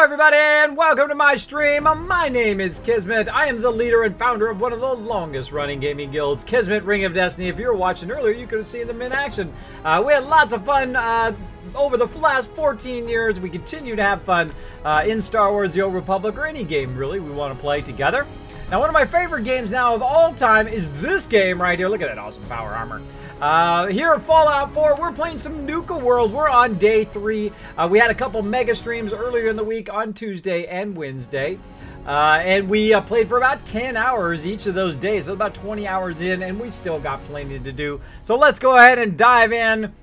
everybody, and welcome to my stream. My name is Kismet. I am the leader and founder of one of the longest running gaming guilds, Kismet Ring of Destiny. If you were watching earlier, you could have seen them in action. We had lots of fun over the last 14 years. We continue to have fun in Star Wars The Old Republic, or any game, really, we want to play together. Now, one of my favorite games now of all time is this game right here. Look at that awesome power armor. Here at Fallout 4, we're playing some Nuka World. We're on day 3. We had a couple mega streams earlier in the week on Tuesday and Wednesday. And we played for about 10 hours each of those days. So about 20 hours in, and we still got plenty to do. So let's go ahead and dive in.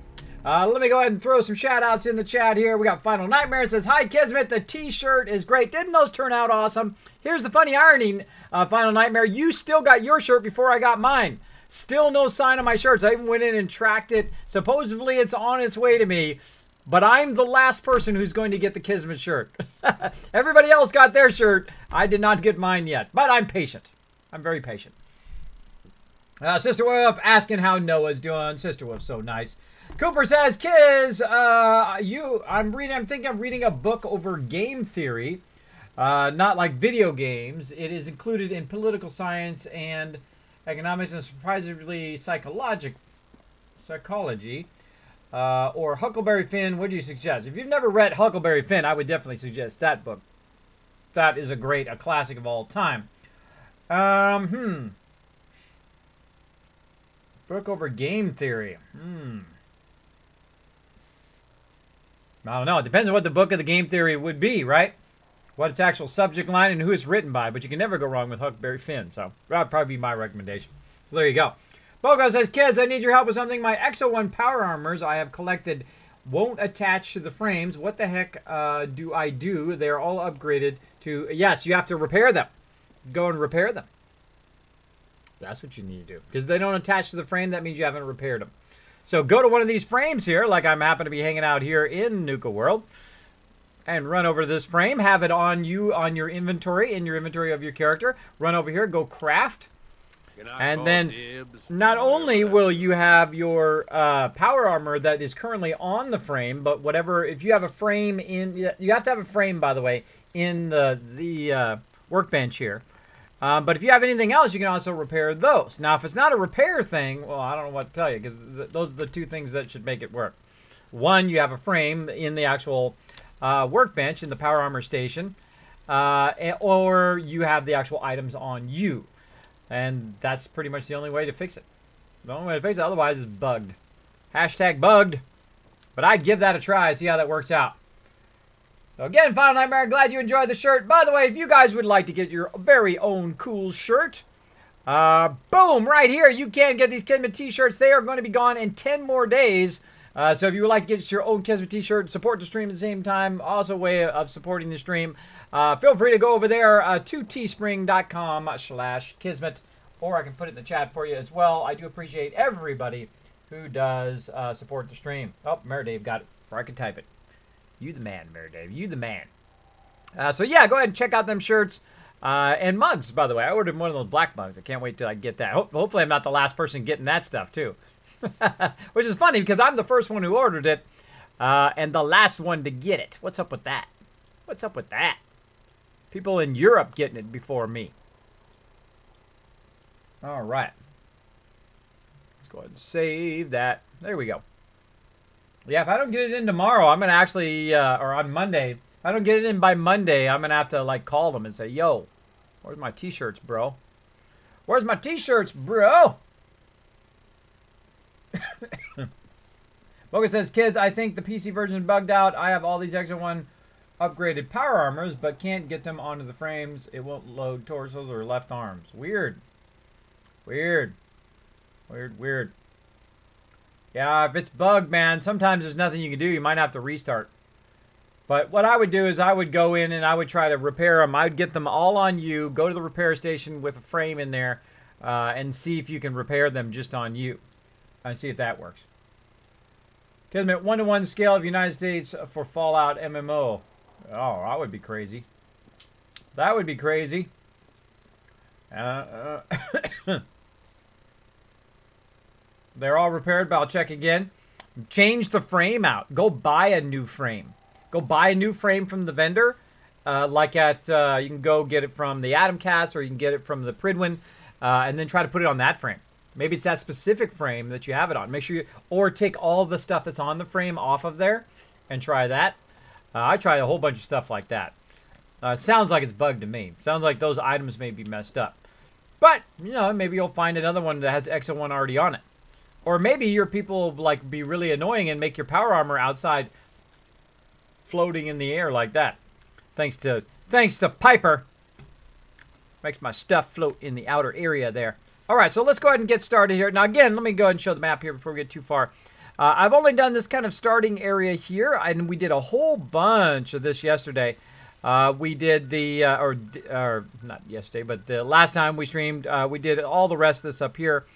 Let me go ahead and throw some shout outs in the chat here. We got Final Nightmare says, "Hi Kismet, the t-shirt is great. Didn't those turn out awesome?" Here's the funny irony, Final Nightmare. You still got your shirt before I got mine. Still no sign of my shirts. I even went in and tracked it. Supposedly it's on its way to me. But I'm the last person who's going to get the Kismet shirt. Everybody else got their shirt. I did not get mine yet. But I'm patient. I'm very patient. Sister Wolf asking how Noah's doing. Sister Wolf's so nice. Cooper says, "Kiz, I'm thinking of reading a book over game theory. Not like video games. It is included in political science and economics and surprisingly psychology. Or Huckleberry Finn. What do you suggest?" If you've never read Huckleberry Finn, I would definitely suggest that book. That is a classic of all time. Book over game theory. I don't know. It depends on what the book of the game theory would be, right? What its actual subject line and who it's written by. But you can never go wrong with Huckleberry Finn. So that would probably be my recommendation. So there you go. Bogo says, "Kids, I need your help with something. My Exo-1 power armors I have collected won't attach to the frames. What the heck do I do? They're all upgraded to..." Yes, you have to repair them. Go and repair them. That's what you need to do. Because they don't attach to the frame, that means you haven't repaired them. So go to one of these frames here, like I'm happen to be hanging out here in Nuka World, and run over to this frame. Have it on you, on your inventory, in your inventory of your character. Run over here, go craft. And then not only will you have your power armor that is currently on the frame, but whatever, if you have a frame in, you have to have a frame, by the way, in the workbench here. But if you have anything else, you can also repair those. Now, if it's not a repair thing, well, I don't know what to tell you, because those are the two things that should make it work. One, you have a frame in the actual workbench, in the power armor station, or you have the actual items on you. And that's pretty much the only way to fix it. The only way to fix it, otherwise, is bugged. Hashtag bugged. But I'd give that a try, see how that works out. So again, Final Nightmare, glad you enjoyed the shirt. By the way, if you guys would like to get your very own cool shirt, boom, right here, you can get these Kismet t-shirts. They are going to be gone in 10 more days. So if you would like to get your own Kismet t-shirt, support the stream at the same time, also a way of supporting the stream, feel free to go over there to teespring.com/Kismet, or I can put it in the chat for you as well. I do appreciate everybody who does support the stream. Oh, Meredave got it, or I can type it. You the man, Meredave. You the man. So yeah, go ahead and check out them shirts. And mugs, by the way. I ordered one of those black mugs. I can't wait till I get that. Hopefully I'm not the last person getting that stuff, too. Which is funny, because I'm the first one who ordered it. And the last one to get it. What's up with that? What's up with that? People in Europe getting it before me. All right. Let's go ahead and save that. There we go. Yeah, if I don't get it in tomorrow, I'm going to actually, or on Monday, if I don't get it in by Monday, I'm going to have to, like, call them and say, "Yo, where's my t-shirts, bro? Where's my t-shirts, bro?" Bogus says, "Kids, I think the PC version is bugged out. I have all these Exo-1 upgraded power armors, but can't get them onto the frames. It won't load torsos or left arms. Weird. Weird. Weird, weird. Yeah, if it's bugged, man, sometimes there's nothing you can do. You might have to restart. But what I would do is I would go in and I would try to repair them. I would get them all on you, go to the repair station with a frame in there, and see if you can repair them just on you. And see if that works. Kismet, 1-to-1 scale of United States for Fallout MMO. Oh, that would be crazy. That would be crazy. They're all repaired, but I'll check again. Change the frame out. Go buy a new frame. Go buy a new frame from the vendor like at, you can go get it from the Atom Cats or you can get it from the Pridwin, and then try to put it on that frame. Maybe it's that specific frame that you have it on. Make sure you, or take all the stuff that's on the frame off of there and try that. I tried a whole bunch of stuff like that. Sounds like it's bugged to me. Sounds like those items may be messed up. But, you know, maybe you'll find another one that has Exo 1 already on it. Or maybe your people like be really annoying and make your power armor outside floating in the air like that. Thanks to Piper. Makes my stuff float in the outer area there. All right, so let's go ahead and get started here. Now, again, let me go ahead and show the map here before we get too far. I've only done this kind of starting area here, and we did a whole bunch of this yesterday. We did the, or not yesterday, but the last time we streamed, we did all the rest of this up here.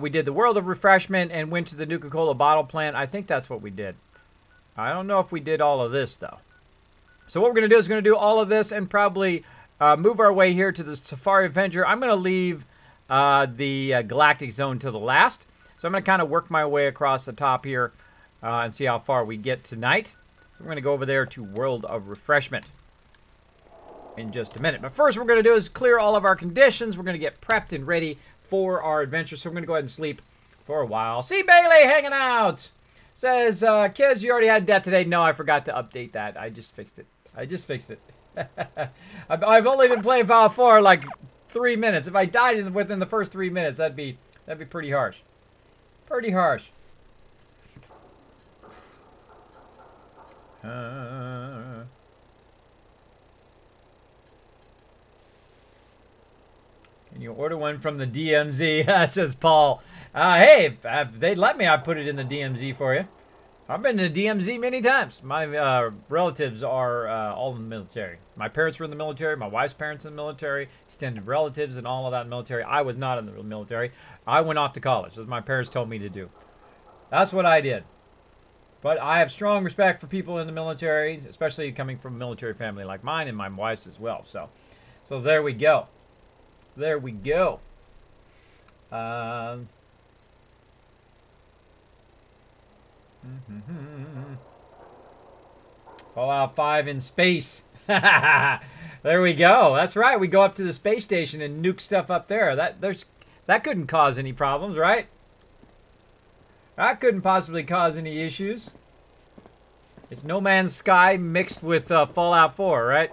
We did the World of Refreshment and went to the Nuka-Cola bottle plant. I think that's what we did. I don't know if we did all of this, though. So what we're going to do is we're going to do all of this and probably move our way here to the Safari Adventure. I'm going to leave the Galactic Zone to the last. So I'm going to kind of work my way across the top here and see how far we get tonight. We're going to go over there to World of Refreshment in just a minute. But first what we're going to do is clear all of our conditions. We're going to get prepped and ready for our adventure. So we're going to go ahead and sleep for a while. See Bailey hanging out. Says, kids, you already had death today. No, I forgot to update that. I just fixed it. I've only been playing Fallout 4 like 3 minutes. If I died within the first 3 minutes, that'd be pretty harsh. Pretty harsh. Can you order one from the DMZ? Says Paul. Hey, if they'd let me, I'd put it in the DMZ for you. I've been to the DMZ many times. My relatives are all in the military. My parents were in the military. My wife's parents in the military. Extended relatives and all of that in the military. I was not in the military. I went off to college, as my parents told me to do. That's what I did. But I have strong respect for people in the military, especially coming from a military family like mine and my wife's as well. So there we go. There we go. Fallout 5 in space. There we go. That's right. We go up to the space station and nuke stuff up there. That couldn't cause any problems, right? That couldn't possibly cause any issues. It's No Man's Sky mixed with Fallout 4, right?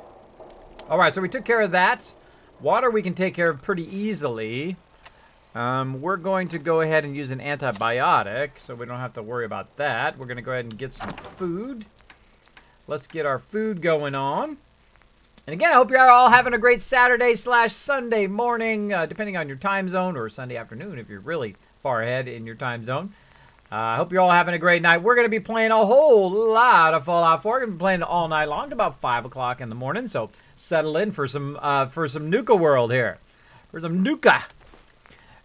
All right, so we took care of that. Water we can take care of pretty easily. We're going to go ahead and use an antibiotic, so we don't have to worry about that. We're going to go ahead and get some food. Let's get our food going on. And again, I hope you're all having a great Saturday/Sunday morning, depending on your time zone, or Sunday afternoon if you're really far ahead in your time zone. I hope you're all having a great night. We're going to be playing a whole lot of Fallout 4. We're going to be playing it all night long to about 5 o'clock in the morning, so settle in for some Nuka World here. For some Nuka.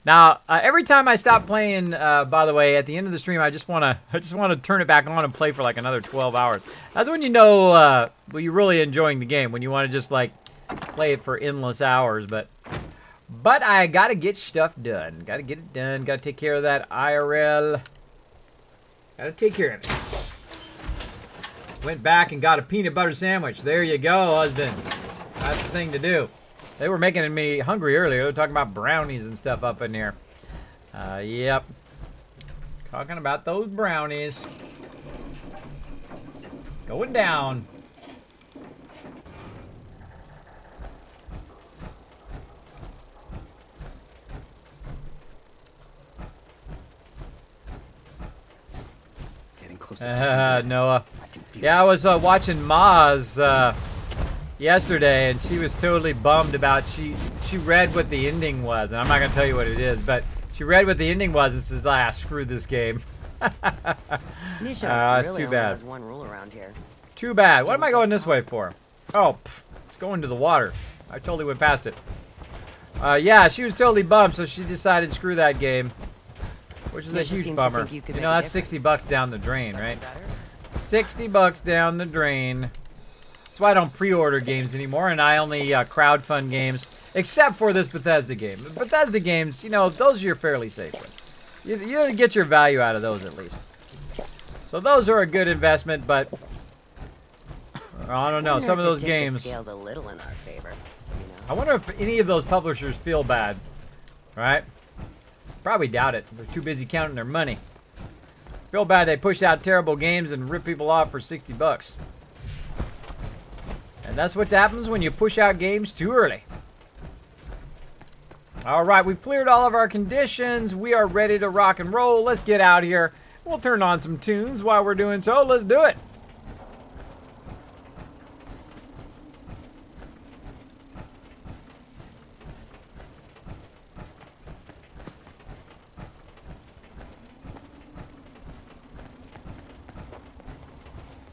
Now, every time I stop playing, by the way, at the end of the stream, I just want to turn it back on and play for like another 12 hours. That's when you know when you're really enjoying the game, when you want to just like play it for endless hours. But I got to get stuff done. Got to get it done. Got to take care of that IRL. Got to take care of it. Went back and got a peanut butter sandwich. There you go, husband. That's the thing to do. They were making me hungry earlier. They were talking about brownies and stuff up in here. Yep. Talking about those brownies. Going down. Getting close to Noah. Yeah, I was watching Maz yesterday, and she was totally bummed about she read what the ending was, and I'm not gonna tell you what it is, but she read what the ending was and says, "Ah, screw this game." It's really too bad. has one rule around here. Too bad. What am I going this way for? Oh, it's going to the water. I totally went past it. Yeah, she was totally bummed, so she decided screw that game, which is a huge bummer. You know, that's $60 down the drain, right? $60 down the drain. That's why I don't pre-order games anymore, and I only crowdfund games, except for this Bethesda game. The Bethesda games, you know, those you're fairly safe with. You get your value out of those at least. So those are a good investment, but I don't know. Some of those games. The scales a little in our favor. You know? I wonder if any of those publishers feel bad, right? Probably doubt it. They're too busy counting their money. Feel bad they push out terrible games and rip people off for $60. And that's what happens when you push out games too early. All right, we've cleared all of our conditions. We are ready to rock and roll. Let's get out here. We'll turn on some tunes while we're doing so. Let's do it.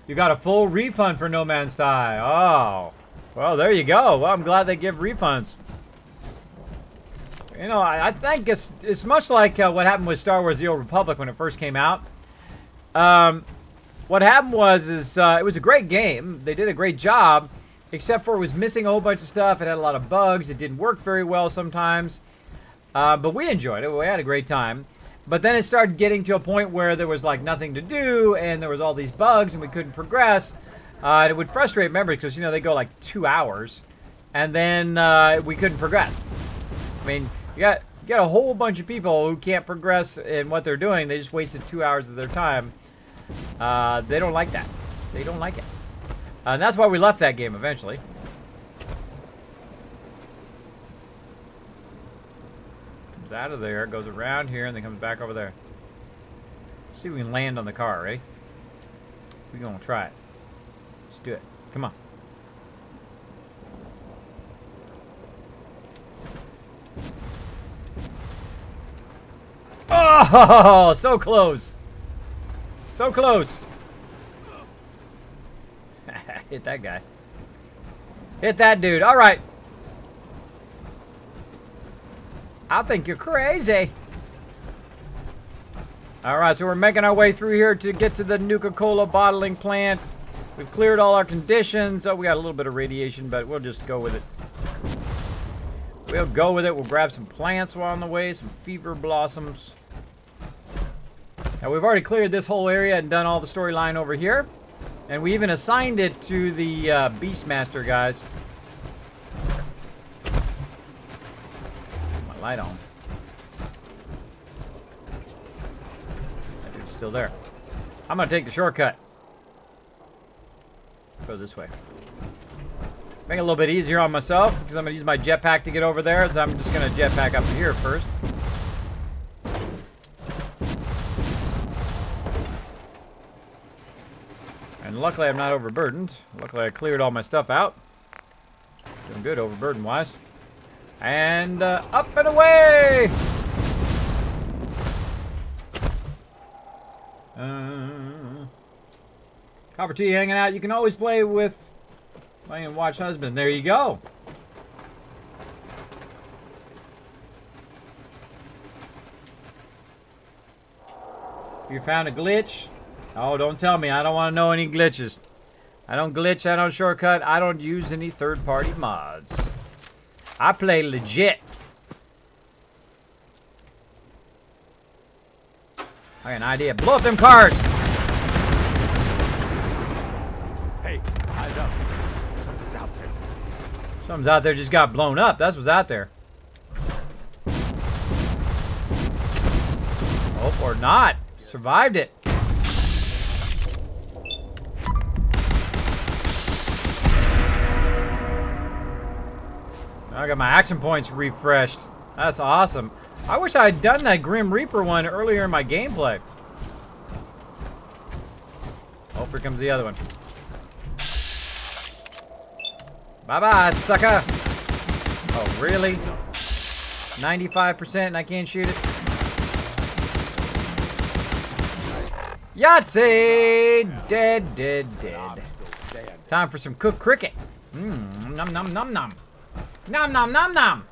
You got a full refund for No Man's Sky. Oh, well, there you go. Well, I'm glad they give refunds. You know, I think it's much like what happened with Star Wars: The Old Republic when it first came out. What happened was it was a great game. They did a great job, except for it was missing a whole bunch of stuff. It had a lot of bugs. It didn't work very well sometimes. But we enjoyed it. We had a great time. But then it started getting to a point where there was like nothing to do, and there was all these bugs, and we couldn't progress. And it would frustrate members because, you know, they go like 2 hours, and then we couldn't progress. I mean, you got a whole bunch of people who can't progress in what they're doing. They just wasted 2 hours of their time. They don't like that. They don't like it. And that's why we left that game eventually. Comes out of there, goes around here, and then comes back over there. See if we can land on the car, right? We're gonna try it. Let's do it. Come on. Oh, so close. So close. Hit that guy. Hit that dude. All right. I think you're crazy. All right, so we're making our way through here to get to the Nuka-Cola bottling plant. We've cleared all our conditions. Oh, we got a little bit of radiation, but we'll just go with it. We'll go with it. We'll grab some plants while on the way, some fever blossoms. Now, we've already cleared this whole area and done all the storyline over here. And we even assigned it to the Beastmaster guys. My light on. That dude's still there. I'm going to take the shortcut. Go this way. Make it a little bit easier on myself because I'm going to use my jetpack to get over there. So I'm just going to jetpack up to here first. And luckily I'm not overburdened. Luckily I cleared all my stuff out. Doing good overburden-wise. And up and away! Copper T hanging out. You can always play with my watch husband. There you go. You found a glitch? Oh, don't tell me. I don't want to know any glitches. I don't glitch. I don't shortcut. I don't use any third-party mods. I play legit. I got an idea. Blow up them cars! Hey, eyes up. Something's out there. Something's out there just got blown up. That's what's out there. Oh, or not. Survived it. I got my action points refreshed. That's awesome. I wish I had done that Grim Reaper one earlier in my gameplay. Oh, here comes the other one. Bye-bye, sucker. Oh, really? 95% and I can't shoot it? Yahtzee! Dead, dead, dead. Time for some cooked cricket. Mmm, nom nom nom nom. Nom nom nom nom!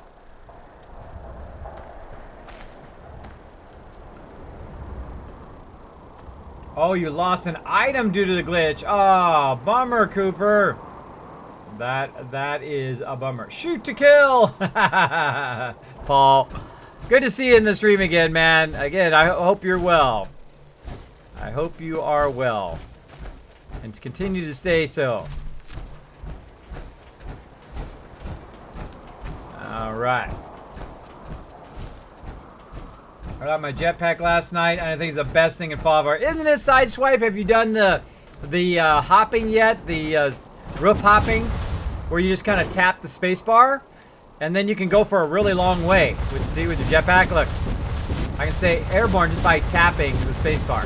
Oh, you lost an item due to the glitch. Oh, bummer, Cooper. That is a bummer. Shoot to kill! Paul. Good to see you in the stream again, man. Again, I hope you're well. I hope you are well. And continue to stay so. Alright. I got my jetpack last night, and I think it's the best thing in Fall Guys. Isn't it Sideswipe? Have you done the hopping yet? The roof hopping? Where you just kind of tap the space bar, and then you can go for a really long way. With the jetpack, look. I can stay airborne just by tapping the space bar.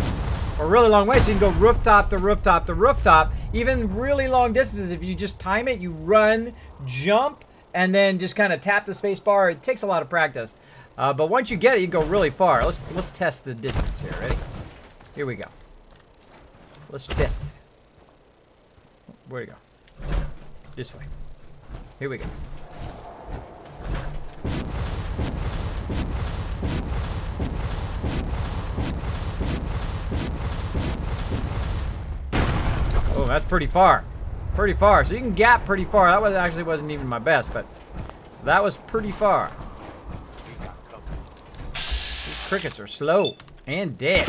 For a really long way, so you can go rooftop to rooftop to rooftop. Even really long distances, if you just time it, you run, jump, and then just kind of tap the space bar. It takes a lot of practice. But once you get it, you can go really far. Let's test the distance here. Ready? Here we go. Let's test it. Where'd it go? This way. Here we go. Oh, that's pretty far. Pretty far. So you can gap pretty far. That actually wasn't even my best, but that was pretty far. These crickets are slow and dead.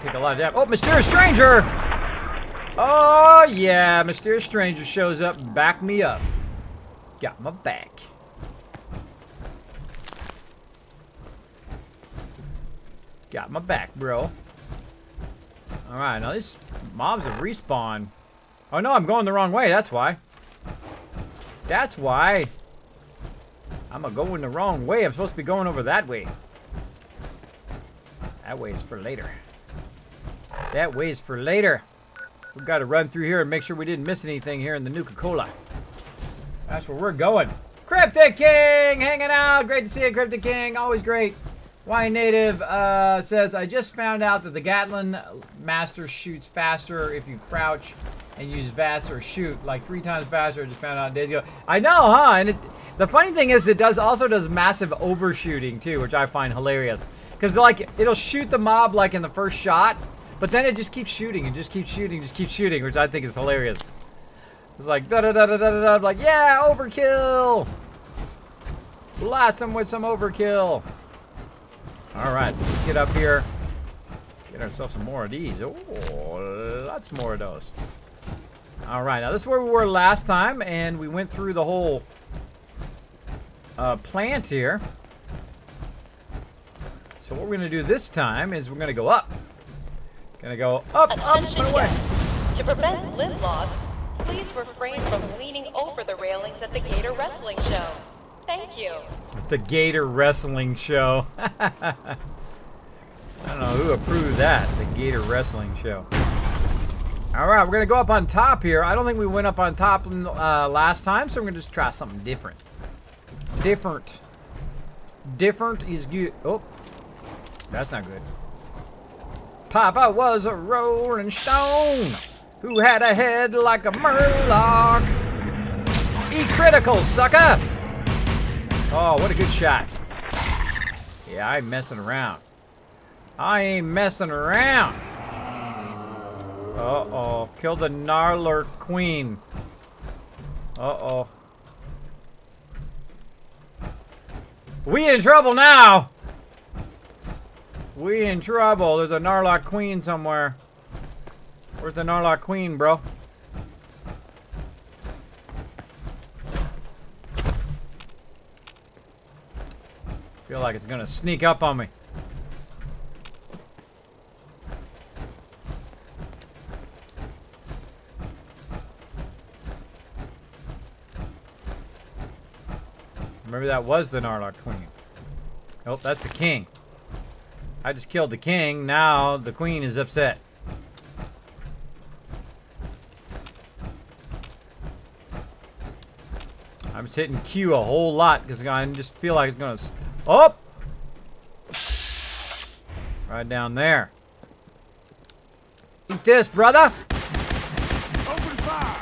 Take a lot of damage. Oh, Mysterious Stranger! Oh, yeah. Mysterious Stranger shows up and back me up. Got my back. Got my back, bro. Alright, now these mobs have respawned. Oh, no, I'm going the wrong way. That's why. That's why. I'm going the wrong way. I'm supposed to be going over that way. That way is for later. That way is for later. We've got to run through here and make sure we didn't miss anything here in the Nuka-Cola. That's where we're going. Cryptic King hanging out. Great to see you, Cryptic King. Always great. Why Native says, I just found out that the Gatlin Master shoots faster if you crouch and use VATS or shoot. Like 3 times faster. I just found out days ago. I know, huh? And the funny thing is it also does massive overshooting too, which I find hilarious. Because like it'll shoot the mob like in the first shot, but then it just keeps shooting and just keeps shooting, just keeps shooting, which I think is hilarious. It's like da da da da da da da, like yeah, overkill. Blast them with some overkill. All right, so let's get up here, get ourselves some more of these. Oh, lots more of those. All right, now this is where we were last time, and we went through the whole plant here. So what we're gonna do this time is we're gonna go up. Gonna go up, up, and away. To prevent lint loss, please refrain from leaning over the railings at the Gator Wrestling Show. Thank you. The Gator Wrestling Show. I don't know who approved that. The Gator Wrestling Show. All right, we're gonna go up on top here. I don't think we went up on top last time, so we're gonna just try something different. Different is good. Oh, that's not good. Papa was a rolling stone who had a head like a murloc. E-critical, sucker! Oh, what a good shot. Yeah, I ain't messing around. I ain't messing around. Uh-oh. Kill the Gnarler Queen. Uh-oh. We in trouble now! We in trouble. There's a Gnarlock Queen somewhere. Where's the Gnarlock Queen, bro? Feel like it's gonna sneak up on me. Maybe that was the Gnarlock Queen. Oh, that's the king. I just killed the king. Now the queen is upset. I'm just hitting Q a whole lot because I just feel like it's gonna. Oh! Right down there. Eat this, brother. Open fire.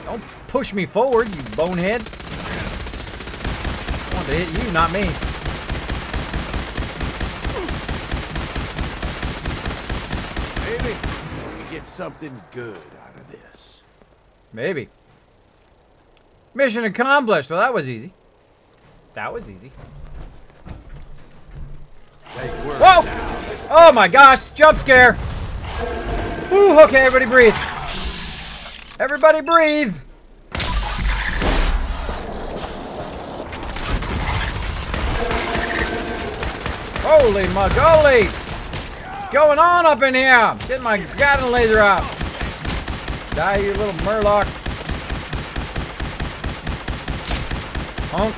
Don't push me forward, you bonehead. I wanted to hit you, not me. Maybe we can get something good out of this. Maybe. Mission accomplished. Well, that was easy. That was easy. Whoa! Oh my gosh! Jump scare! Ooh, okay, everybody breathe. Everybody breathe! Holy moly! What's going on up in here? Get my Gatling laser out. Die, you little murloc. Punk.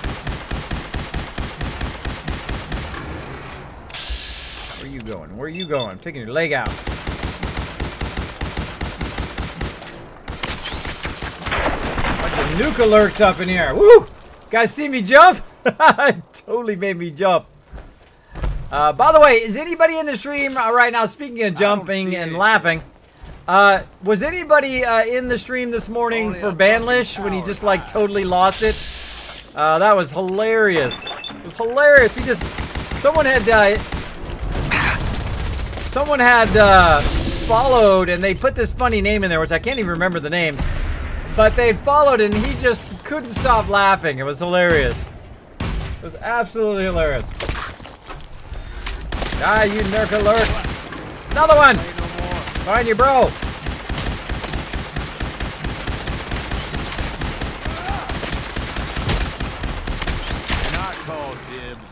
Where you going? Where you going? I'm taking your leg out. Bunch of Nuka lurks up in here. Woo! Guys see me jump? It totally made me jump. By the way, is anybody in the stream right now, speaking of jumping and laughing, was anybody in the stream this morning for Banlish when he just like totally lost it? That was hilarious. It was hilarious. He just, someone had followed and they put this funny name in there, which I can't even remember the name, but they followed and he just couldn't stop laughing. It was hilarious. It was absolutely hilarious. Die, you Nuka lurk. Another one. Find your bro.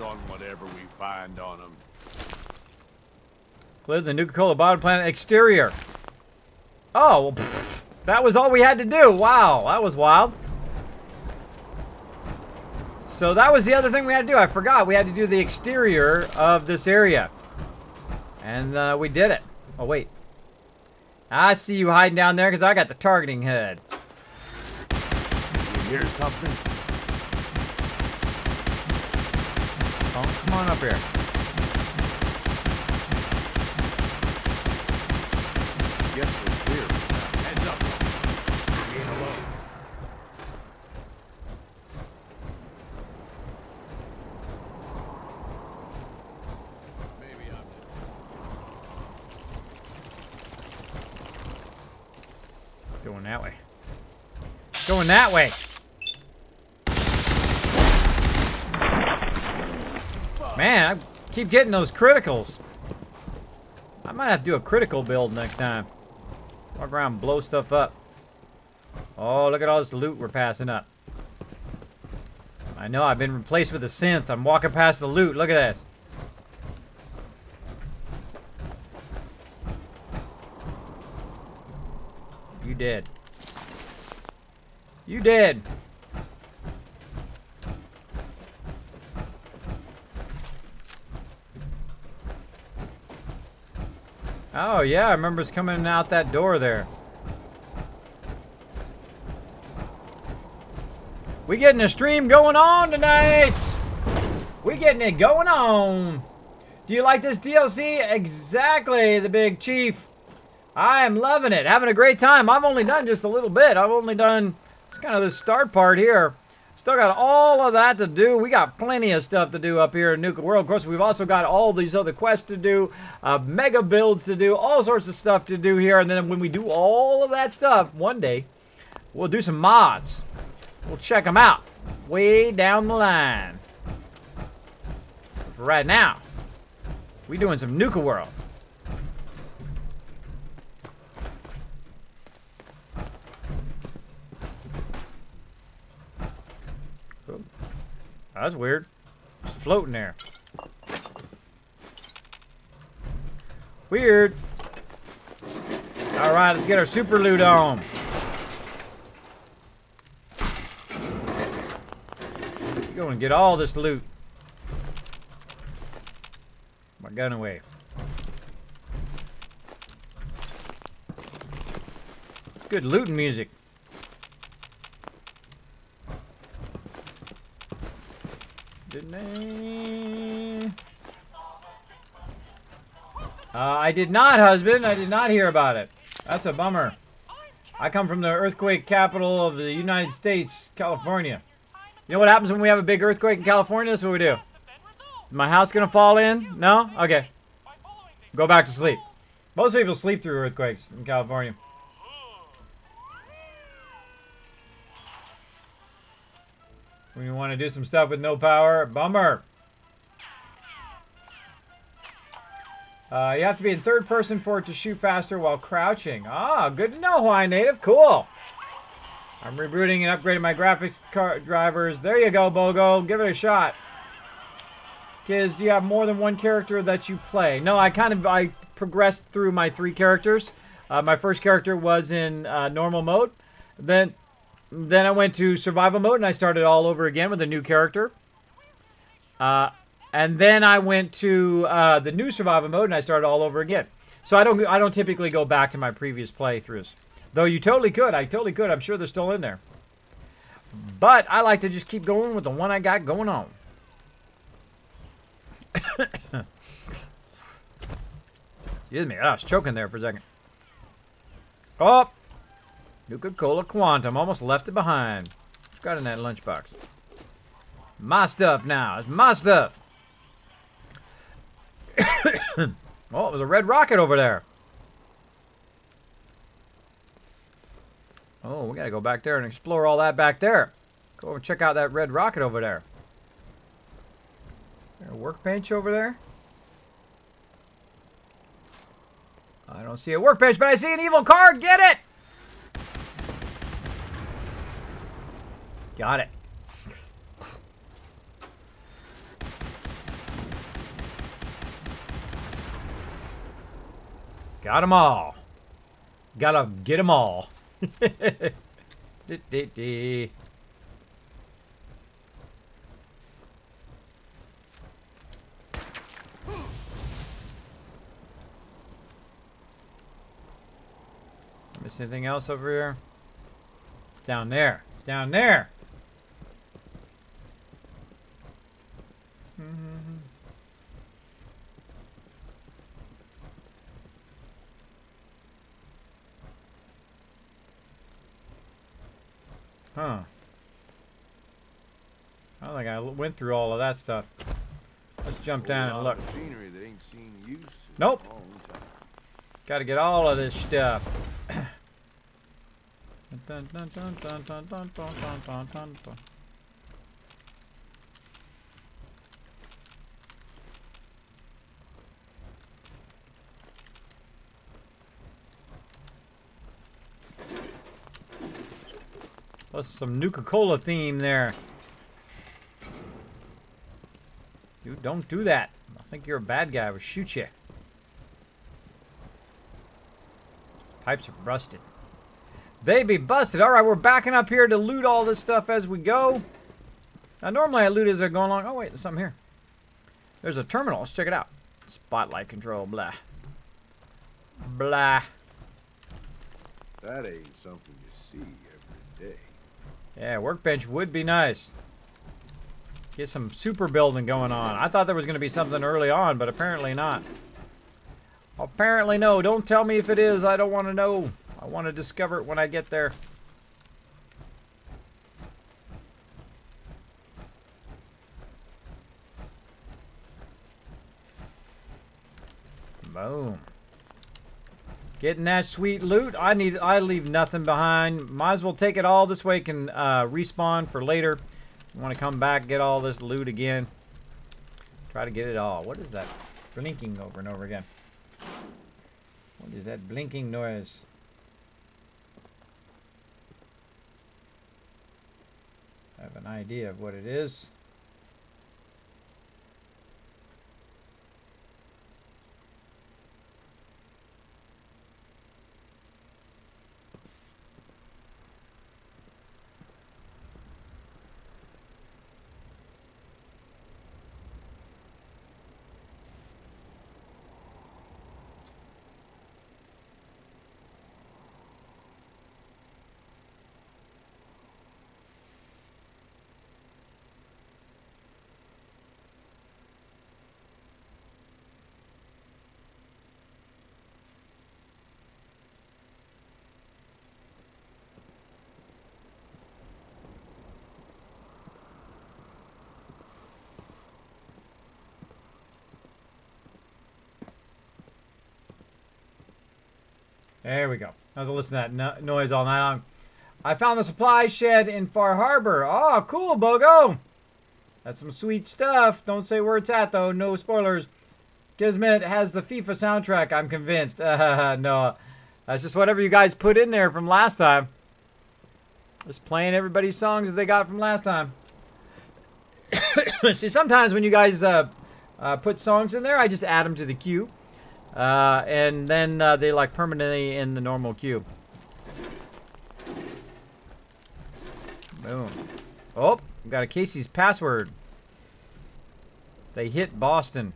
On whatever we find on them. Clear the Nuka-Cola bottom planet exterior. Oh, well, pfft, that was all we had to do. Wow, that was wild. So that was the other thing we had to do. I forgot we had to do the exterior of this area. And we did it. Oh, wait. I see you hiding down there because I got the targeting HUD. You hear something? Oh, come on up here. Guess we're clear. Heads up. We ain't alone. Maybe I'm Going that way. Going that way. Man, I keep getting those criticals. I might have to do a critical build next time. Walk around and blow stuff up. Oh, look at all this loot we're passing up. I know, I've been replaced with a synth. I'm walking past the loot. Look at this. You did. You did. Oh, yeah, I remember it's coming out that door there. We getting a stream going on tonight. We getting it going on. Do you like this DLC? Exactly, the Big Chief. I am loving it. Having a great time. I've only done just a little bit. I've only done just kind of the start part here. Still got all of that to do. We got plenty of stuff to do up here in Nuka World. Of course, we've also got all these other quests to do, mega builds to do, all sorts of stuff to do here. And then when we do all of that stuff, one day, we'll do some mods. We'll check them out way down the line. For right now, we doing some Nuka World. That's weird. It's floating there. Weird. Alright, let's get our super loot on. Go and get all this loot. My gun away. Good looting music. I did not, husband. I did not hear about it. That's a bummer. I come from the earthquake capital of the United States, California. You know what happens when we have a big earthquake in California? That's what we do. Is my house gonna fall in? No? Okay. Go back to sleep. Most people sleep through earthquakes in California. We want to do some stuff with no power. Bummer. You have to be in third person for it to shoot faster while crouching. Ah, good to know, Hawaii native. Cool. I'm rebooting and upgrading my graphics card drivers. There you go, Bogo. Give it a shot. Kiz, do you have more than one character that you play? No, I progressed through my 3 characters. My first character was in normal mode. Then I went to survival mode and I started all over again with a new character. And then I went to the new survival mode and I started all over again. So I don't typically go back to my previous playthroughs. Though you totally could. I totally could. I'm sure they're still in there. But I like to just keep going with the one I got going on. Excuse me. I was choking there for a second. Oh! Nuka-Cola Quantum. Almost left it behind. What's got in that lunchbox? My stuff now. It's my stuff. Oh, it was a red rocket over there. Oh, we gotta go back there and explore all that back there. Go over and check out that red rocket over there. Is there a workbench over there? I don't see a workbench, but I see an evil card. Get it! Got it. Got them all. Gotta get them all. Let me see anything else over here? Down there. Down there. Huh. I don't think I went through all of that stuff. Let's jump down and look. Machinery that ain't seen use in Nope. a long time. Got to get all of this stuff. Plus some Nuka-Cola theme there. You don't do that. I think you're a bad guy. I will shoot you. Pipes are busted. They be busted. All right, we're backing up here to loot all this stuff as we go. Now, normally I loot as they're going along. Oh, wait, there's something here. There's a terminal. Let's check it out. Spotlight control, blah. Blah. That ain't something you see every day. Yeah, workbench would be nice. Get some super building going on. I thought there was going to be something early on, but apparently not. Apparently no. Don't tell me if it is. I don't want to know. I want to discover it when I get there. Boom. Getting that sweet loot. I leave nothing behind. Might as well take it all. This way it can respawn for later. You want to come back, get all this loot again. Try to get it all. What is that blinking over and over again? What is that blinking noise? I have an idea of what it is. There we go. I was listening to that noise all night long. I found the supply shed in Far Harbor. Oh, cool, Bogo. That's some sweet stuff. Don't say where it's at, though. No spoilers. Kismet has the FIFA soundtrack, I'm convinced. No, that's just whatever you guys put in there from last time. Just playing everybody's songs that they got from last time. See, sometimes when you guys put songs in there. I just add them to the queue. And then they like permanently in the normal queue. Boom. Oh, we got a Casey's password. They hit Boston.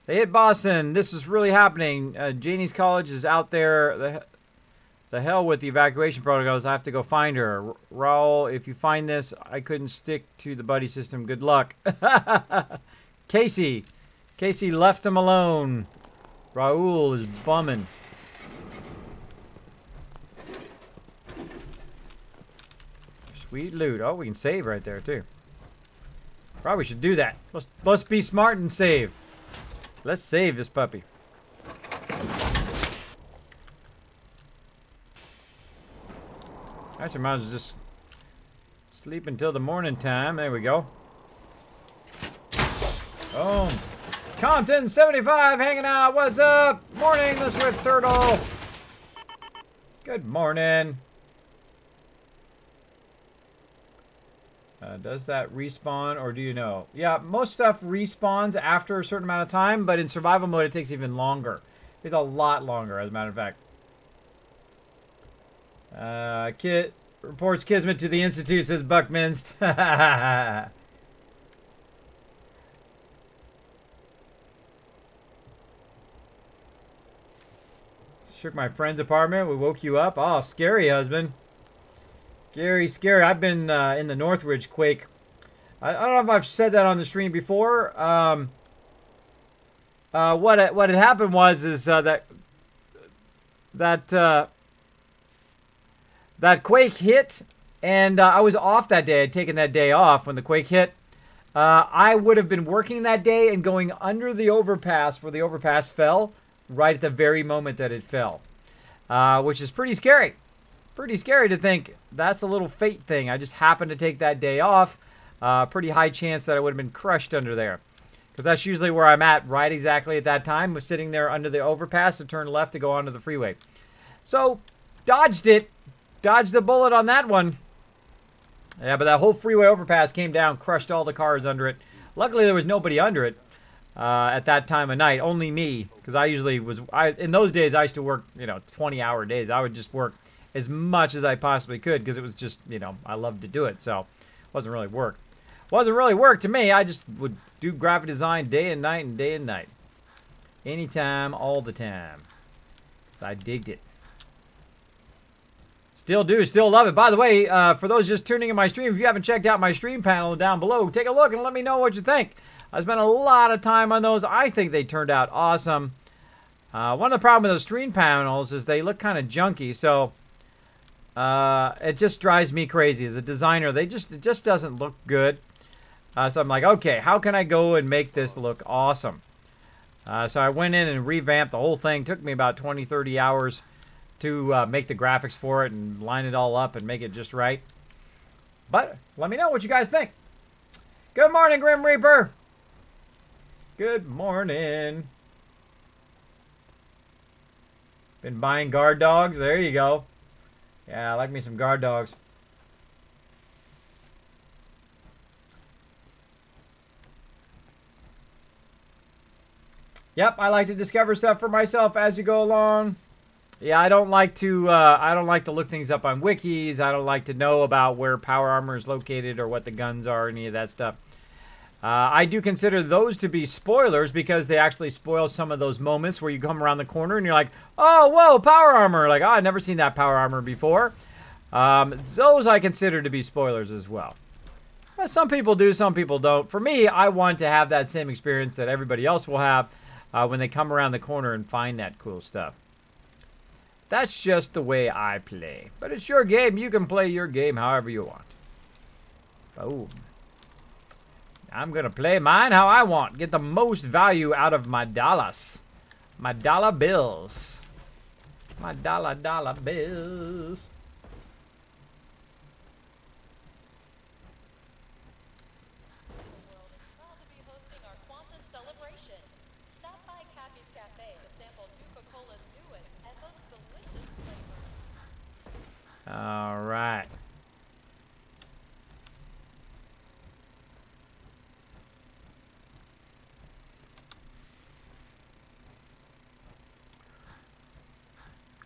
They hit Boston. This is really happening. Janie's college is out there. The hell with the evacuation protocols. I have to go find her. Raul, if you find this, I couldn't stick to the buddy system. Good luck. Casey. Casey left him alone. Raul is bumming. Sweet loot. Oh, we can save right there, too. Probably should do that. Let's be smart and save. Let's save this puppy. Actually, might as well just sleep until the morning time. There we go. Boom. Compton 75 hanging out. What's up? Morning, the Swift Turtle. Good morning. Does that respawn, or do you know? Yeah, most stuff respawns after a certain amount of time, but in survival mode, it takes even longer. It's a lot longer, as a matter of fact. Kit reports Kismet to the Institute, says Buckminst. Shook my friend's apartment. We woke you up. Oh, scary, husband. Scary, scary. I've been in the Northridge quake. I don't know if I've said that on the stream before. What had happened was that quake hit, and I was off that day. I'd taken that day off when the quake hit. I would have been working that day and going under the overpass where the overpass fell right at the very moment that it fell, which is pretty scary. Pretty scary to think that's a little fate thing. I just happened to take that day off. Pretty high chance that I would have been crushed under there, because that's usually where I'm at right exactly at that time. I was sitting there under the overpass to turn left to go onto the freeway. So, dodged it. Dodged the bullet on that one. Yeah, but that whole freeway overpass came down, crushed all the cars under it. Luckily, there was nobody under it at that time of night. Only me, because I usually was... in those days, I used to work, 20-hour days. I would just work as much as I possibly could, because it was just, I loved to do it. So, it wasn't really work. Wasn't really work to me. I just would do graphic design day and night and day and night. Anytime, all the time. So I digged it. Still do, still love it. By the way, for those just tuning in my stream, if you haven't checked out my stream panel down below, take a look and let me know what you think. I spent a lot of time on those. I think they turned out awesome. One of the problems with those stream panels is they look kind of junky, so it just drives me crazy. As a designer, it just doesn't look good. So I'm like, okay, how can I go and make this look awesome? So I went in and revamped the whole thing. Took me about 20, 30 hours to make the graphics for it and line it all up and make it just right. But let me know what you guys think. Good morning, Grim Reaper. Good morning. Been buying guard dogs. There you go. Yeah, I like me some guard dogs. Yep, I like to discover stuff for myself as you go along. Yeah, I don't like to look things up on wikis. I don't like to know about where power armor is located or what the guns are, any of that stuff. I do consider those to be spoilers because they actually spoil some of those moments where you come around the corner and you're like, oh, whoa, power armor. Like, oh, I've never seen that power armor before. Those I consider to be spoilers as well. But some people do, some people don't. For me, I want to have that same experience that everybody else will have when they come around the corner and find that cool stuff. That's just the way I play. But it's your game. You can play your game however you want. Boom. I'm going to play mine how I want. Get the most value out of my dollars. My dollar bills. My dollar bills. All right.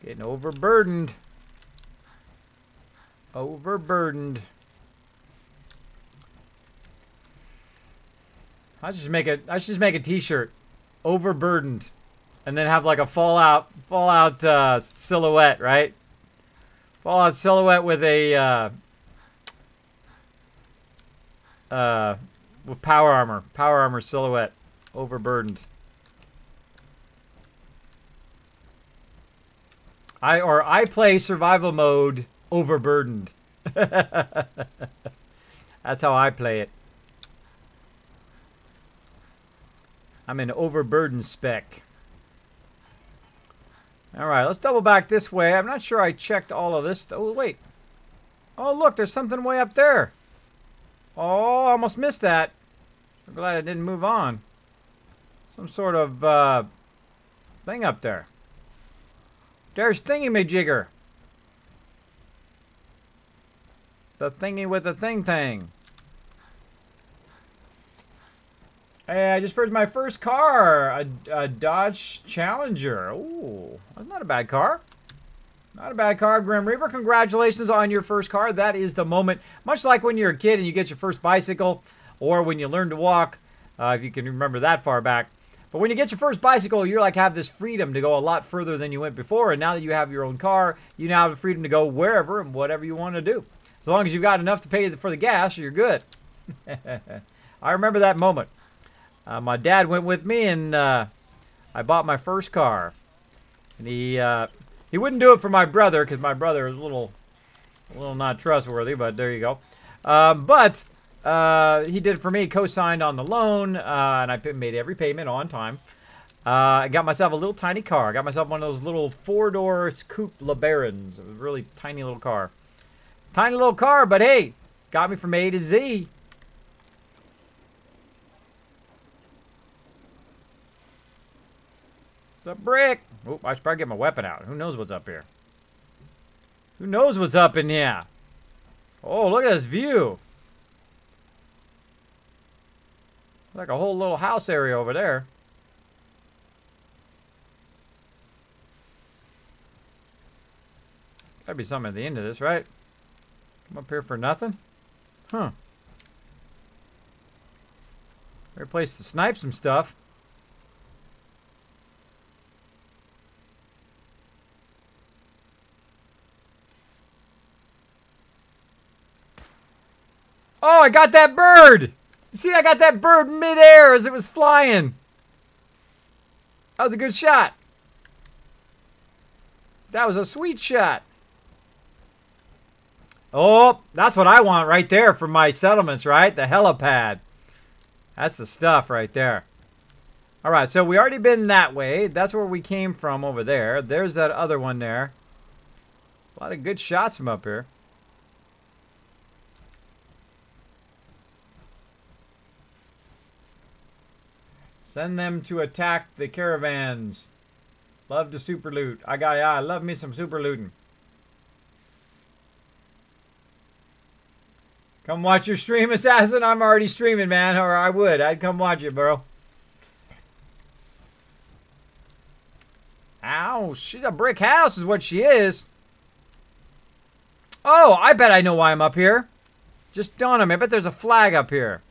Getting overburdened. Overburdened. I should just make a t-shirt. Overburdened. And then have like a Fallout silhouette, right? Fallout silhouette with a with power armor silhouette, overburdened. I play survival mode overburdened. That's how I play it. I'm in overburdened spec. All right, let's double back this way. I'm not sure I checked all of this. Oh, wait. Oh, look, there's something way up there. Oh, I almost missed that. I'm glad I didn't move on. Some sort of thing up there. There's thingy-majigger. The thingy with the thing. Hey, I just purchased my first car, a Dodge Challenger. Ooh, that's not a bad car. Not a bad car, Grim Reaper. Congratulations on your first car. That is the moment. Much like when you're a kid and you get your first bicycle, or when you learn to walk, if you can remember that far back. But when you get your first bicycle, you're like have this freedom to go a lot further than you went before. And now that you have your own car, you now have the freedom to go wherever and whatever you want to do. As long as you've got enough to pay for the gas, you're good. I remember that moment. My dad went with me, and I bought my first car. And he wouldn't do it for my brother, because my brother is a little not trustworthy, but there you go. But he did it for me, co-signed on the loan, and I made every payment on time. I got myself a little tiny car. I got myself one of those little four-door coupe LeBarons. It was a really tiny little car. Tiny little car, but hey, got me from A to Z. A brick. Oh, I should probably get my weapon out. Who knows what's up here? Who knows what's up in here? Oh, look at this view. Like a whole little house area over there. Gotta be something at the end of this, right? Come up here for nothing? Huh. Great place to snipe some stuff. Oh, I got that bird! See, I got that bird midair as it was flying. That was a good shot. That was a sweet shot. Oh, that's what I want right there for my settlements, right? The helipad. That's the stuff right there. All right, so we already been that way. That's where we came from over there. There's that other one there. A lot of good shots from up here. Send them to attack the caravans. Love to super loot. I love me some super looting. Come watch your stream, Assassin. I'm already streaming, man. Or I would. I'd come watch it, bro. Ow, she's a brick house is what she is. Oh, I bet I know why I'm up here. Just dawned on me. I bet there's a flag up here.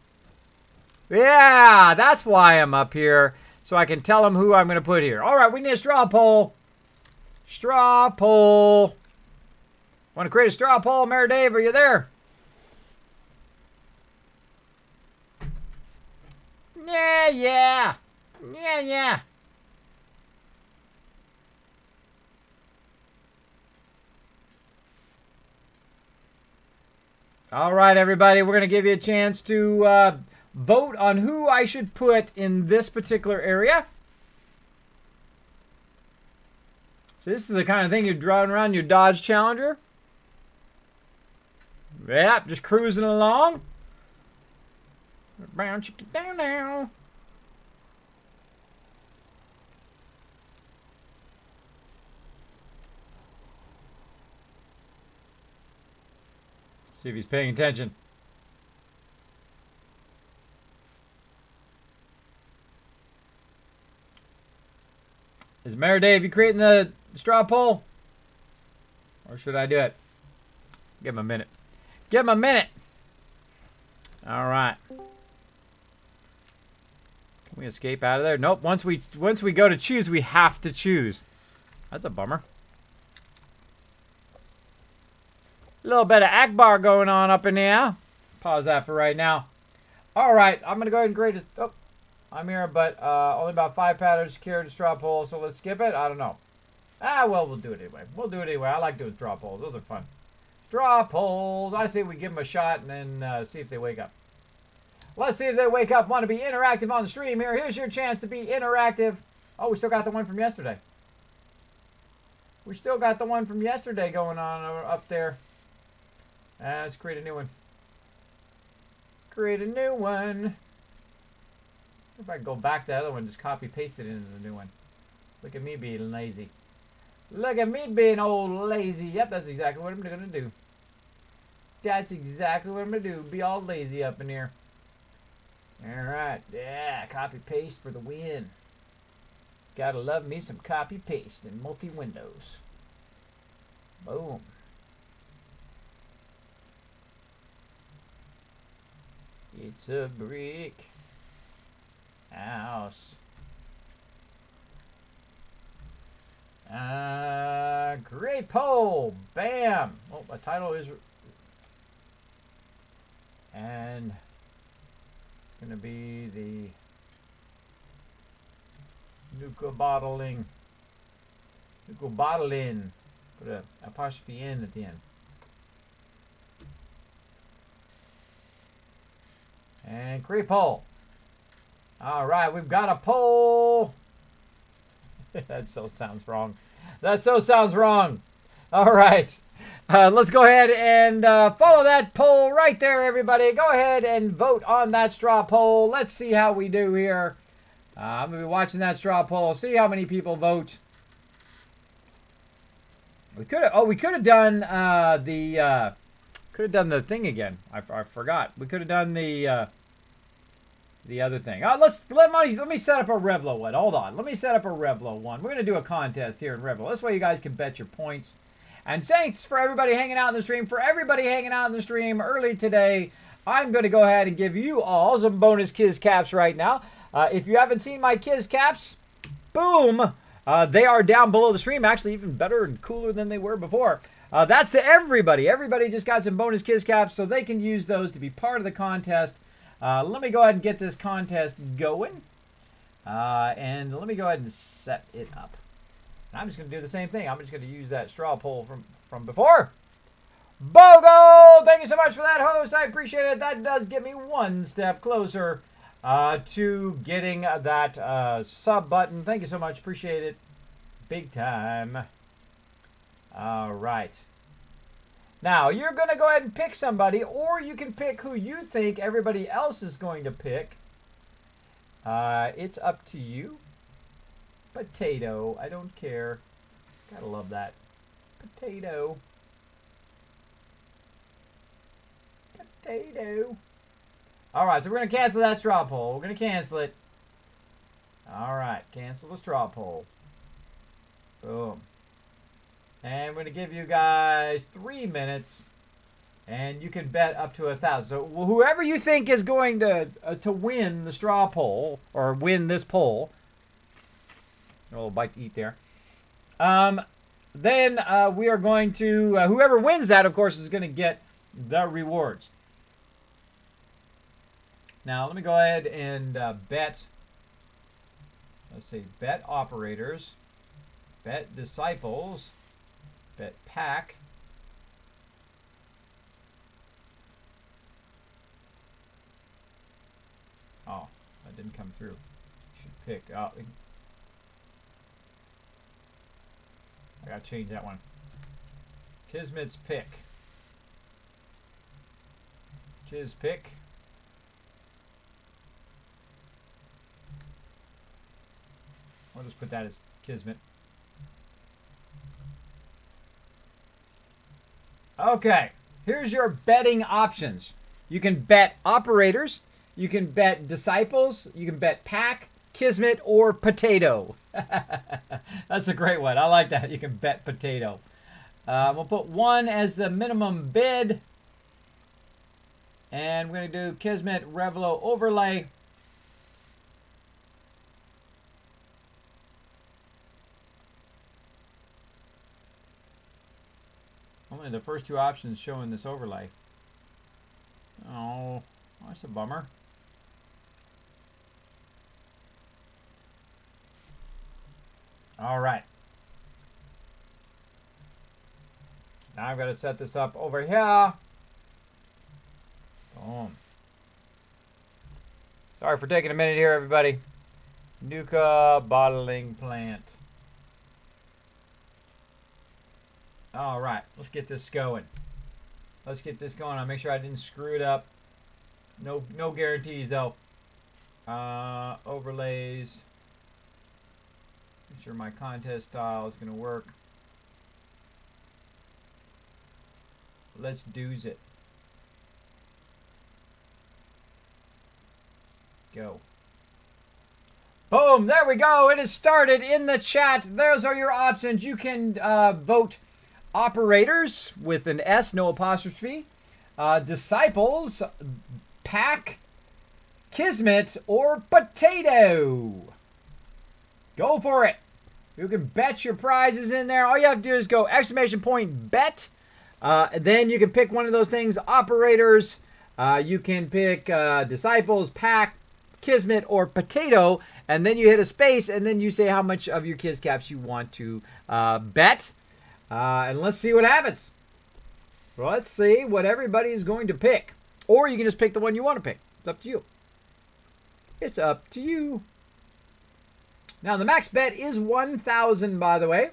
Yeah, that's why I'm up here. So I can tell them who I'm going to put here. All right, we need a straw poll. Straw poll. Want to create a straw poll? Mayor Dave, are you there? Yeah. All right, everybody, we're going to give you a chance to vote on who I should put in this particular area. So this is the kind of thing you're driving around your Dodge Challenger. Yep, just cruising along. Brown chicken down now. See if he's paying attention. Is Mayor Dave, you creating the straw poll? Or should I do it? Give him a minute. Give him a minute. All right. Can we escape out of there? Nope. Once we go to choose, we have to choose. That's a bummer. A little bit of Akbar going on up in here. Pause that for right now. All right. I'm going to go ahead and grade it. Oh, I'm here, but only about 5 patterns secured to straw poll, so let's skip it. I don't know. Ah, well, we'll do it anyway. We'll do it anyway. I like doing straw polls. Those are fun. Straw polls. I say we give them a shot and then see if they wake up. Let's see if they wake up. Want to be interactive on the stream here. Here's your chance to be interactive. Oh, we still got the one from yesterday. We still got the one from yesterday going on up there. Let's create a new one. Create a new one. If I go back to the other one, just copy paste it into the new one. Look at me being lazy. Look at me being old lazy. Yep, that's exactly what I'm going to do. That's exactly what I'm going to do. Be all lazy up in here. Alright. Yeah, copy paste for the win. Gotta love me some copy paste in multi-windows. Boom. It's a brick house. Great poll. Bam. Oh, the title is... And it's going to be the Nuka bottling. Nuka bottling. Put a apostrophe N at the end. And create poll. All right, we've got a poll. That so sounds wrong. That so sounds wrong. All right. Let's go ahead and follow that poll right there, everybody. Go ahead and vote on that straw poll. Let's see how we do here. I'm going to be watching that straw poll. See how many people vote. We could have done the thing again. I forgot. We could have done the other thing. Let me set up a Revlo one. Hold on. Let me set up a Revlo one. We're going to do a contest here in Revlo. This way you guys can bet your points. And thanks for everybody hanging out in the stream. For everybody hanging out in the stream early today, I'm going to go ahead and give you all some bonus Kiz Caps right now. If you haven't seen my Kiz Caps, boom, they are down below the stream. Actually, even better and cooler than they were before. That's to everybody. Everybody just got some bonus Kiz Caps, so they can use those to be part of the contest. Let me go ahead and get this contest going. And let me go ahead and set it up. And I'm just going to do the same thing. I'm just going to use that straw poll from before. BOGO! Thank you so much for that, host. I appreciate it. That does get me one step closer to getting that sub button. Thank you so much. Appreciate it. Big time. All right. Now, you're going to go ahead and pick somebody, or you can pick who you think everybody else is going to pick. It's up to you. Potato. I don't care. Gotta love that. Potato. Potato. Alright, so we're going to cancel that straw poll. We're going to cancel it. Alright, cancel the straw poll. Boom. And we're going to give you guys 3 minutes. And you can bet up to 1,000. So whoever you think is going to win the straw poll, or win this poll, a little bite to eat there. Then we are going to, whoever wins that, of course, is going to get the rewards. Now, let me go ahead and bet, let's see, bet operators, bet disciples, bet pack. Oh, that didn't come through. Should pick. Oh, I gotta change that one. Kismet's pick. Kiz pick. I'll just put that as Kismet. Okay, here's your betting options. You can bet operators, you can bet disciples, you can bet pack, Kismet, or potato. That's a great one. I like that. You can bet potato. We'll put 1 as the minimum bid. And we're going to do Kismet Revelo overlay. Only the first 2 options showing this overlay. Oh, that's a bummer. All right. Now I've got to set this up over here. Boom. Sorry for taking a minute here, everybody. Nuka bottling plant. All right, let's get this going. Let's get this going. I'll make sure I didn't screw it up. No guarantees though. Overlays. Make sure my contest style is going to work. Let's do's it. Go. Boom, there we go. It has started in the chat. Those are your options. You can vote operators with an S, no apostrophe, disciples, pack, Kismet, or potato. Go for it. You can bet your prizes in there. All you have to do is go !bet. Then you can pick one of those things, operators. You can pick disciples, pack, Kismet, or potato. And then you hit a space, and then you say how much of your Kiz caps you want to bet. And let's see what happens. Let's see what everybody is going to pick. Or you can just pick the one you want to pick. It's up to you. It's up to you. Now, the max bet is 1,000, by the way.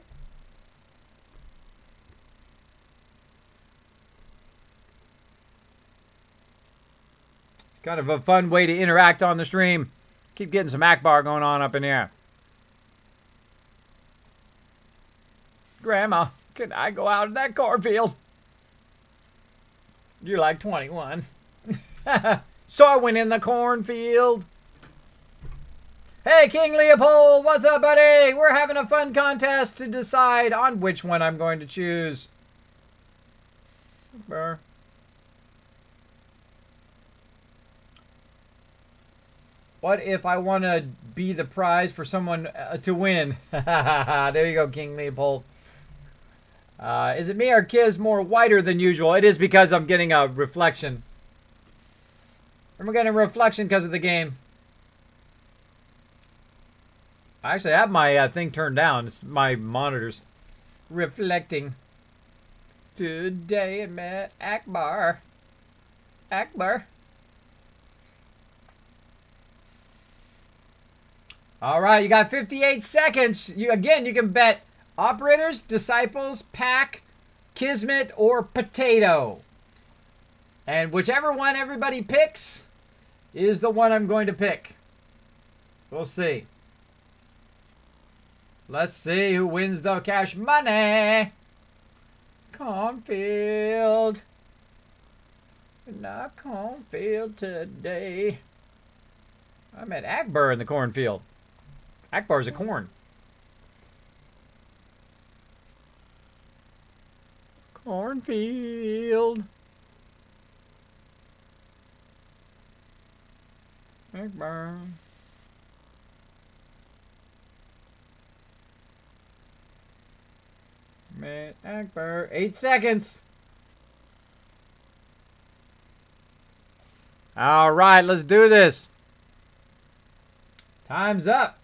It's kind of a fun way to interact on the stream. Keep getting some Akbar going on up in here. Grandma, can I go out in that cornfield? You're like 21. So I went in the cornfield. Hey, King Leopold, what's up, buddy? We're having a fun contest to decide on which one I'm going to choose. Burr. What if I want to be the prize for someone to win? There you go, King Leopold. Is it me or Kiz more whiter than usual? It is because I'm getting a reflection. I'm getting a reflection because of the game. I actually have my thing turned down. It's my monitors reflecting. Today I met Akbar. Akbar. All right, you got 58 seconds. You can bet operators, disciples, pack, Kismet, or potato. And whichever one everybody picks is the one I'm going to pick. We'll see. Let's see who wins the cash money. Cornfield. Not cornfield today. I met Akbar in the cornfield. Akbar's a corn. Cornfield. Akbar. Met Akbar. 8 seconds. All right, let's do this. Time's up.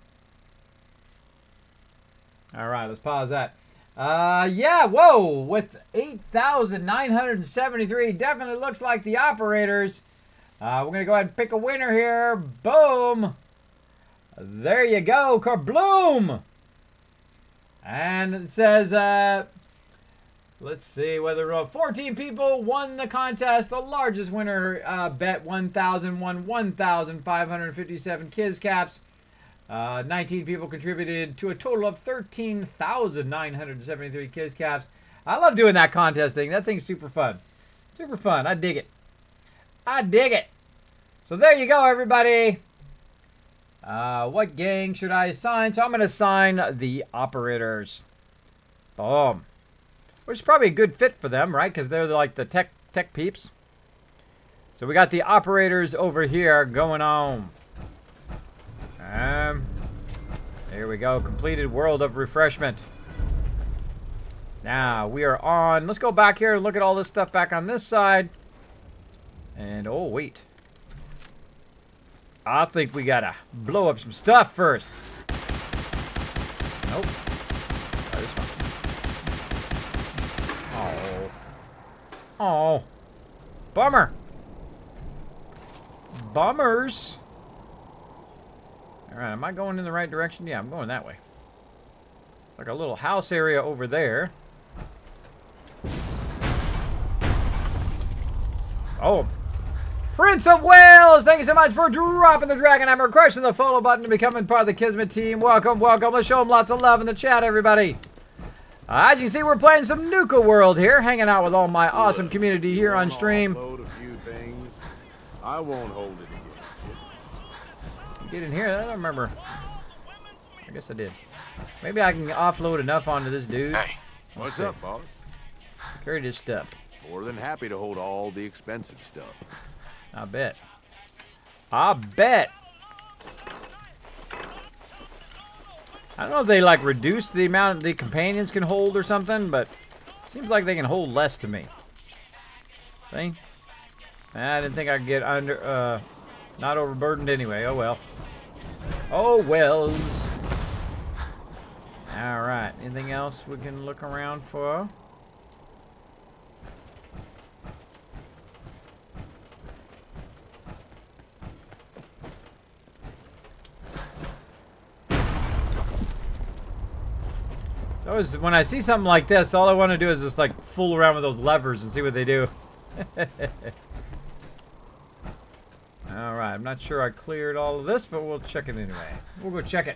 All right, let's pause that. Yeah, whoa, with 8,973, definitely looks like the operators. We're going to go ahead and pick a winner here. Boom. There you go, kabloom. And it says, let's see whether 14 people won the contest. The largest winner bet 1,000 won 1,557 Kiz caps. 19 people contributed to a total of 13,973 Kiz caps. I love doing that contest thing. That thing's super fun. Super fun. I dig it. I dig it. So there you go, everybody. What gang should I assign? So I'm going to assign the operators. Boom. which is probably a good fit for them, right? Because they're like the tech peeps. So we got the operators over here going on. There we go. Completed World of Refreshment. Now we are on. Let's go back here and look at all this stuff back on this side. And oh wait, I think we gotta blow up some stuff first. Nope. Try this one. Oh. Oh. Bummer. Bummers. Alright, am I going in the right direction? Yeah, I'm going that way. Like a little house area over there. Oh. Prince of Wales, thank you so much for dropping the Dragon Hammer, crushing the follow button, and becoming part of the Kismet team. Welcome, welcome. Let's show them lots of love in the chat, everybody. As you can see, we're playing some Nuka World here, hanging out with all my awesome community here on stream. Offload a few things. I won't hold it against you. Get in here? I don't remember. I guess I did. Maybe I can offload enough onto this dude. Hey, what's up, boss? Carry this stuff. More than happy to hold all the expensive stuff. I bet. I bet. I don't know if they like reduce the amount the companions can hold or something, but it seems like they can hold less to me. See? I didn't think I could get under, not overburdened anyway. Oh well. Oh wells. Alright. Anything else we can look around for? When I see something like this, all I want to do is just like fool around with those levers and see what they do. Alright, I'm not sure I cleared all of this, but we'll check it anyway. We'll go check it.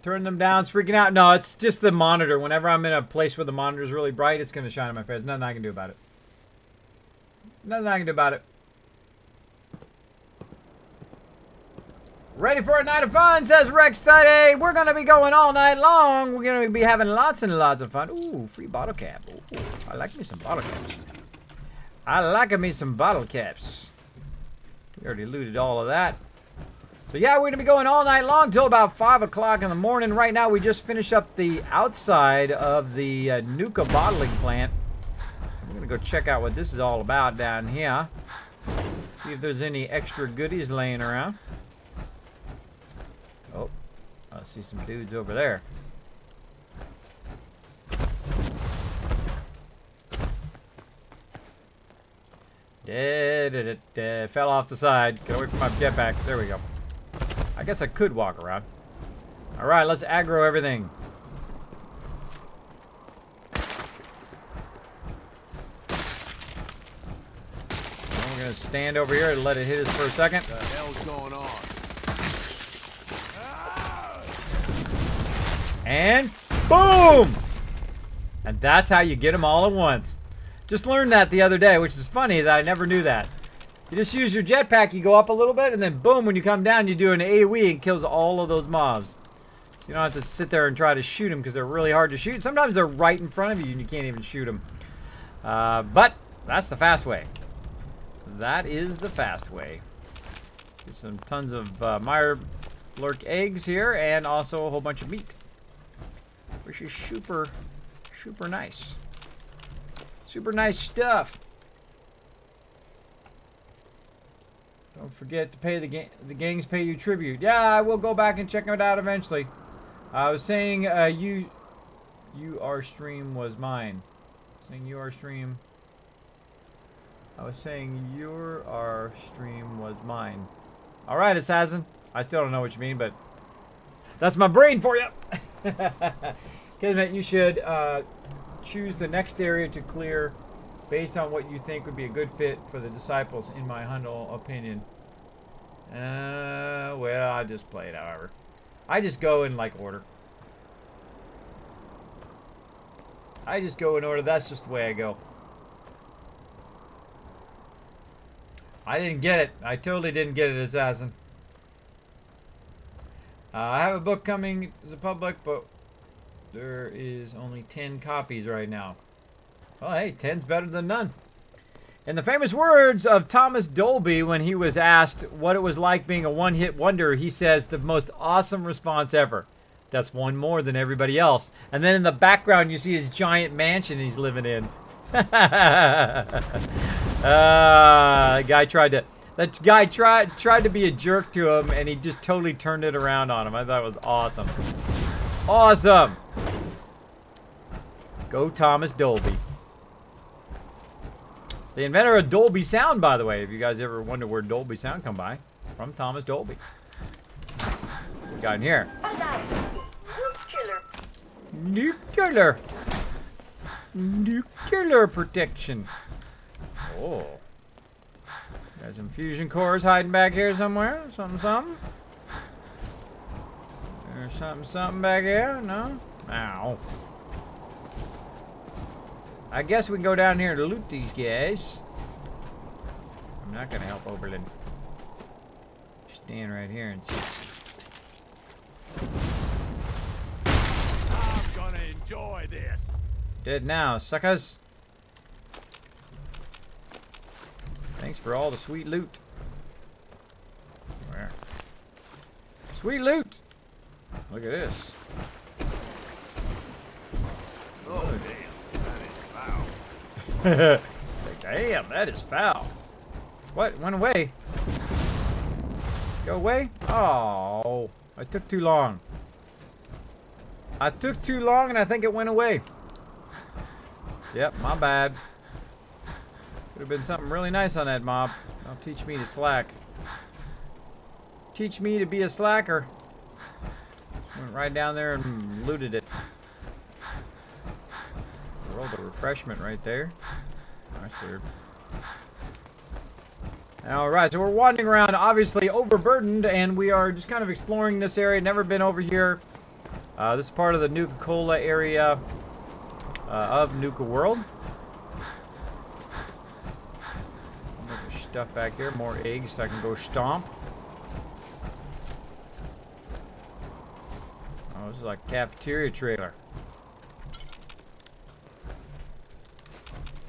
Turn them down, it's freaking out. No, it's just the monitor. Whenever I'm in a place where the monitor is really bright, it's going to shine in my face. Nothing I can do about it. Nothing I can do about it. Ready for a night of fun, says Rex Study. We're going to be going all night long. We're going to be having lots and lots of fun. Ooh, free bottle cap. Ooh, I like me some bottle caps. I like me some bottle caps. We already looted all of that. So yeah, we're going to be going all night long till about 5 o'clock in the morning. Right now, we just finished up the outside of the Nuka bottling plant. I'm going to go check out what this is all about down here. See if there's any extra goodies laying around. Oh, I see some dudes over there. Fell off the side. Get away from my jetpack. There we go. I guess I could walk around. Alright, let's aggro everything. We're going to stand over here and let it hit us for a second. What the hell's going on? And boom! And that's how you get them all at once. Just learned that the other day, which is funny that I never knew that. You just use your jetpack, you go up a little bit, and then boom, when you come down, you do an AoE and kills all of those mobs. So you don't have to sit there and try to shoot them because they're really hard to shoot. Sometimes they're right in front of you and you can't even shoot them. But that's the fast way. That is the fast way. Get some tons of Mirelurk eggs here and also a whole bunch of meat. Which is super, super nice. Super nice stuff. Don't forget to pay the gangs pay you tribute. Yeah, I will go back and check it out eventually. I was saying our stream was mine. Saying your stream. I was saying our stream was mine. All right, Assassin. I still don't know what you mean, but that's my brain for you. Kismet, you should choose the next area to clear based on what you think would be a good fit for the disciples, in my humble opinion. Well, I just play it however. I just go in like order. I just go in order. That's just the way I go. I didn't get it. I totally didn't get it, Assassin. I have a book coming to the public, but There is only 10 copies right now. Well, hey, 10's better than none. In the famous words of Thomas Dolby when he was asked what it was like being a one-hit wonder, he says, the most awesome response ever. That's one more than everybody else. And then in the background, you see his giant mansion he's living in. That guy tried to be a jerk to him, and he just totally turned it around on him. I thought it was awesome. Awesome. Go Thomas Dolby. The inventor of Dolby Sound, by the way, if you guys ever wonder where Dolby Sound come by, from Thomas Dolby. What we got in here? Nuclear. Nuclear protection. Oh. Got some fusion cores hiding back here somewhere. Something. There's something back here. No? Ow. I guess we can go down here to loot these guys. I'm not gonna help Oberlin. Stand right here and see. I'm gonna enjoy this. Dead now, suckers. Thanks for all the sweet loot. Where? Sweet loot! Look at this. Oh, damn. That is foul. Damn, that is foul. What? Went away? Go away? Oh, I took too long. I took too long and I think it went away. Yep, my bad. Could have been something really nice on that mob. Don't teach me to slack. Teach me to be a slacker. Went right down there and looted it. Rolled a refreshment right there. That's weird. Alright, so we're wandering around, obviously overburdened, and we are just kind of exploring this area. Never been over here. This is part of the Nuka-Cola area of Nuka World. There's stuff back here, more eggs so I can go stomp. Oh, this is like a cafeteria trailer.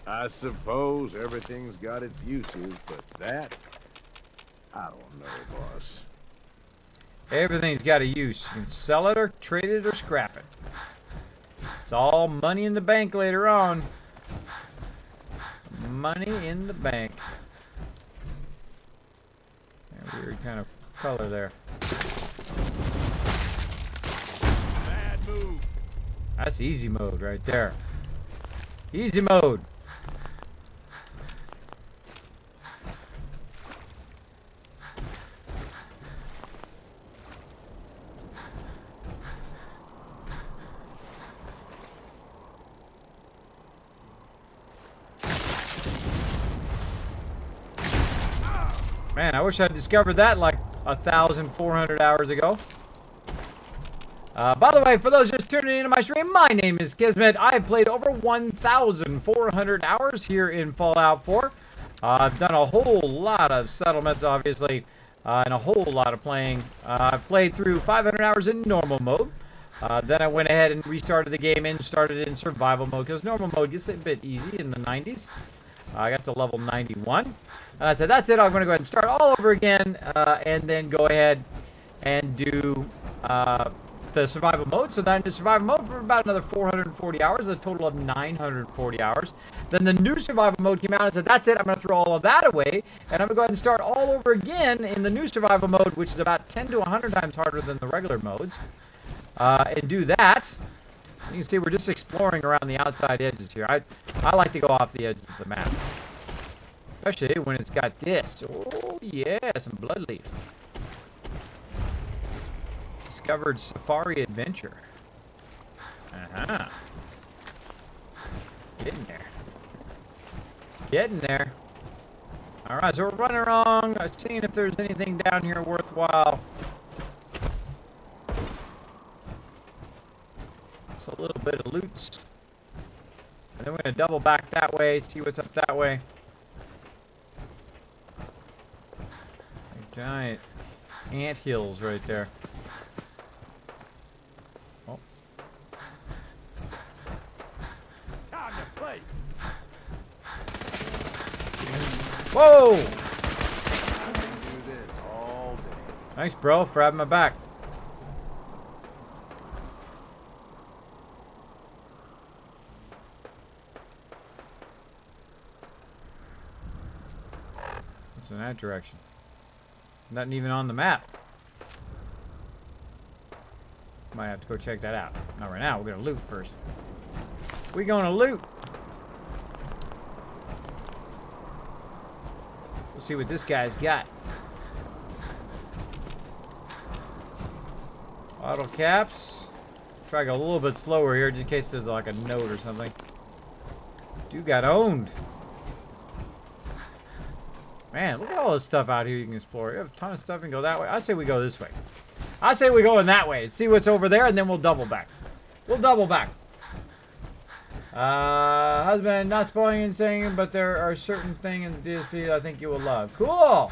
I suppose everything's got its uses, but that, I don't know, boss. Everything's got a use. You can sell it or trade it or scrap it. It's all money in the bank later on. Money in the bank. Weird kind of color there. Bad move. That's easy mode right there. Easy mode. Man, I wish I'd discovered that like 1,400 hours ago. By the way, for those just tuning into my stream, my name is Kismet. I've played over 1,400 hours here in Fallout 4. I've done a whole lot of settlements, obviously, and a whole lot of playing. I've played through 500 hours in normal mode. Then I went ahead and restarted the game and started in survival mode, because normal mode gets a bit easy in the 90s. I got to level 91. And I said, that's it, I'm going to go ahead and start all over again, and then go ahead and do the survival mode. So then I did survival mode for about another 440 hours, a total of 940 hours. Then the new survival mode came out, and I said, that's it, I'm going to throw all of that away, and I'm going to go ahead and start all over again in the new survival mode, which is about 10 to 100 times harder than the regular modes, and do that. You can see we're just exploring around the outside edges here. I like to go off the edges of the map. Especially when it's got this. Oh, yeah, some blood leaf. Discovered Safari Adventure. Uh-huh. Getting there. Getting there. Alright, so we're running around, seeing if there's anything down here worthwhile. A little bit of loots. And then we're going to double back that way, see what's up that way. Giant ant hills right there. Oh. Whoa! Do this all day. Thanks, bro, for having my back. What's in that direction? Nothing even on the map. Might have to go check that out. Not right now. We're gonna loot first. We're gonna loot. We'll see what this guy's got. Bottle caps. Try to go a little bit slower here, just in case there's like a note or something. Dude got owned. Man, look at all this stuff out here you can explore. You have a ton of stuff. You can go that way. I say we go this way. I say we go in that way. See what's over there, and then we'll double back. We'll double back. Husband, not spoiling anything, but there are certain things in the DLC I think you will love. Cool!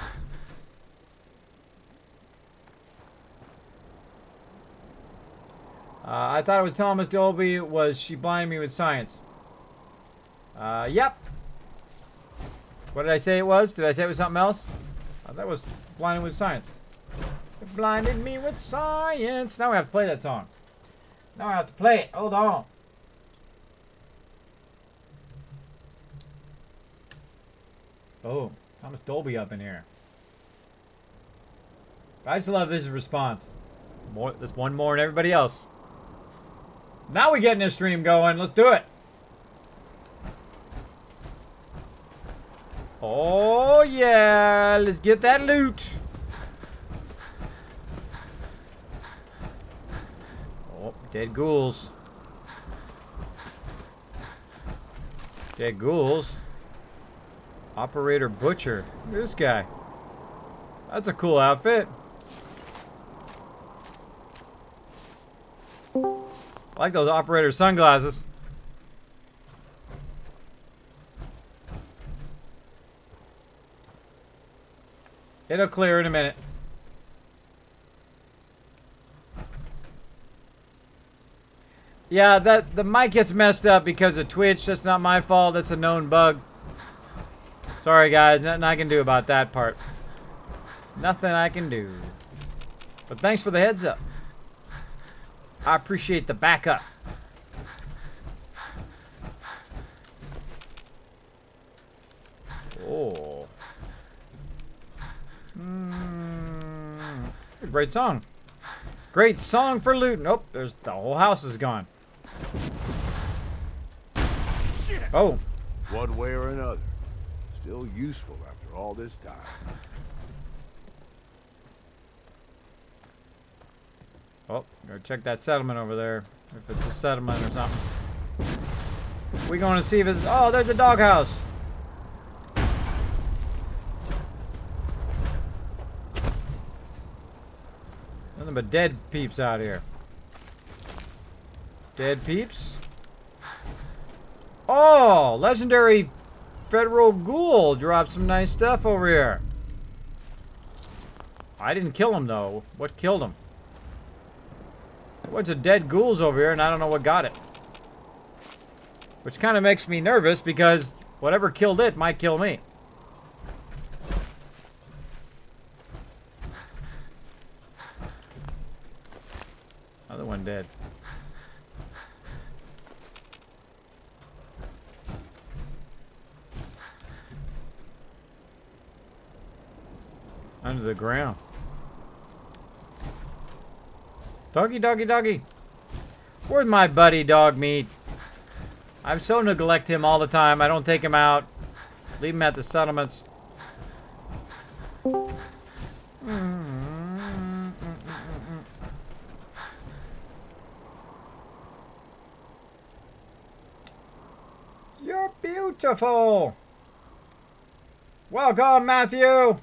I thought it was Thomas Dolby. Was she blinding me with science? Yep. What did I say it was? Did I say it was something else? I thought it was blinding with science. It blinded me with science. Now we have to play that song. Now I have to play it. Hold on. Oh, Thomas Dolby up in here. I just love his response. More, there's one more than everybody else. Now we're getting this stream going. Let's do it. Oh, yeah. Let's get that loot. Oh, dead ghouls. Dead ghouls. Operator Butcher. Look at this guy. That's a cool outfit. I like those operator sunglasses. It'll clear in a minute. Yeah, the mic gets messed up because of Twitch. That's not my fault. That's a known bug. Sorry, guys. Nothing I can do about that part. Nothing I can do. But thanks for the heads up. I appreciate the backup. Oh. A great song. Great song for looting. Oh, there's the whole house is gone. Shit. Oh. One way or another. Still useful after all this time. Oh, gotta check that settlement over there. If it's a settlement or something. We're going to see if it's... Oh, there's a doghouse. Nothing but dead peeps out here. Dead peeps. Oh, legendary federal ghoul dropped some nice stuff over here. I didn't kill him though. What killed him? A bunch of dead ghouls over here and I don't know what got it. Which kind of makes me nervous because whatever killed it might kill me. Another one dead. Under the ground. Doggy, doggy, doggy. Where's my buddy dog meat? I so neglect him all the time. I don't take him out. Leave him at the settlements. You're beautiful. Welcome, Matthew.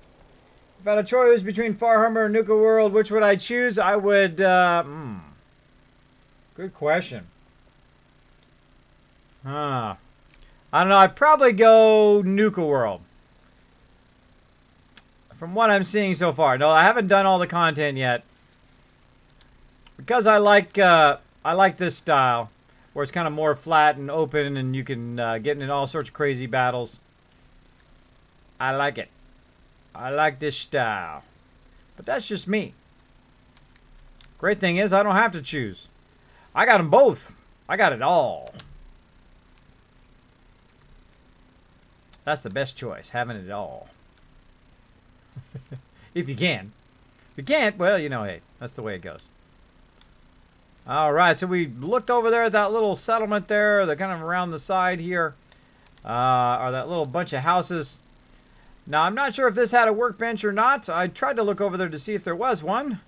If I had a choice between Far Harbor and Nuka World, which would I choose? I would, good question. I don't know. I'd probably go Nuka World. From what I'm seeing so far. No, I haven't done all the content yet. Because I like this style. Where it's kind of more flat and open and you can get into all sorts of crazy battles. I like it. I like this style. But that's just me. Great thing is I don't have to choose. I got them both. I got it all. That's the best choice, having it all. If you can. If you can't, well, you know, hey, that's the way it goes. All right, so we looked over there at that little settlement there. They're kind of around the side here. Or that little bunch of houses. Now, I'm not sure if this had a workbench or not. I tried to look over there to see if there was one.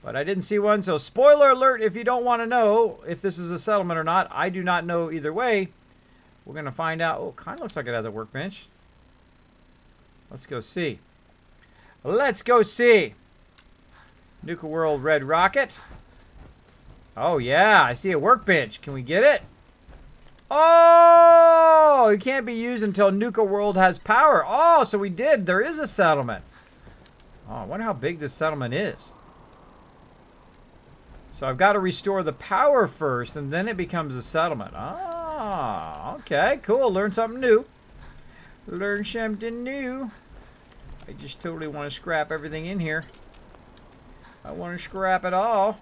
But I didn't see one. So, spoiler alert if you don't want to know if this is a settlement or not. I do not know either way. We're going to find out. Oh, kind of looks like it has a workbench. Let's go see. Let's go see. Nuka World Red Rocket. Oh, yeah. I see a workbench. Can we get it? Oh! It can't be used until Nuka World has power. Oh, so we did. There is a settlement. Oh, I wonder how big this settlement is. So I've got to restore the power first, and then it becomes a settlement. Ah, okay. Cool. Learn something new. Learn something new. I just totally want to scrap everything in here. I want to scrap it all.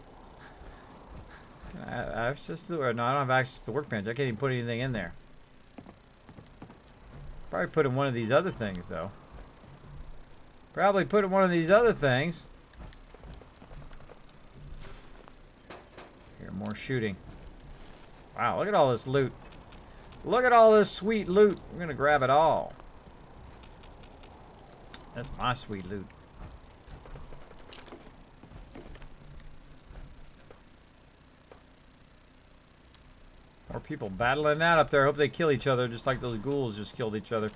Can I have access to it? Or no, I don't have access to the workbench. I can't even put anything in there. Probably put in one of these other things, though. Probably put in one of these other things. Here, more shooting. Wow, look at all this loot. Look at all this sweet loot. We're going to grab it all. That's my sweet loot. More people battling out up there. Hope they kill each other just like those ghouls just killed each other.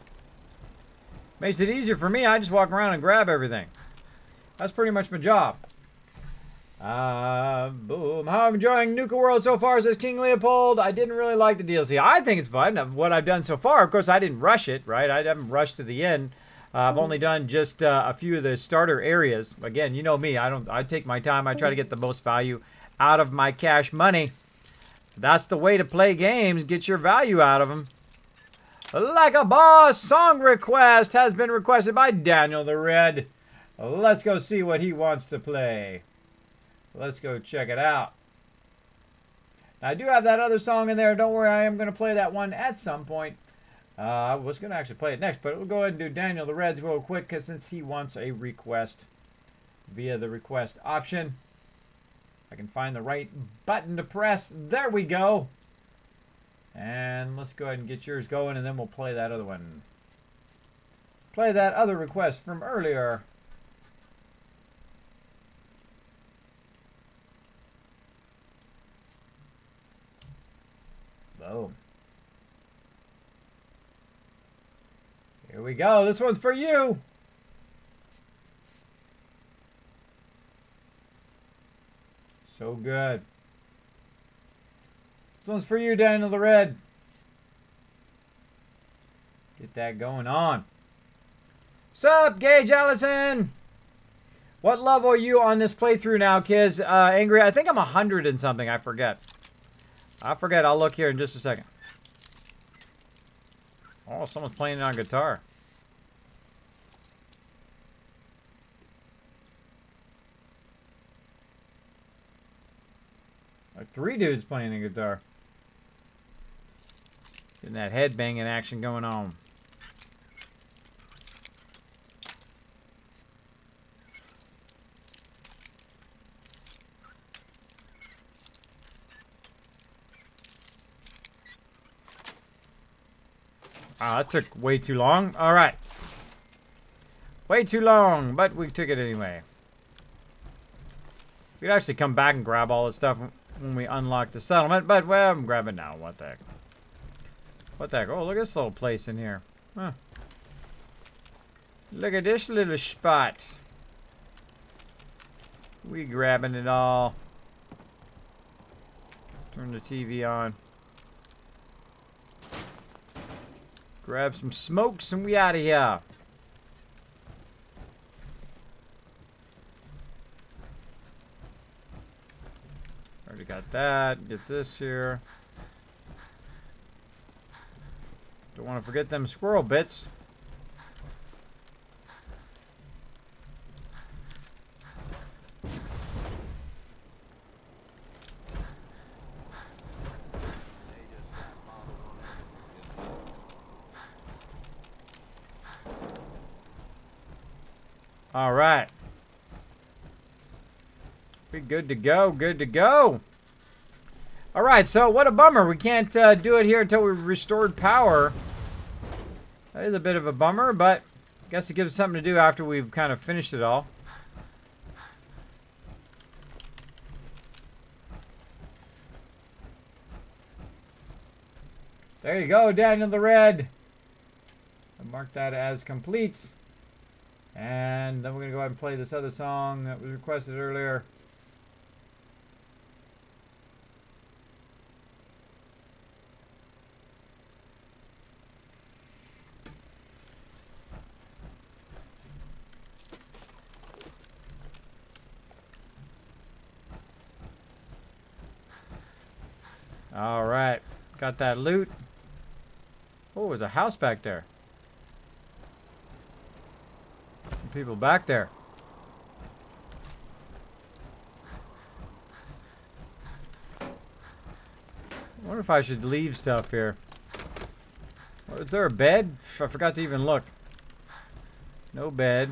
Makes it easier for me. I just walk around and grab everything. That's pretty much my job. Boom. How I'm enjoying Nuka World so far, says King Leopold. I didn't really like the DLC. I think it's fun. What I've done so far, of course, I didn't rush it, right? I haven't rushed to the end. I've only done just a few of the starter areas. Again, you know me. I take my time. I try to get the most value out of my cash money. That's the way to play games. Get your value out of them. Like a Boss song request has been requested by Daniel the Red. Let's go see what he wants to play. Let's go check it out. Now, I do have that other song in there. Don't worry, I am going to play that one at some point. I was going to actually play it next, but we'll go ahead and do Daniel the Red's real quick, because since he wants a request via the request option. I can find the right button to press. There we go. And let's go ahead and get yours going, and then we'll play that other one. Play that other request from earlier. Boom. Here we go. This one's for you. So good. This one's for you, Daniel the Red. Get that going on. Sup, Gage Allison? What level are you on this playthrough now, kids? Angry, I think I'm 100 and something. I forget. I'll look here in just a second. Oh, someone's playing it on guitar. Like 3 dudes playing the guitar. Getting that head banging action going on. Wow, that took way too long. All right. Way too long, but we took it anyway. We could actually come back and grab all this stuff when we unlock the settlement, but, well, I'm grabbing now. What the heck? What the heck? Oh, look at this little place in here. Huh. Look at this little spot. We grabbing it all. Turn the TV on. Grab some smokes and we out of here. Already got that. Get this here. Don't want to forget them squirrel bits. All right. Be good to go. Good to go. All right, so what a bummer. We can't do it here until we've restored power. That is a bit of a bummer, but I guess it gives us something to do after we've kind of finished it all. There you go, Daniel the Red. I mark that as complete. And then we're going to go ahead and play this other song that was requested earlier. All right, got that loot. Oh, there's a house back there. Some people back there. I wonder if I should leave stuff here. Is there a bed? I forgot to even look. No bed.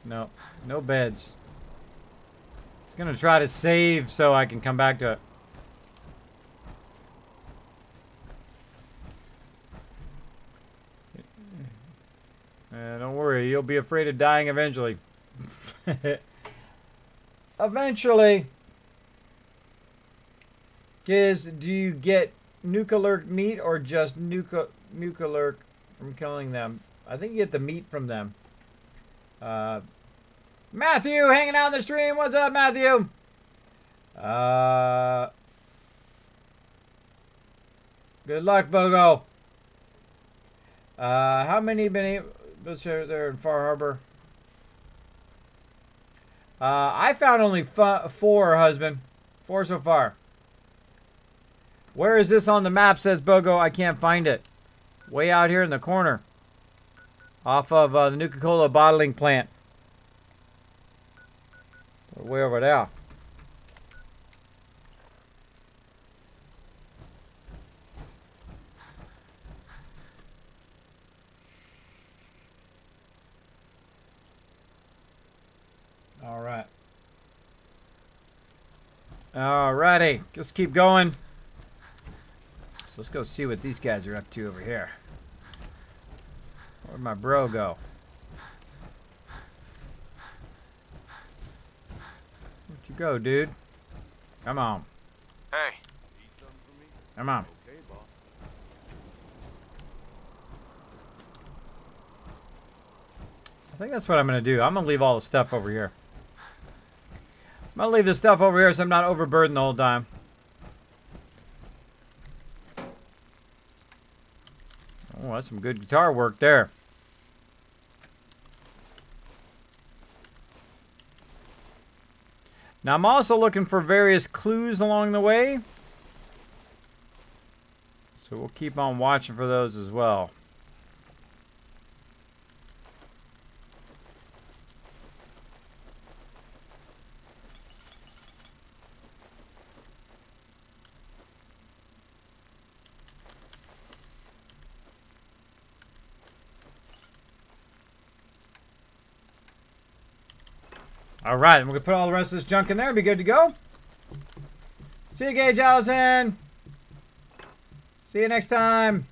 No, no beds. I'm gonna try to save so I can come back to it. Don't worry, you'll be afraid of dying eventually. Eventually. Kiz, do you get Nuka meat or just Nuka from killing them? I think you get the meat from them. Matthew hanging out in the stream. What's up, Matthew? Good luck, Bogo. How many been able there in Far Harbor? I found only 4, husband. 4 so far. Where is this on the map, says Bogo. I can't find it. Way out here in the corner. Off of the Nuka-Cola bottling plant. Way over there. All right. Alrighty, let's keep going. So let's go see what these guys are up to over here. Where'd my bro go? Where'd you go, dude? Come on. Hey. Need something for me? Come on. Okay, boss. I think that's what I'm going to do. I'm going to leave all the stuff over here. I'm going to leave the stuff over here so I'm not overburdened the whole time. Oh, that's some good guitar work there. Now, I'm also looking for various clues along the way. So we'll keep on watching for those as well. All right, and we're gonna put all the rest of this junk in there and be good to go. See you, Gage Allison. See you next time.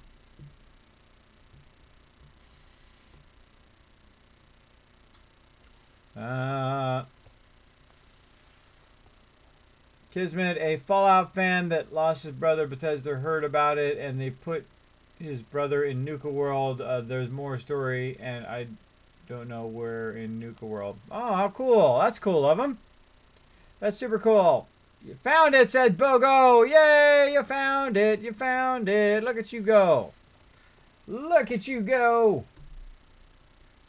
Kismet, a Fallout fan that lost his brother, Bethesda heard about it, and they put his brother in Nuka World. There's more story, and I don't know where in Nuka World. Oh, how cool. That's cool of him. That's super cool. You found it, said Bogo. Yay, you found it. You found it. Look at you go. Look at you go.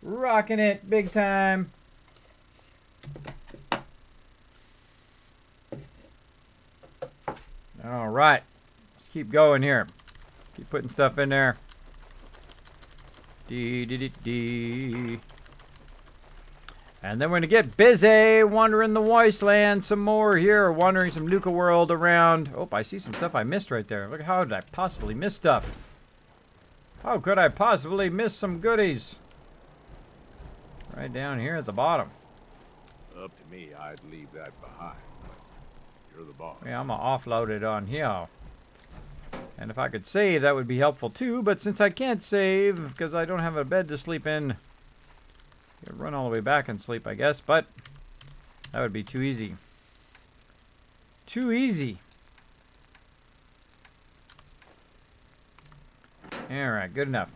Rocking it big time. All right. Let's keep going here. Keep putting stuff in there. Dee. And then we're going to get busy wandering the wasteland some more here. Wandering some Nuka World around. Oh, I see some stuff I missed right there. Look, how did I possibly miss stuff? How could I possibly miss some goodies? Right down here at the bottom. Up to me, I'd leave that behind. But you're the boss. Yeah, I'm gonna offload it on here. And if I could save, that would be helpful too. But since I can't save, because I don't have a bed to sleep in, I'll run all the way back and sleep, I guess. But that would be too easy. Too easy. Alright, good enough.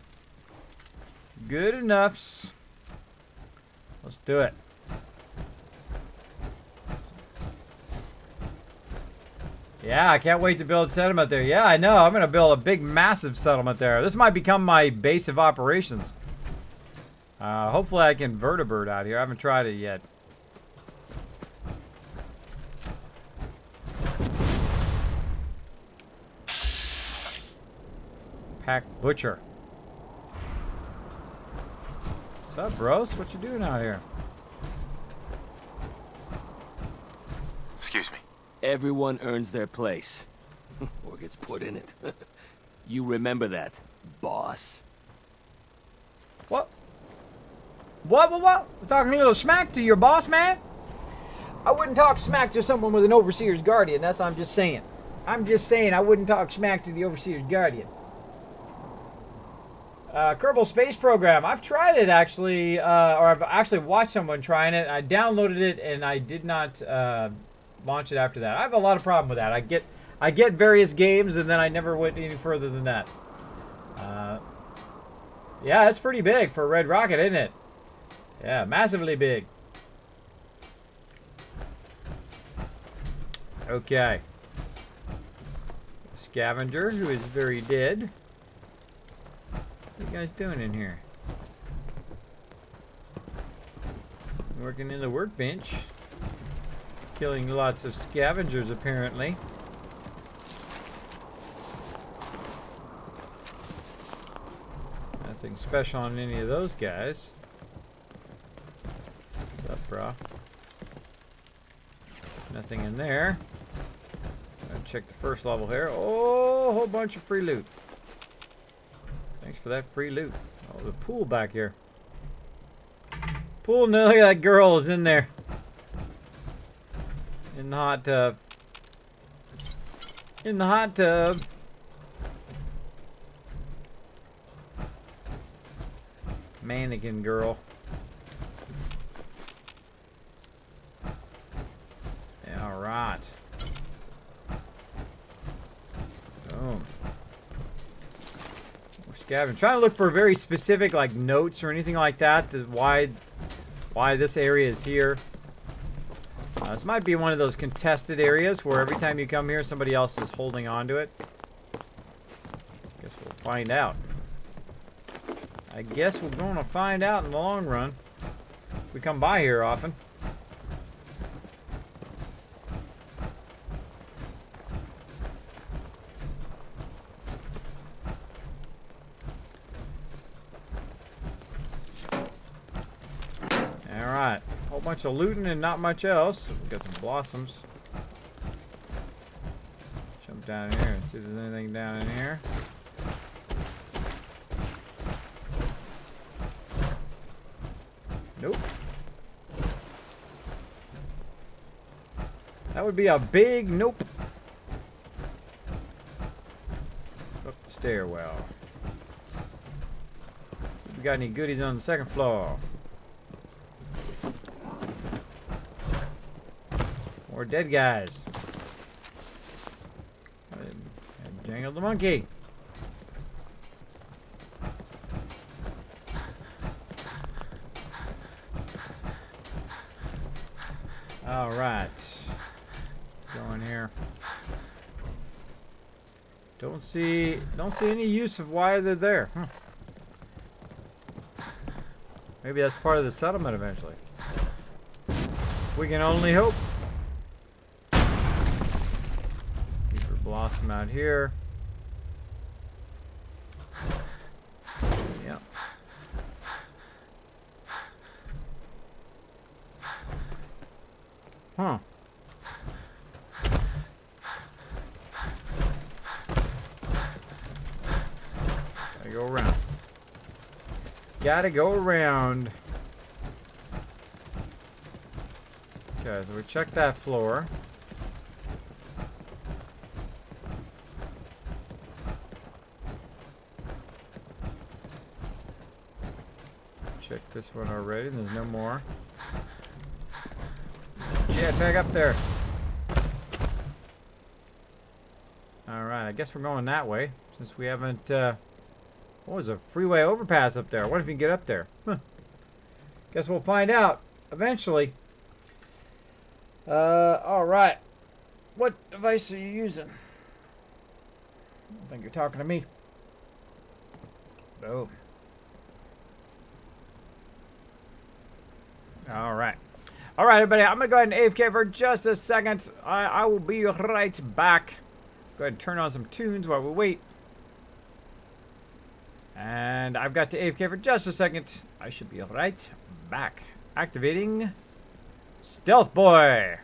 Good enoughs. Let's do it. Yeah, I can't wait to build a settlement there. Yeah, I know. I'm going to build a big, massive settlement there. This might become my base of operations. Hopefully I can vertibird out here. I haven't tried it yet. Pack Butcher. What's up, bros? What you doing out here? Excuse me. Everyone earns their place. Or gets put in it. You remember that, boss. What? What? We're talking a little smack to your boss, man? I wouldn't talk smack to someone with an Overseer's Guardian. That's what I'm just saying. I'm just saying I wouldn't talk smack to the Overseer's Guardian. Kerbal Space Program. I've tried it actually, or I've actually watched someone trying it. I downloaded it and I did not launch it after that. I have a lot of problem with that. I get various games and then I never went any further than that. Yeah, it's pretty big for a Red Rocket, isn't it? Yeah, massively big. Okay. Scavenger, who is very dead. What are you guys doing in here? Working in the workbench. Killing lots of scavengers, apparently. Nothing special on any of those guys. What's up, bro? Nothing in there. I'll check the first level here. Oh, a whole bunch of free loot. Thanks for that free loot. Oh, the pool back here. Pool, no, look at that girl is in there. In the hot tub. In the hot tub. Mannequin girl. Alright. Boom. I'm trying to look for very specific like notes or anything like that to why this area is here. This might be one of those contested areas where every time you come here somebody else is holding on to it. Guess we'll find out. I guess we're going to find out in the long run. We come by here often. Alright, whole bunch of looting and not much else. We've got some blossoms. Jump down here and see if there's anything down in here. Nope. That would be a big nope. Up the stairwell. We got any goodies on the second floor? More dead guys. I jangled the monkey. All right. Go in here. Don't see any use of why they're there. Huh. Maybe that's part of the settlement eventually. We can only hope. Keeper blossom out here. Yep. Huh. go around. Gotta go around. Okay, so we checked that floor. Check this one already. There's no more. Jet, back up there. Alright, I guess we're going that way. Since we haven't, what was a freeway overpass up there? What if you can get up there? Huh. Guess we'll find out eventually. Alright. What device are you using? I don't think you're talking to me. Boom. Alright. Alright, everybody. I'm going to go ahead and AFK for just a second. I will be right back. Go ahead and turn on some tunes while we wait. And I've got to AFK for just a second. I should be right back. Activating Stealth Boy.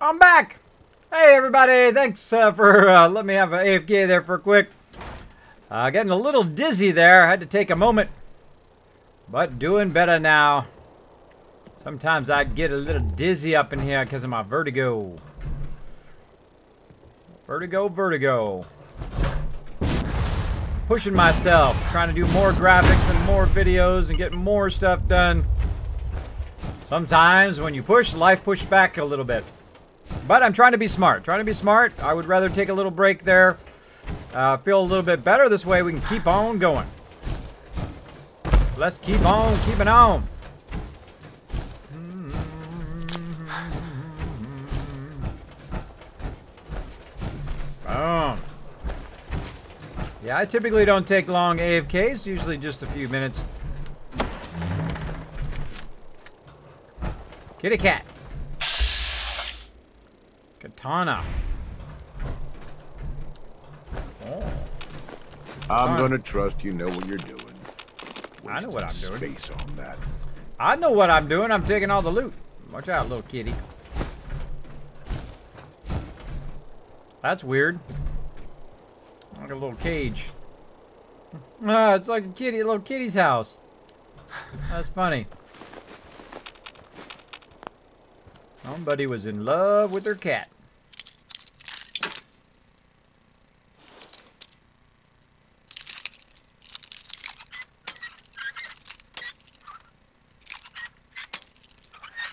I'm back! Hey everybody, thanks for letting me have an AFK there for a quick. Getting a little dizzy there. I had to take a moment. But doing better now. Sometimes I get a little dizzy up in here because of my vertigo. Vertigo. Pushing myself. Trying to do more graphics and more videos and get more stuff done. Sometimes when you push, life pushes back a little bit. But I'm trying to be smart. I would rather take a little break there. Feel a little bit better. This way we can keep on going. Let's keep on keeping on. Boom. Yeah, I typically don't take long AFKs. Usually just a few minutes. Kitty cat. Katana. Oh. I'm gonna trust you know what you're doing. I know what I'm doing. Space on that. I know what I'm doing. I'm taking all the loot. Watch out, little kitty. That's weird. Like a little cage. It's like a little kitty's house. That's funny. Somebody was in love with their cat.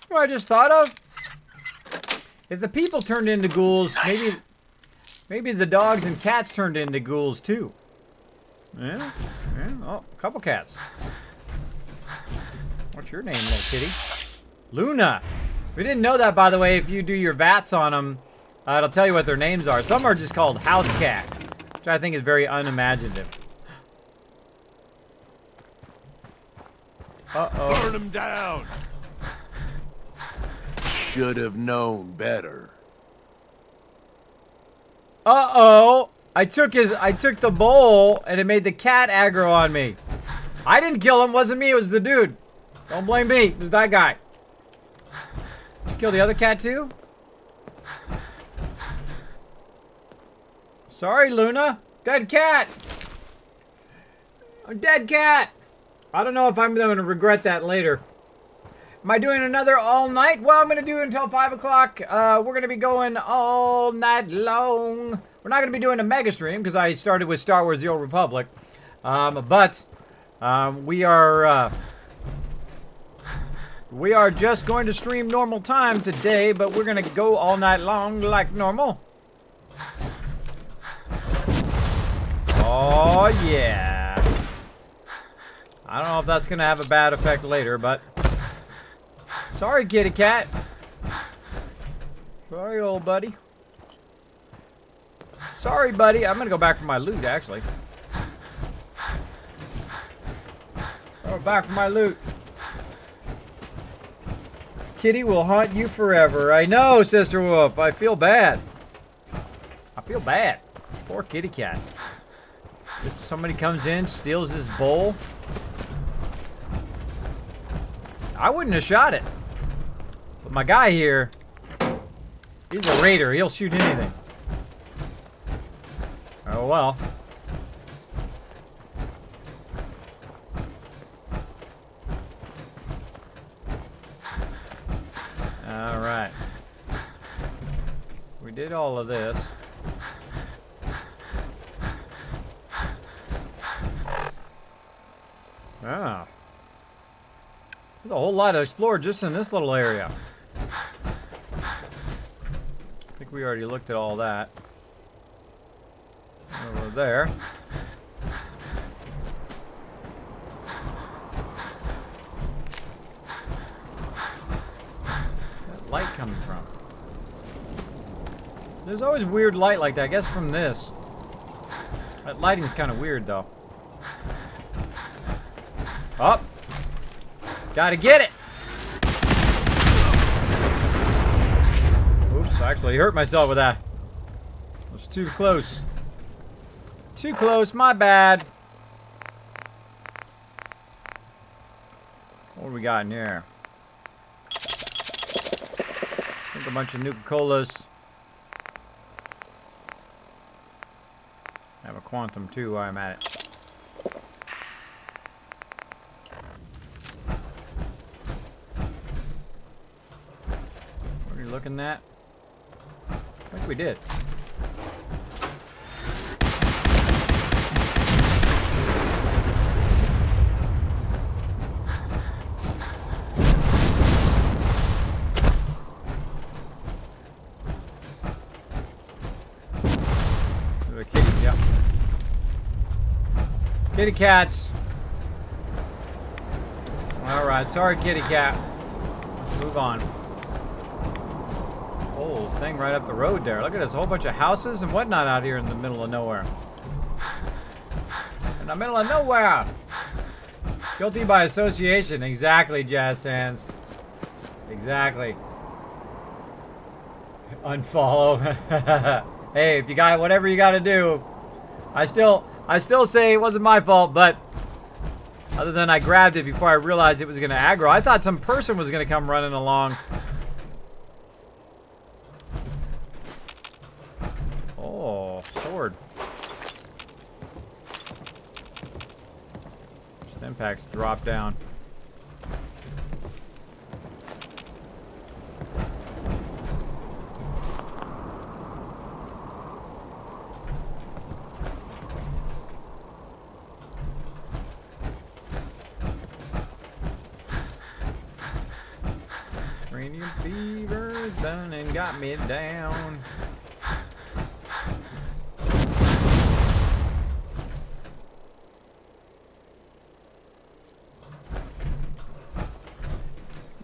What I just thought of? If the people turned into ghouls, maybe the dogs and cats turned into ghouls too. Yeah. Oh, a couple cats. What's your name, little kitty? Luna. We didn't know that, by the way. If you do your VATs on them, it'll tell you what their names are. Some are just called house cat, which I think is very unimaginative. Uh-oh. Burn them down. Should have known better. Uh-oh. I took the bowl and it made the cat aggro on me. I didn't kill him. Wasn't me. It was the dude. Don't blame me. It was that guy. Did you kill the other cat too? Sorry, Luna. Dead cat. A dead cat. I don't know if I'm going to regret that later. Am I doing another all night? Well, I'm going to do it until 5 o'clock. We're going to be going all night long. We're not going to be doing a mega stream because I started with Star Wars The Old Republic. But we are just going to stream normal time today, but we're going to go all night long like normal. Oh, yeah. I don't know if that's going to have a bad effect later, but... Sorry, kitty cat. Sorry, old buddy. Sorry, buddy. I'm going to go back for my loot, actually. Go back for my loot. Kitty will haunt you forever. I know, Sister Wolf. I feel bad. I feel bad. Poor kitty cat. If somebody comes in, steals his bowl. I wouldn't have shot it. But my guy here, he's a raider. He'll shoot anything. Oh, well. All right. We did all of this. Ah. There's a whole lot to explore just in this little area. I think we already looked at all that. Over there. Where's that light coming from? There's always weird light like that, I guess from this. That lighting's kind of weird though. Up. Gotta get it! Oops, I actually hurt myself with that. It was too close. Too close, my bad. What do we got in here? I think a bunch of Nuka-Colas. I have a quantum too while I'm at it. What are you looking at? I think we did. Kitty cats. Alright, sorry kitty cat. Let's move on. Whole thing right up the road there. Look at this, a whole bunch of houses and whatnot out here in the middle of nowhere. In the middle of nowhere! Guilty by association. Exactly, Jazz Hands. Exactly. Unfollow. Hey, if you got whatever you gotta do. I still say it wasn't my fault, but other than I grabbed it before I realized it was going to aggro. I thought some person was going to come running along. Oh, sword. Stim packs drop down. Fever's done and got me down.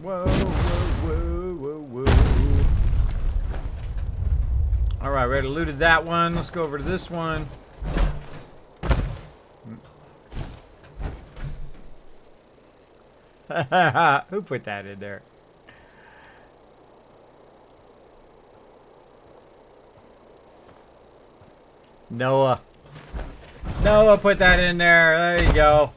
Whoa, whoa, whoa, whoa, whoa. Alright, we already looted that one. Let's go over to this one. Who put that in there? Noah. Noah put that in there. There you go.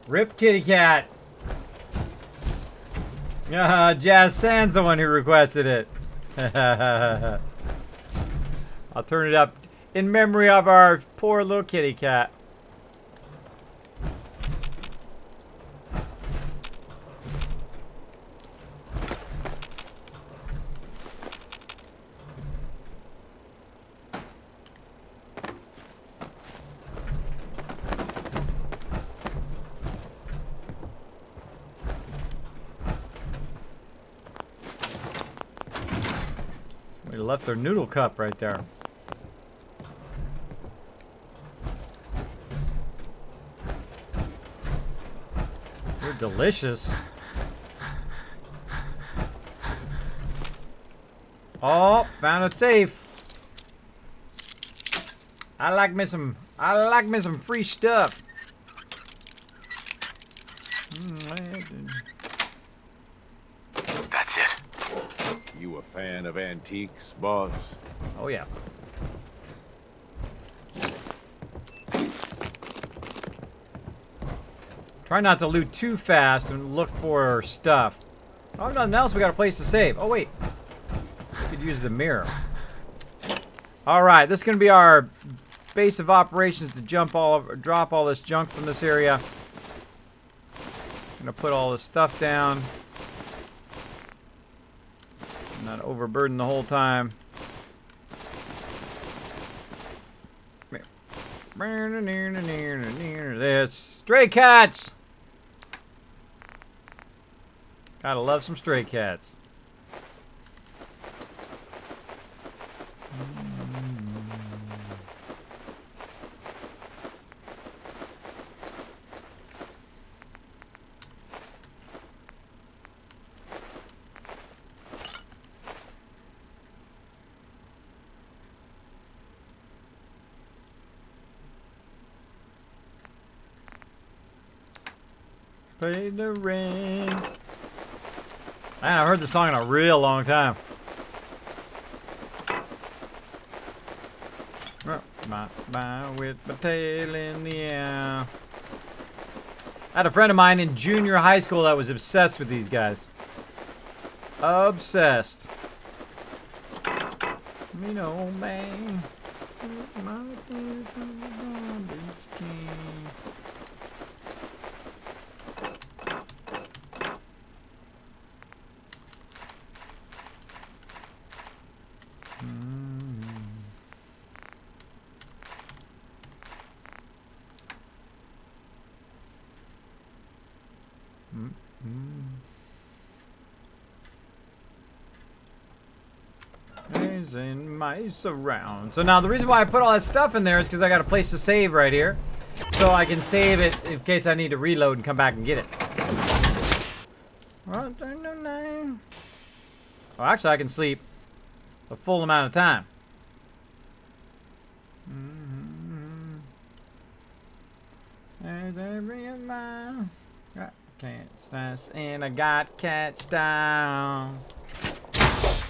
Rip kitty cat. Jazz Sand's the one who requested it. I'll turn it up in memory of our poor little kitty cat. Left their noodle cup right there. They're delicious. Oh, found a safe. I like me some free stuff. That's it. You a fan of antiques, boss? Oh yeah. Try not to loot too fast and look for stuff. Oh, nothing else. We got a place to save. Oh wait, we could use the mirror. All right, this is gonna be our base of operations to drop all this junk from this area. I'm gonna put all this stuff down. Not overburdened the whole time. There's stray cats. Gotta love some stray cats. Pay the rent. Man, I haven't heard the song in a real long time. With my tail in the air. I had a friend of mine in junior high school that was obsessed with these guys. Obsessed. Me no man. In my surround. So now the reason why I put all that stuff in there is because I got a place to save right here. So I can save it in case I need to reload and come back and get it. Well, actually I can sleep a full amount of time. Can't slice and I got catch down.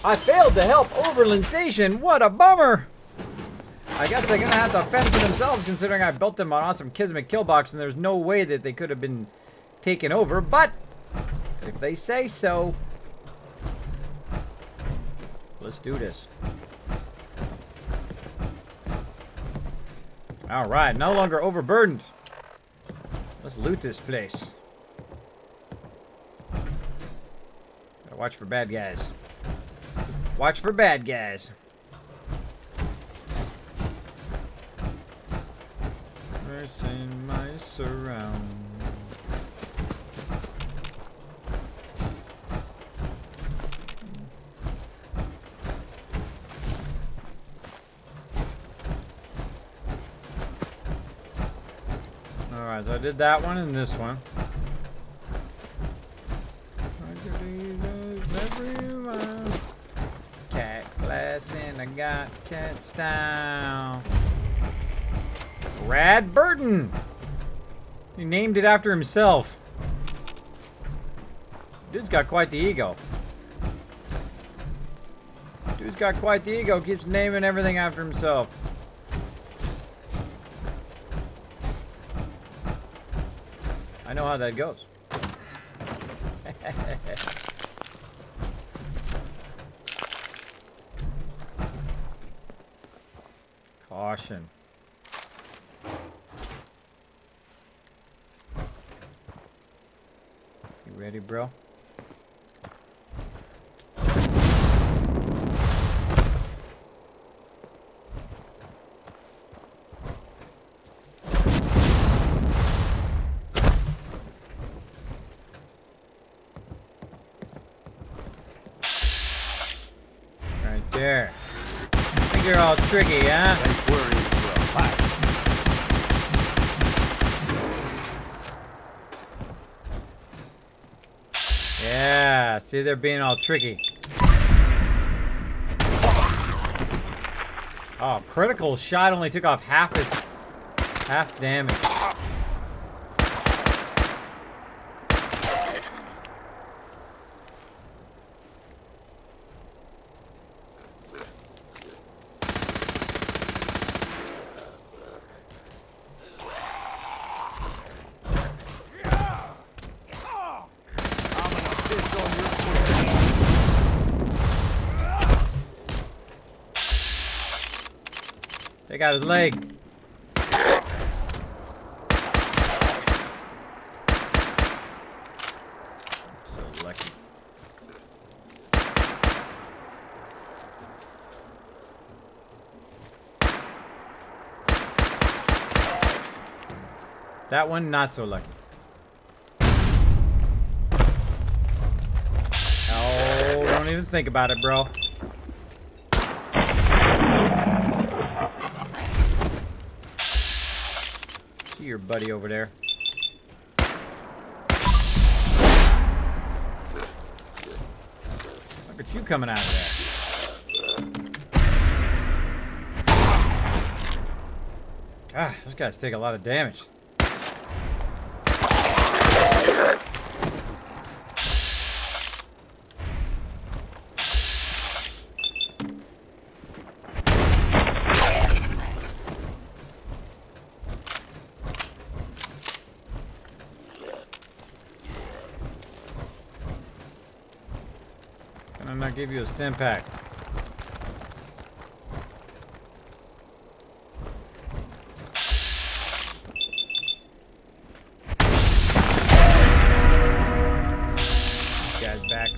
I failed to help Overland Station. What a bummer. I guess they're going to have to fend for themselves considering I built them on awesome Kismet kill box and there's no way that they could have been taken over. But if they say so, let's do this. All right, no longer overburdened. Let's loot this place. Gotta watch for bad guys. Watch for bad guys. Where's in my surround? Alright, so I did that one and this one. And I got cats down. Rad Burton. He named it after himself. Dude's got quite the ego. Dude's got quite the ego. Keeps naming everything after himself. I know how that goes. Caution. You ready, bro? Right there. I think you're all tricky, huh? Yeah, see, they're being all tricky. Oh, critical shot only took off half damage. Take out his leg. So lucky. That one, not so lucky. Oh, don't even think about it, bro. See your buddy over there. Look at you coming out of there. God, those guys take a lot of damage. Can I not give you a stim pack? Guy's back.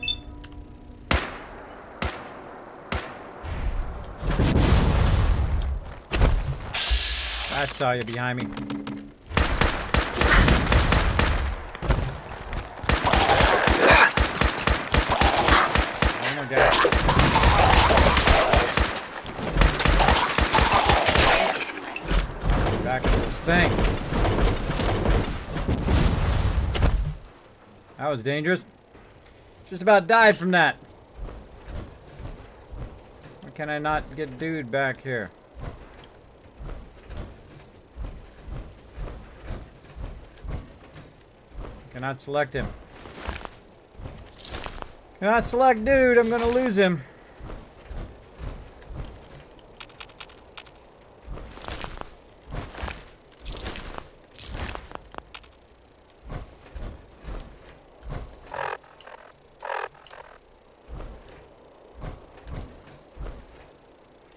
I saw you behind me. Oh my god. Back into this thing. That was dangerous. Just about died from that. Why can I not get dude back here? Cannot select him. Cannot select dude, I'm gonna lose him.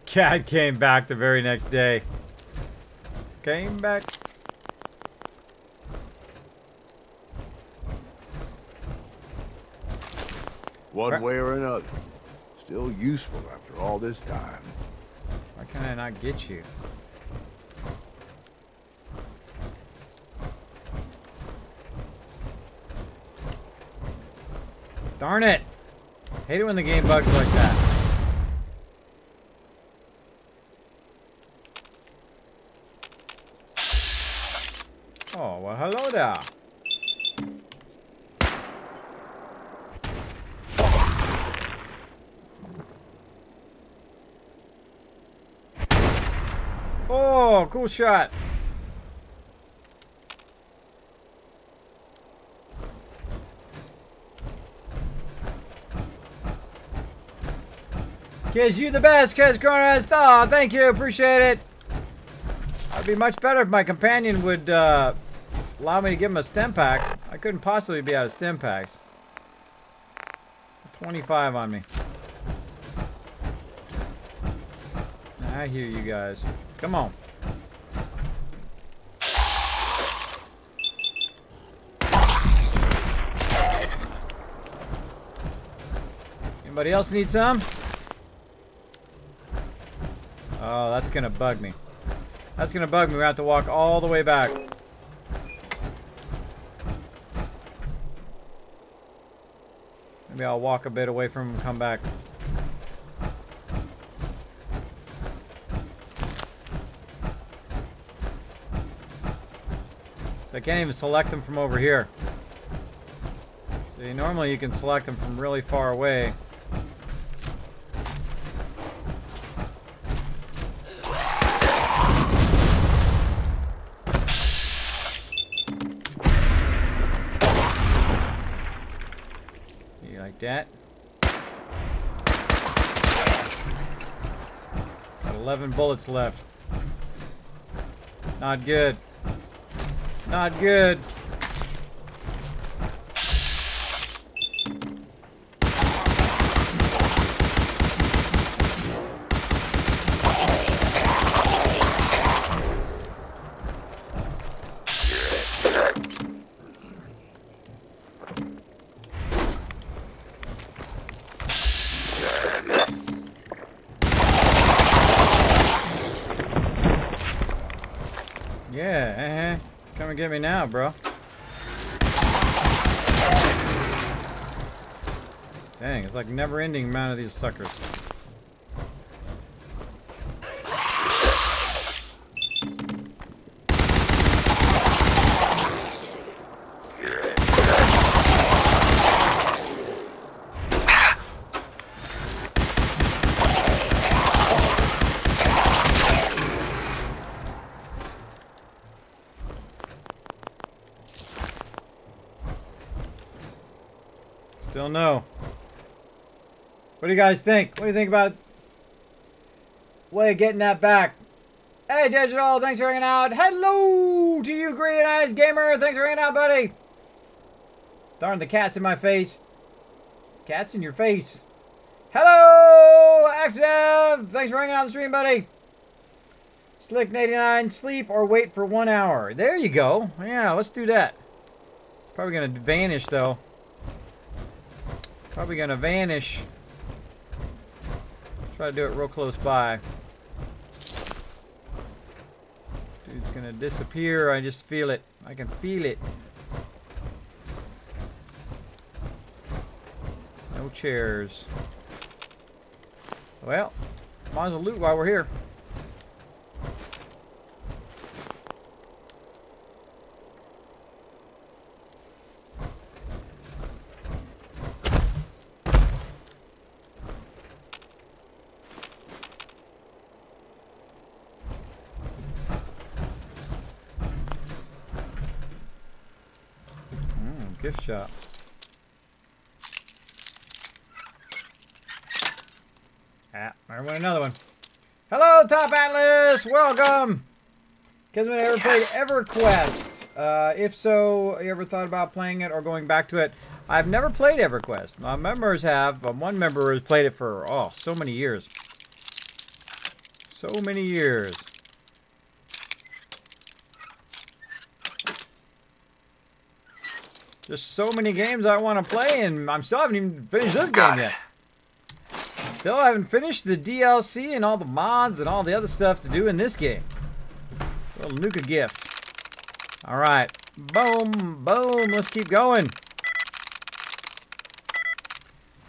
Cat came back the very next day. Came back. One way or another. Still useful after all this time. Why can I not get you? Darn it! Hate it when the game bugs like that. Oh, well, hello there. Oh, cool shot. Kids, you the best, Kids Cronus. Oh, thank you, appreciate it. I'd be much better if my companion would allow me to give him a stim pack. I couldn't possibly be out of stim packs. 25 on me. I hear you guys. Come on. Anybody else need some? Oh, that's gonna bug me. That's gonna bug me. We have to walk all the way back. Maybe I'll walk a bit away from him and come back. I can't even select them from over here. See, normally you can select them from really far away. See, like that. Got 11 bullets left. Not good. Not good. Yeah, come and get me now, bro. Dang, it's like never-ending amount of these suckers. Still no. What do you guys think? What do you think about way of getting that back? Hey, Digital, thanks for hanging out. Hello to you, Green-Eyed Gamer. Thanks for hanging out, buddy. Darn, the cat's in my face. Cat's in your face. Hello, XF! Thanks for hanging out on the stream, buddy. Slick89, sleep or wait for 1 hour. There you go. Yeah, let's do that. Probably gonna vanish though. Probably gonna vanish. Try to do it real close by. Dude's gonna disappear. I just feel it. I can feel it. No chairs. Well, might as well loot while we're here. Gift shop. Ah, I want another one. Hello, Top Atlas! Welcome! Kismet, ever played EverQuest? If so, you ever thought about playing it or going back to it? I've never played EverQuest. My members have. One member has played it for, oh, so many years. So many years. Just so many games I want to play, and I still haven't even finished this game yet. Still haven't finished the DLC and all the mods and all the other stuff to do in this game. A little Nuka gift. Alright. Boom, boom. Let's keep going.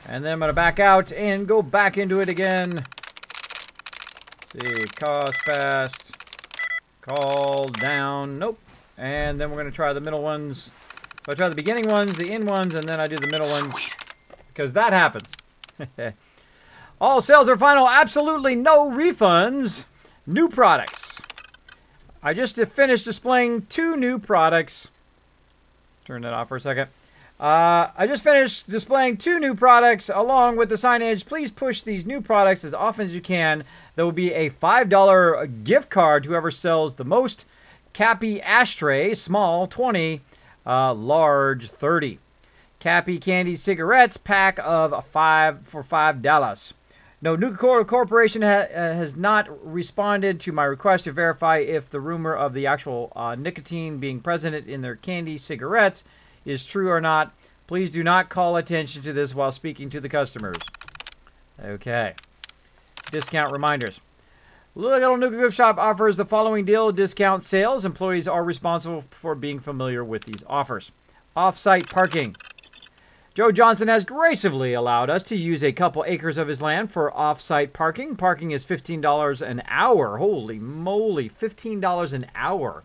And then I'm going to back out and go back into it again. Let's see. Cost past. Call down. Nope. And then we're going to try the middle ones. So I try the beginning ones, the end ones, and then I do the middle ones. Because that happens. All sales are final. Absolutely no refunds. New products. I just finished displaying 2 new products. Turn that off for a second. I just finished displaying 2 new products along with the signage. Please push these new products as often as you can. There will be a $5 gift card to whoever sells the most. Cappy ashtray, small, 20. Large, 30. Cappy candy cigarettes, pack of 5 for $5. No, Nuka Corporation has not responded to my request to verify if the rumor of the actual nicotine being present in their candy cigarettes is true or not. Please do not call attention to this while speaking to the customers. Okay. Discount reminders. Little Nuka Gift Shop offers the following deal: discount sales. Employees are responsible for being familiar with these offers. Off-site parking. Joe Johnson has gracefully allowed us to use a couple acres of his land for off-site parking. Parking is $15 an hour. Holy moly, $15 an hour.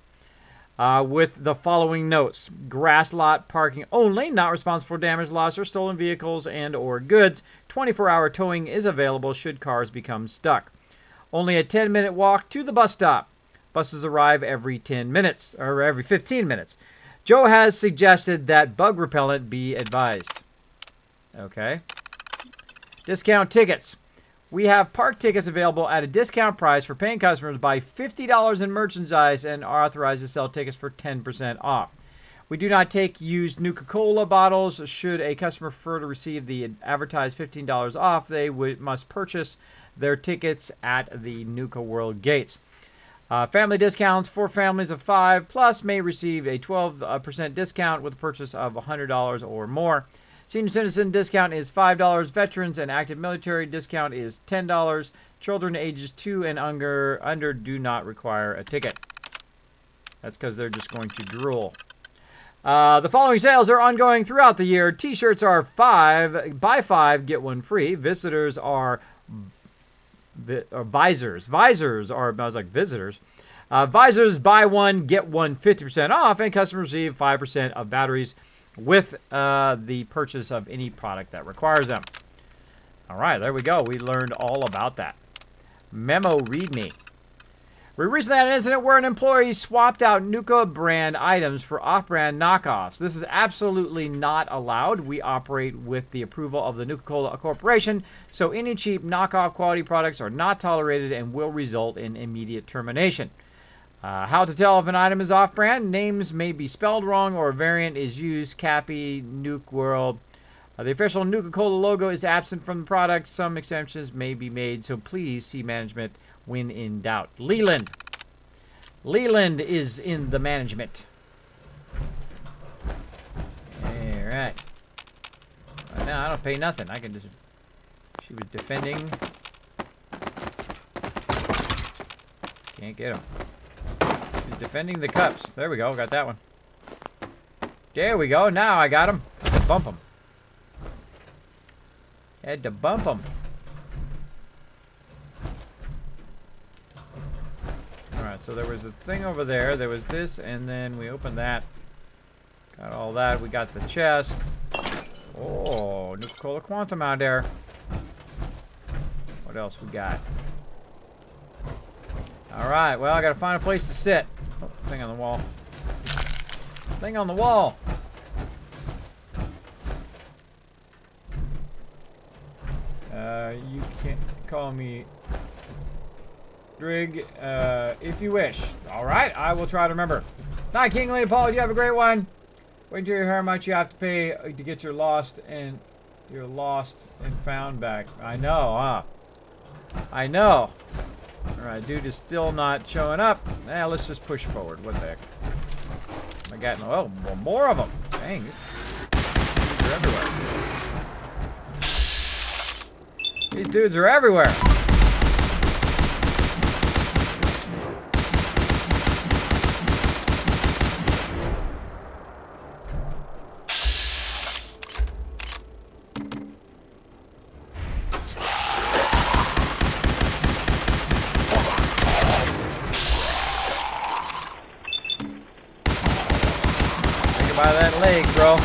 With the following notes: grass lot parking only, not responsible for damage, loss, or stolen vehicles and or goods. 24-hour towing is available should cars become stuck. Only a 10-minute walk to the bus stop. Buses arrive every 10 minutes, or every 15 minutes. Joe has suggested that bug repellent be advised. Okay. Discount tickets. We have park tickets available at a discount price for paying customers. Buy $50 in merchandise and are authorized to sell tickets for 10% off. We do not take used Nuka-Cola bottles. Should a customer prefer to receive the advertised $15 off, they must purchase their tickets at the Nuka World gates. Family discounts for families of 5 plus may receive a 12% discount with a purchase of $100 or more. Senior citizen discount is $5. Veterans and active military discount is $10. Children ages 2 and under do not require a ticket. That's because they're just going to drool. The following sales are ongoing throughout the year. T-shirts are buy 5, get 1 free. Visitors are visors. Visors are, I was like, visitors. Visors, buy 1, get 1 50% off, and customers receive 5% of batteries with the purchase of any product that requires them. All right, there we go. We learned all about that. Memo readme. We recently had an incident where an employee swapped out Nuka brand items for off-brand knockoffs. This is absolutely not allowed. We operate with the approval of the Nuka-Cola Corporation, so any cheap knockoff quality products are not tolerated and will result in immediate termination. How to tell if an item is off-brand? Names may be spelled wrong or a variant is used. Cappy, Nuke World. The official Nuka-Cola logo is absent from the product. Some exemptions may be made, so please see management when in doubt. Leland. Leland is in the management. Alright. Right now, I don't pay nothing. I can just... She was defending. Can't get him. She's defending the cups. There we go. Got that one. There we go. Now I got him. Had to bump him. Had to bump him. Alright, so there was a thing over there. There was this, and then we opened that. Got all that. We got the chest. Oh, Nuka-Cola Quantum out there. What else we got? Alright, well, I gotta find a place to sit. Oh, thing on the wall. Thing on the wall. You can't call me Drig, if you wish. Alright, I will try to remember. Night, King Leopold, you have a great one. Wait until you hear how much you have to pay to get your lost and found back. I know, huh? I know. Alright, dude is still not showing up. Nah, let's just push forward. What the heck? I got well, more of them. Dang, these are everywhere. These dudes are everywhere. By that leg, bro.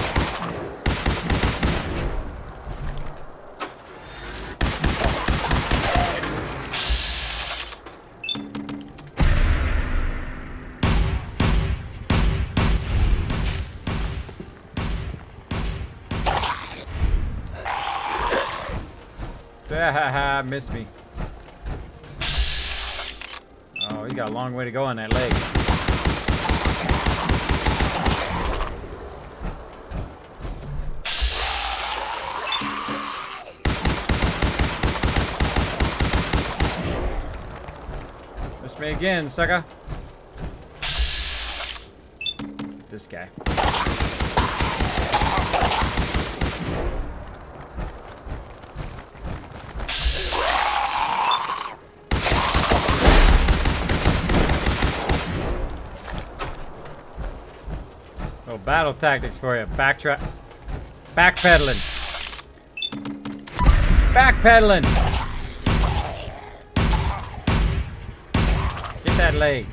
Ha missed me. Oh, he got a long way to go on that leg. Miss me again, sucker. This guy. Oh, battle tactics for you. Backpedaling. Backpedaling. Get that leg.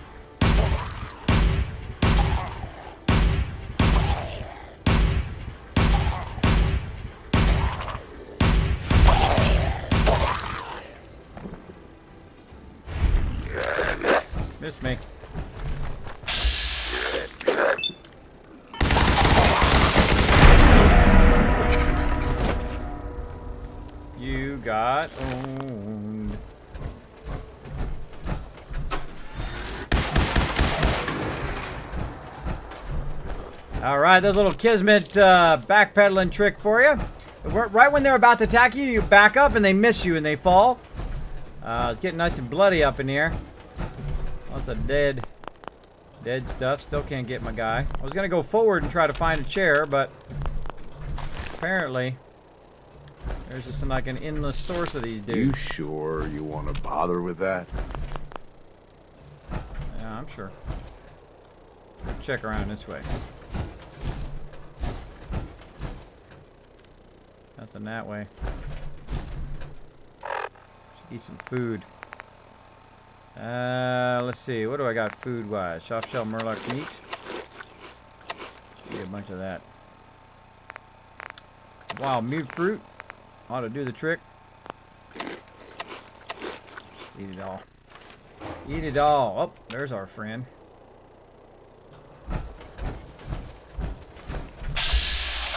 Miss me. You got owned. All right, there's a little Kismet backpedaling trick for you. Right when they're about to attack you, you back up and they miss you and they fall. It's getting nice and bloody up in here. Lots of dead stuff. Still can't get my guy. I was gonna go forward and try to find a chair, but apparently there's just like an endless source of these dudes. You sure you want to bother with that? Yeah, I'm sure. Let's check around this way. Nothing that way. Should eat some food. Let's see. What do I got food-wise? Soft shell murloc meat. Get a bunch of that. Wild mute fruit. Ought to do the trick. Eat it all. Eat it all. Oh, there's our friend.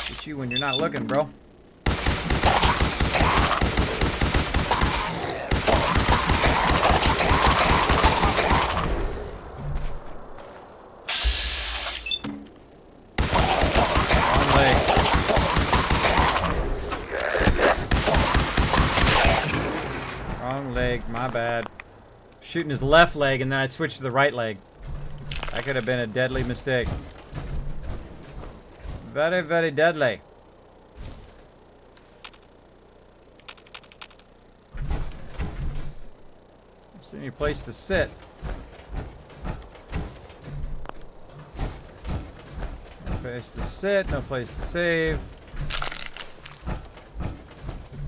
Get you when you're not looking, bro. Wrong leg, my bad. Shooting his left leg and then I switched to the right leg. That could have been a deadly mistake. Very, very deadly. Don't see any place to sit. No place to sit, no place to save.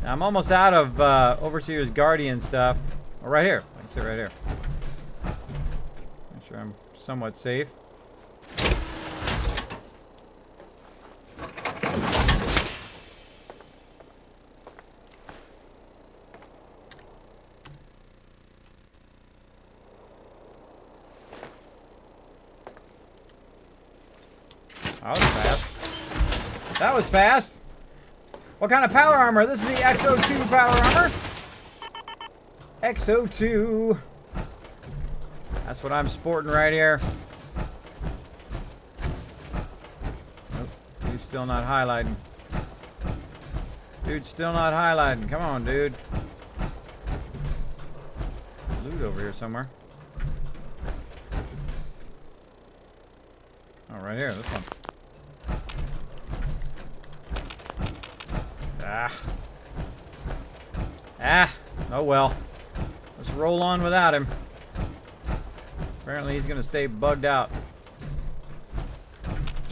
Now, I'm almost out of Overseer's Guardian stuff. Oh, right here. I can sit right here. Make sure I'm somewhat safe. That was fast. That was fast. What kind of power armor? This is the X02 power armor. X02. That's what I'm sporting right here. Nope. Dude's still not highlighting. Dude's still not highlighting. Come on, dude. Loot over here somewhere. Oh, right here. This one. Oh well. Let's roll on without him. Apparently he's gonna stay bugged out.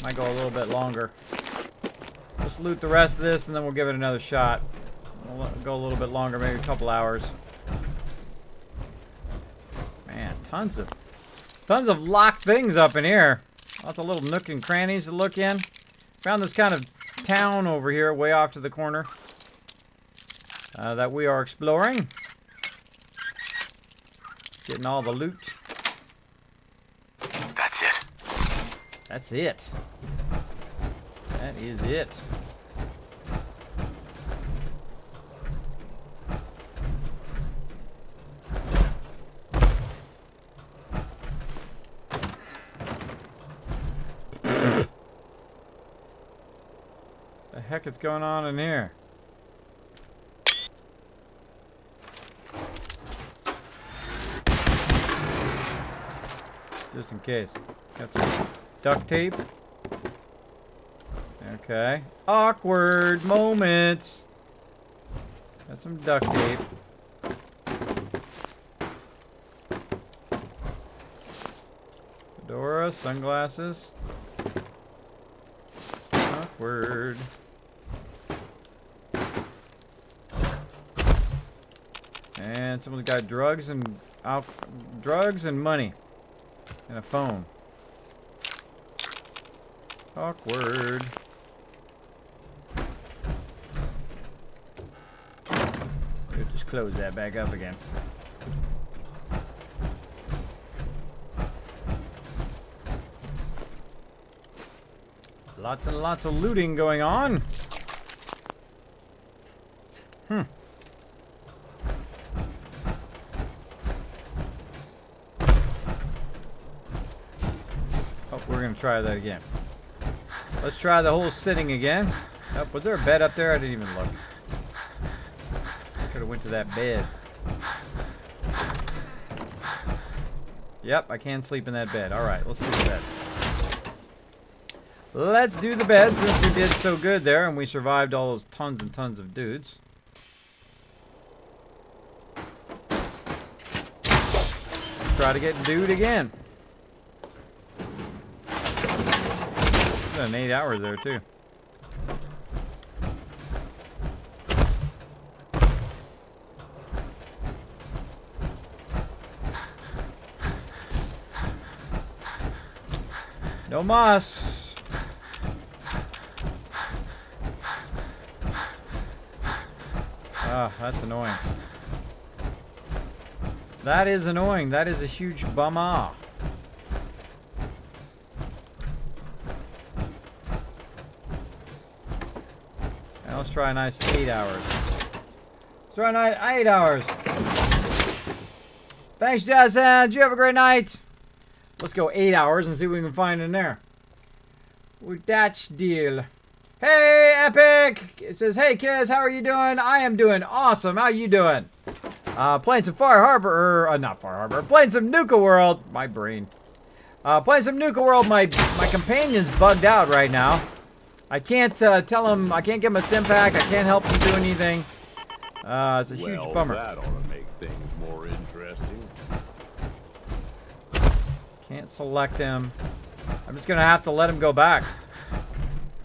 Might go a little bit longer. Let's loot the rest of this and then we'll give it another shot. We'll go a little bit longer, maybe a couple hours. Man, tons of locked things up in here. Lots of little nook and crannies to look in. Found this kind of town over here, way off to the corner, that we are exploring. Getting all the loot. That's it. That's it. That is it. The heck is going on in here? Just in case. Got some duct tape. Okay. Awkward moments. Got some duct tape. Fedora, sunglasses. Awkward. And someone's got drugs and money. And a phone. Awkward. We'll just close that back up again. Lots and lots of looting going on. We're gonna try that again. Let's try the whole sitting again. Oh, was there a bed up there? I didn't even look. Could have went to that bed. Yep, I can sleep in that bed. Alright, let's do the bed. Let's do the bed since we did so good there and we survived all those tons and tons of dudes. Let's try to get dude again. An 8 hours there too. No moss. Ah, that's annoying. That is annoying. That is a huge bummer. Let's try a nice 8 hours. Let's try a nice 8 hours. Thanks, Jazz. You have a great night. Let's go 8 hours and see what we can find in there. With that deal. Hey, Epic! It says, hey, kids, how are you doing? I am doing awesome. How you doing? Playing some Far Harbor, not Far Harbor. Playing some Nuka World. My brain. Playing some Nuka World. My companion's bugged out right now. I can't tell him. I can't give him a stim pack. I can't help him do anything. It's a huge bummer. That ought to make things more interesting. Can't select him. I'm just gonna have to let him go back.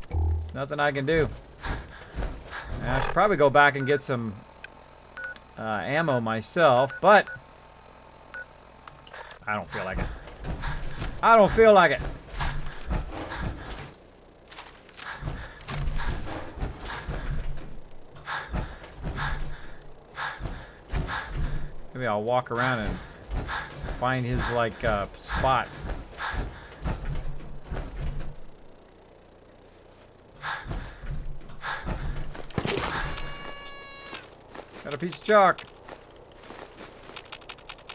There's nothing I can do. And I should probably go back and get some ammo myself, but I don't feel like it. I don't feel like it. Maybe I'll walk around and find his, like, spot. Got a piece of chalk.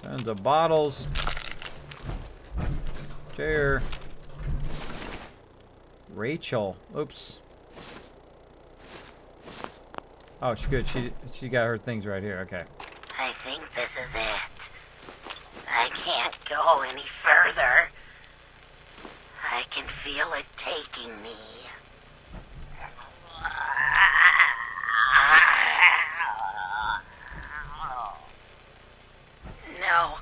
Tons of bottles. Chair. Rachel. Oops. Oh, she's good. She got her things right here. Okay. I think this is it. I can't go any further. I can feel it taking me. No,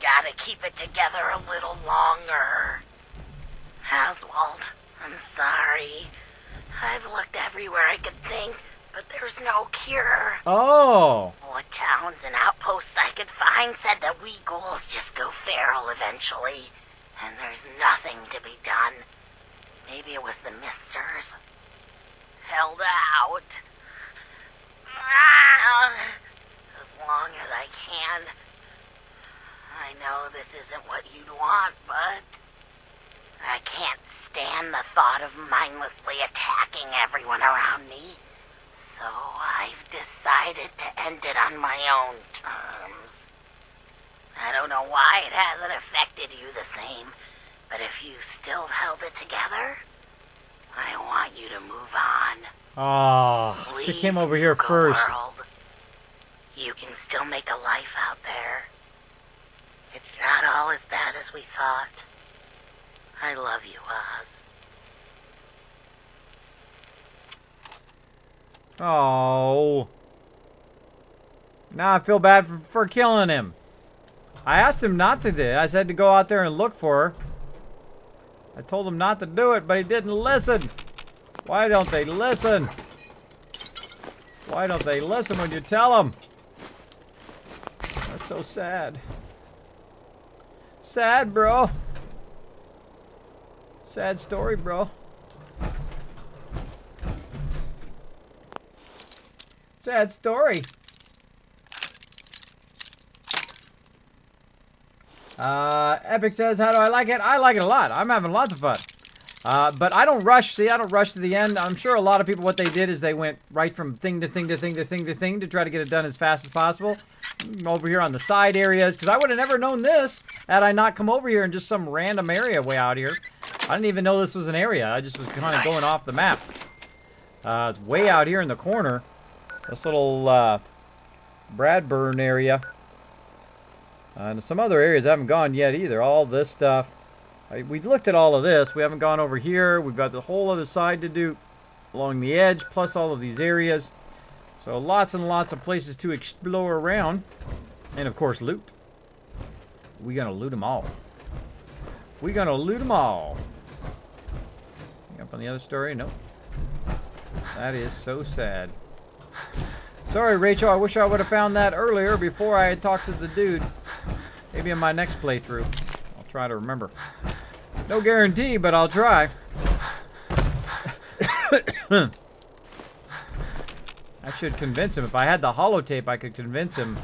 gotta keep it together a little longer. Oswald, I'm sorry. I've looked everywhere I could think, but there's no cure. Oh. What towns and outposts I could find said that we ghouls just go feral eventually, and there's nothing to be done. Maybe it was the misters. Held out. As long as I can. I know this isn't what you'd want, but I can't stand the thought of mindlessly attacking everyone around me. So I've decided to end it on my own terms. I don't know why it hasn't affected you the same, but if you still held it together, I want you to move on. Oh, she came over here first. World. You can still make a life out there. It's not all as bad as we thought. I love you, Oz. Oh. Now I feel bad for killing him. I asked him not to do it. I said to go out there and look for her. I told him not to do it, but he didn't listen. Why don't they listen? Why don't they listen when you tell them? That's so sad. Sad, bro. Sad story, bro. Sad story. Epic says, how do I like it? I like it a lot. I'm having lots of fun. But I don't rush. See, I don't rush to the end. I'm sure a lot of people, what they did is they went right from thing to thing to thing to thing to thing to try to get it done as fast as possible. I'm over here on the side areas, because I would have never known this had I not come over here in just some random area way out here. I didn't even know this was an area. I just was kind of going off the map. It's way out here in the corner. This little Bradburn area. And some other areas I haven't gone yet either. All this stuff. We looked at all of this. We haven't gone over here. We've got the whole other side to do along the edge, plus all of these areas. So lots and lots of places to explore around. And of course, loot. We're gonna loot them all. We're gonna loot them all. Up on the other story? Nope. That is so sad. Sorry, Rachel. I wish I would have found that earlier before I had talked to the dude. Maybe in my next playthrough. I'll try to remember. No guarantee, but I'll try. I should convince him. If I had the holotape, I could convince him.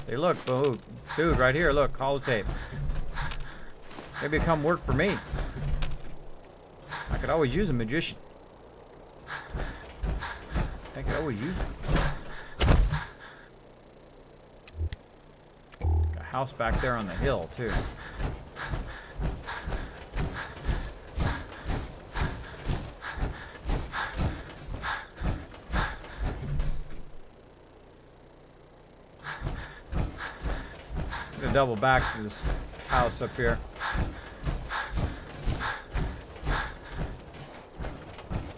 Hey, look, oh, dude, right here, look, holotape. Maybe it come work for me. I could always use a magician. I could always use it. Got a house back there on the hill, too. gonna double back to this house up here.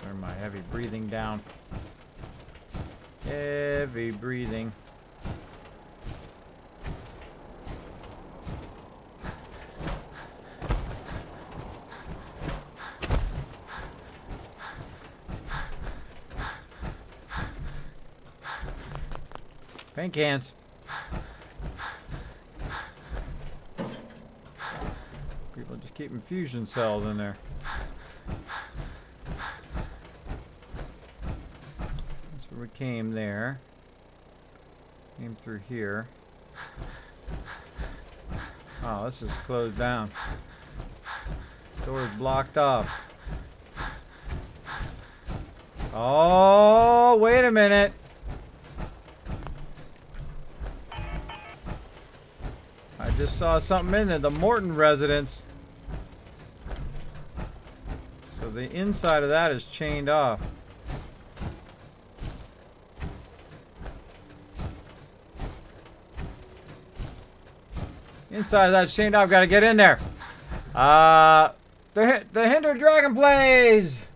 Turn my heavy breathing down. Heavy breathing. Paint cans. People just keep infusion cells in there. That's where we came there. Came through here. Oh, this is closed down. Door's blocked off. Oh, wait a minute. I just saw something in there. The Morton residence. So the inside of that is chained off. Inside of that chained off. Got to get in there. The Hinder Dragon plays.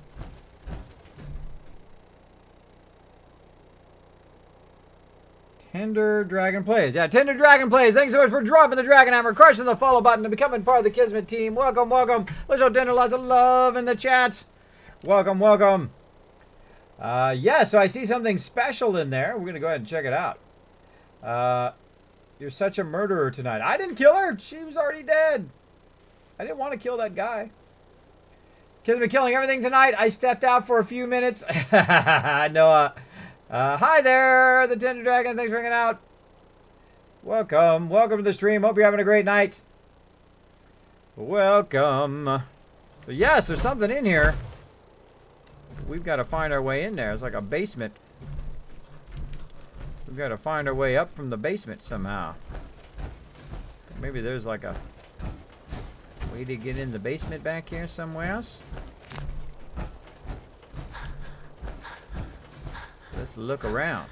Tender Dragon plays. Yeah, Tender Dragon plays. Thanks so much for dropping the Dragon Hammer, crushing the follow button, and becoming part of the Kismet team. Welcome, welcome. Let's show Tender lots of love in the chat. Welcome, welcome. Yeah, so I see something special in there. We're going to go ahead and check it out. You're such a murderer tonight. I didn't kill her. She was already dead. I didn't want to kill that guy. Kismet killing everything tonight. I stepped out for a few minutes. Noah. Hi there, the Tender Dragon. Thanks for hanging out. Welcome. Welcome to the stream. Hope you're having a great night. Welcome. So yes, there's something in here. We've got to find our way in there. It's like a basement. We've got to find our way up from the basement somehow. Maybe there's like a way to get in the basement back here somewhere else. Let's look around.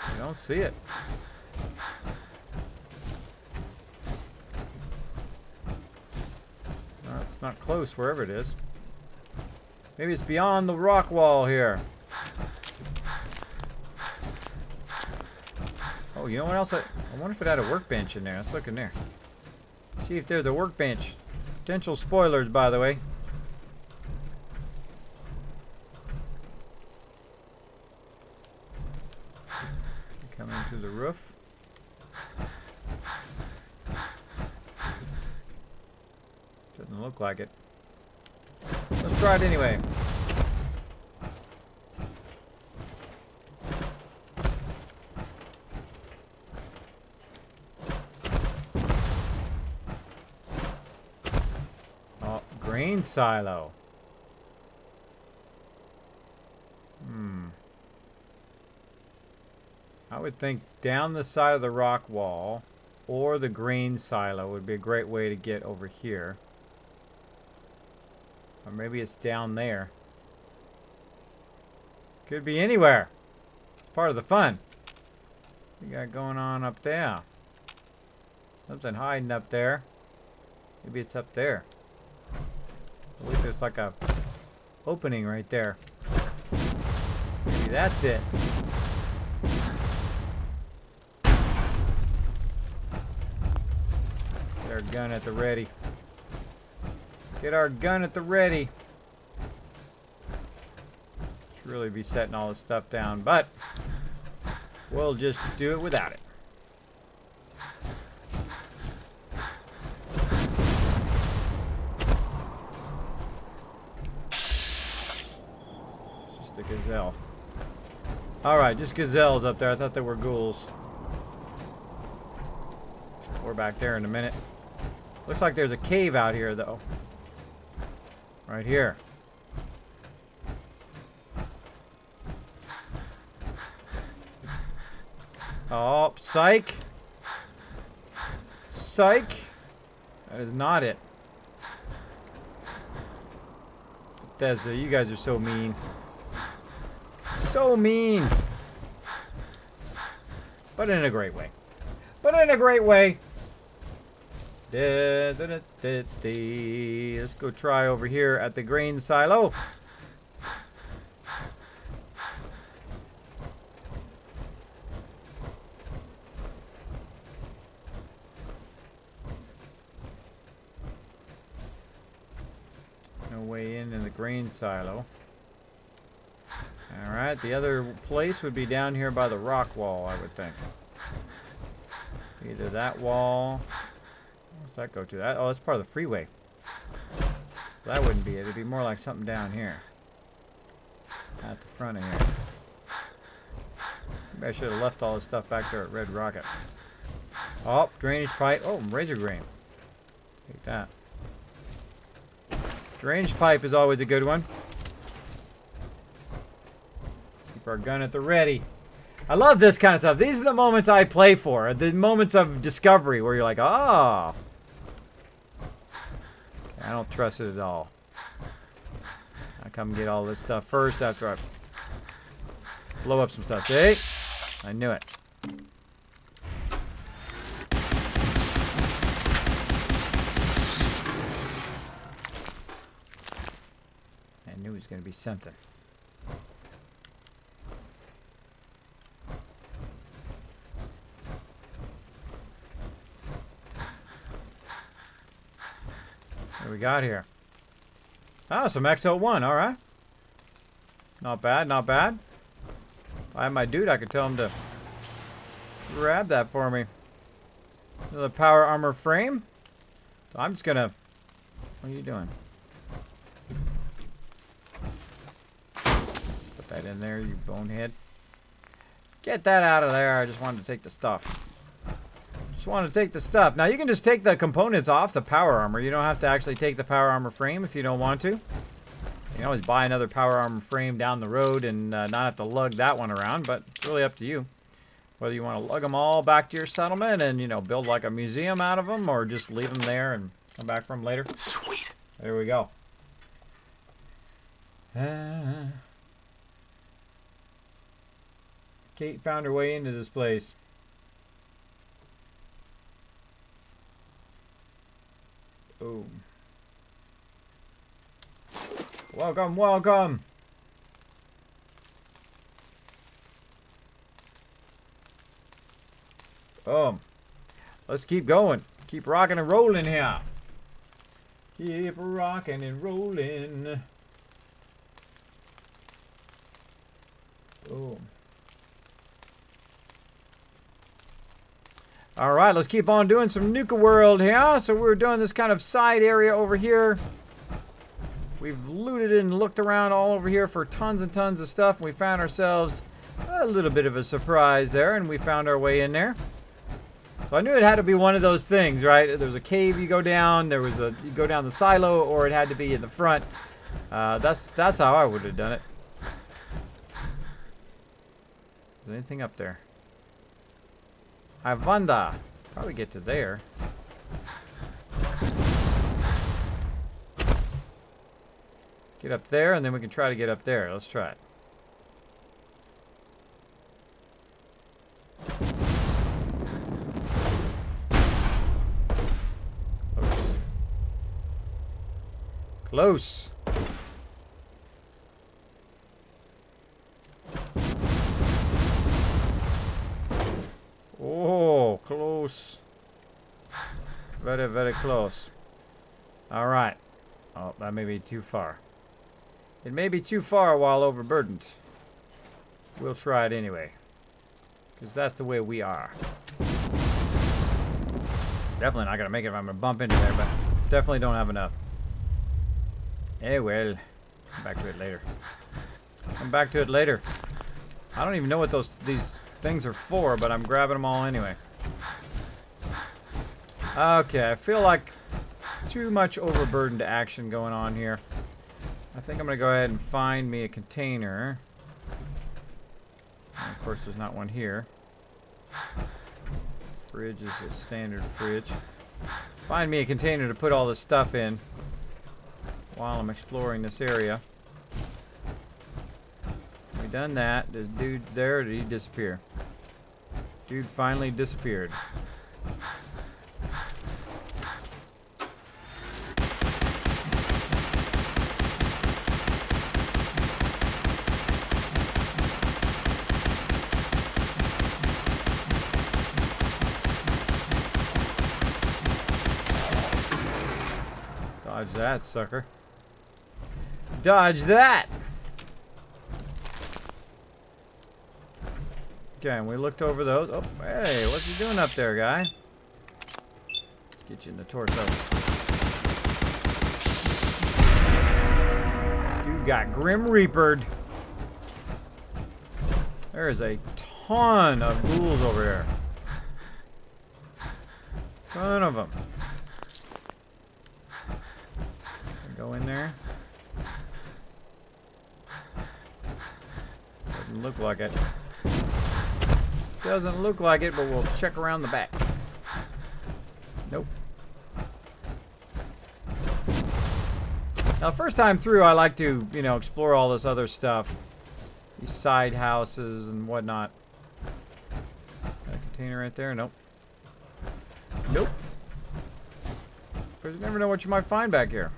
I don't see it. No, it's not close wherever it is. Maybe it's beyond the rock wall here. Oh, you know what else? I wonder if it had a workbench in there. Let's look in there. See if there's a workbench. Potential spoilers, by the way. Coming through the roof. Doesn't look like it. Let's try it anyway. Grain silo. I would think down the side of the rock wall or the grain silo would be a great way to get over here. Or maybe it's down there. Could be anywhere. It's part of the fun. We got going on up there. Something hiding up there. Maybe it's up there. I believe there's like a opening right there. Maybe that's it. Get our gun at the ready. Get our gun at the ready. Should really be setting all this stuff down, but we'll just do it without it. Gazelle. Alright, just gazelles up there. I thought they were ghouls. We're back there in a minute. Looks like there's a cave out here, though. Right here. Oh, psych. Psych. That is not it. Bethesda, you guys are so mean. So mean. But in a great way. But in a great way. Let's go try over here at the grain silo. No way in the grain silo. Alright, the other place would be down here by the rock wall, I would think. Either that wall. What's that go to? That, oh, that's part of the freeway. That wouldn't be it. It'd be more like something down here. At the front of here. Maybe I should have left all this stuff back there at Red Rocket. Oh, drainage pipe. Oh, razor grain. Take that. Drainage pipe is always a good one. Keep our gun at the ready. I love this kind of stuff. These are the moments I play for. The moments of discovery where you're like, oh. I don't trust it at all. I come get all this stuff first after I blow up some stuff. See? I knew it. I knew it was going to be something. What do we got here? Oh, some XO1, alright. Not bad, not bad. If I had my dude, I could tell him to grab that for me. Another power armor frame. So I'm just gonna... What are you doing? Put that in there, you bonehead. Get that out of there. I just wanted to take the stuff. Just wanted to take the stuff. Now you can just take the components off the power armor. You don't have to actually take the power armor frame if you don't want to. You can always buy another power armor frame down the road and not have to lug that one around, but it's really up to you. Whether you want to lug them all back to your settlement and, you know, build like a museum out of them, or just leave them there and come back for them later. Sweet. There we go. Kate found her way into this place. Oh. Welcome, welcome. Let's keep going. Keep rocking and rolling here. Keep rocking and rolling. Boom. All right, let's keep on doing some Nuka World here. So we're doing this kind of side area over here. We've looted and looked around all over here for tons and tons of stuff. And we found ourselves a little bit of a surprise there, and we found our way in there. So I knew it had to be one of those things, right? There was a cave you go down, there was a you go down the silo, or it had to be in the front. That's how I would have done it. Is there anything up there? I wonder. Probably get to there. Get up there, and then we can try to get up there. Let's try it. Close. Oh, close. Very, very close. All right. Oh, that may be too far. It may be too far while overburdened. We'll try it anyway. Because that's the way we are. Definitely not going to make it if I'm going to bump into there, but definitely don't have enough. Eh, well. Come back to it later. Come back to it later. I don't even know what these things are for, but I'm grabbing them all anyway. Okay, I feel like too much overburdened action going on here. I think I'm going to go ahead and find me a container. And of course, there's not one here. Fridge is a standard fridge. Find me a container to put all this stuff in while I'm exploring this area. done that. The dude there, did he disappear? Dude finally disappeared. Dodge that, sucker. Dodge that! Okay, and we looked over those. Oh, hey, what's he doing up there, guy? Get you in the torso. Dude got Grim Reapered. There is a ton of ghouls over here. Ton of them. Go in there. Doesn't look like it. Doesn't look like it, but we'll check around the back. Nope. Now, first time through, I like to, you know, explore all this other stuff. These side houses and whatnot. Got a container right there? Nope. Nope. Because you never know what you might find back here.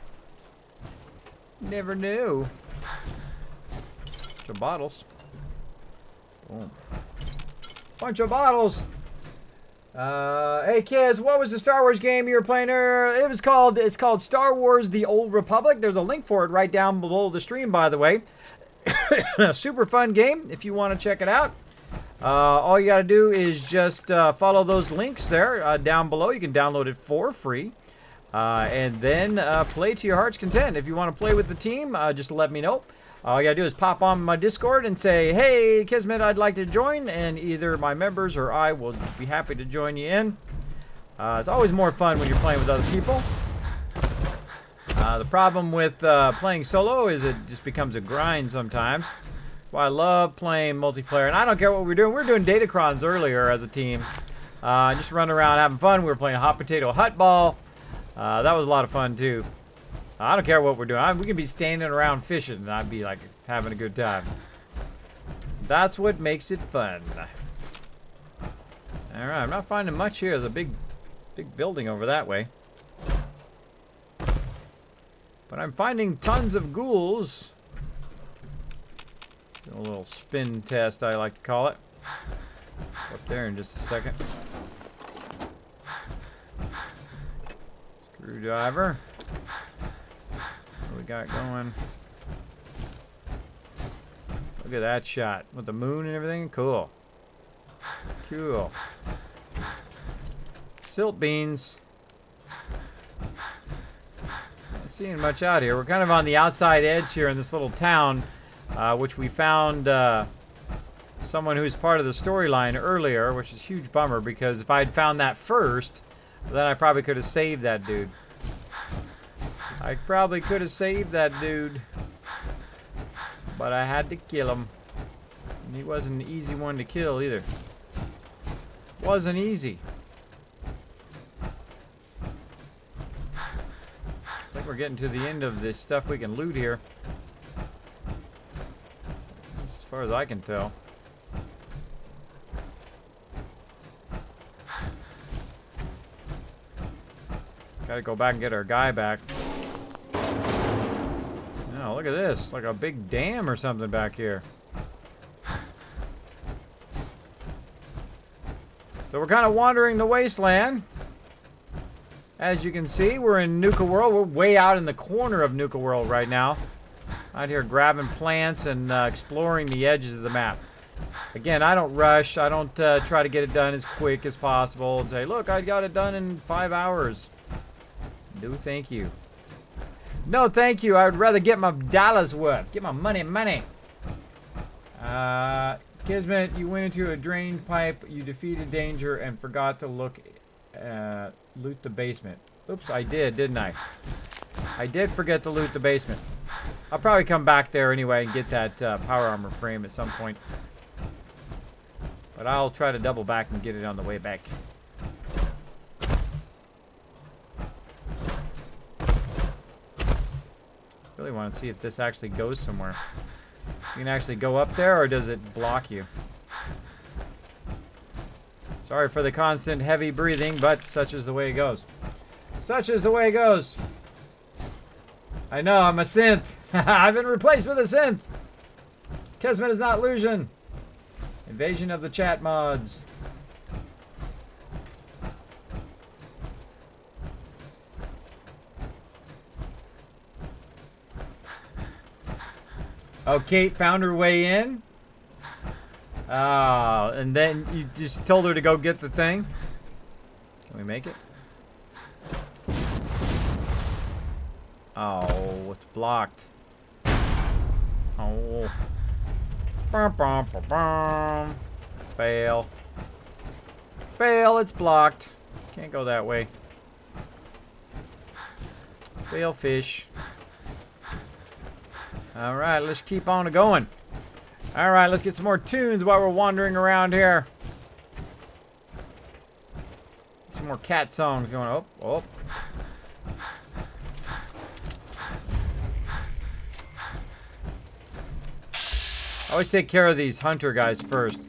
Never knew. Bunch of bottles. Boom. Bunch of bottles. Hey kids, what was the Star Wars game you were playing earlier? It's called Star Wars: The Old Republic. There's a link for it right down below the stream, by the way. Super fun game if you want to check it out. All you got to do is just follow those links there down below. You can download it for free. And then play to your heart's content. If you want to play with the team, just let me know. All you gotta do is pop on my Discord and say, hey, Kismet, I'd like to join, and either my members or I will be happy to join you in. It's always more fun when you're playing with other people. The problem with playing solo is it just becomes a grind sometimes. Well, I love playing multiplayer, and I don't care what we're doing. We were doing Datacrons earlier as a team. Just running around having fun. We were playing Hot Potato Hut Ball. That was a lot of fun, too. I don't care what we're doing. We can be standing around fishing, and I'd be, like, having a good time. That's what makes it fun. Alright, I'm not finding much here. There's a big building over that way. But I'm finding tons of ghouls. A little spin test, I like to call it. Up there in just a second. Screwdriver. What we got going? Look at that shot with the moon and everything. Cool. Cool. Silt beans. Not seeing much out here. We're kind of on the outside edge here in this little town, which we found someone who's part of the storyline earlier, which is a huge bummer because if I'd found that first, then I probably could have saved that dude. I probably could have saved that dude. But I had to kill him. And he wasn't an easy one to kill either. Wasn't easy. I think we're getting to the end of the stuff we can loot here. As far as I can tell. Gotta go back and get our guy back. Oh, look at this. Like a big dam or something back here. So we're kind of wandering the wasteland. As you can see, we're in Nuka World. We're way out in the corner of Nuka World right now. Out here grabbing plants and exploring the edges of the map. Again, I don't rush. I don't try to get it done as quick as possible and say, look, I got it done in 5 hours. No, thank you. No, thank you. I would rather get my dollars worth. Get my money. Kismet, you went into a drained pipe. You defeated danger and forgot to loot the basement. Oops, I did, didn't I? I did forget to loot the basement. I'll probably come back there anyway and get that power armor frame at some point. But I'll try to double back and get it on the way back. Really want to see if this actually goes somewhere. You can actually go up there, or does it block you? Sorry for the constant heavy breathing, but such is the way it goes. Such is the way it goes. I know, I'm a synth. I've been replaced with a synth. Kismet is not illusion. Invasion of the chat mods. Oh, Kate found her way in. And then you just told her to go get the thing. Can we make it? Oh, it's blocked. Oh. Bum, bum, bum, bum. Fail. Fail, it's blocked. Can't go that way. Fail fish. Alright, let's keep on going. Alright, let's get some more tunes while we're wandering around here. Some more cat songs going up. Oh. Always take care of these hunter guys first.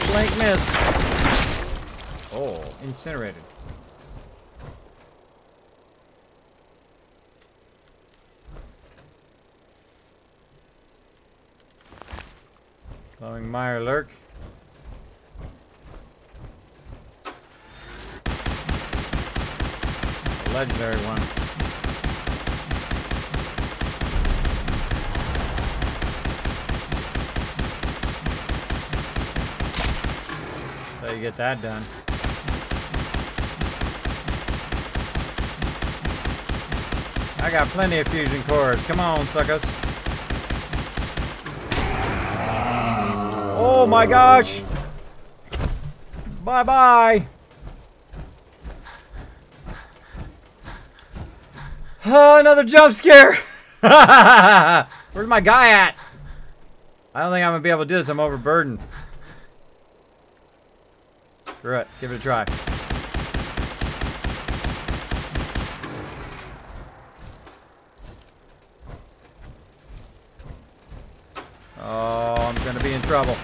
Blank miss. Oh, incinerated. Glowing Mire Lurk. A legendary one. So you get that done. I got plenty of fusion cores. Come on, suckers. Oh my gosh! Bye-bye! Oh, another jump scare! Where's my guy at? I don't think I'm gonna be able to do this. I'm overburdened. Screw it. Give it a try. Oh, I'm gonna be in trouble.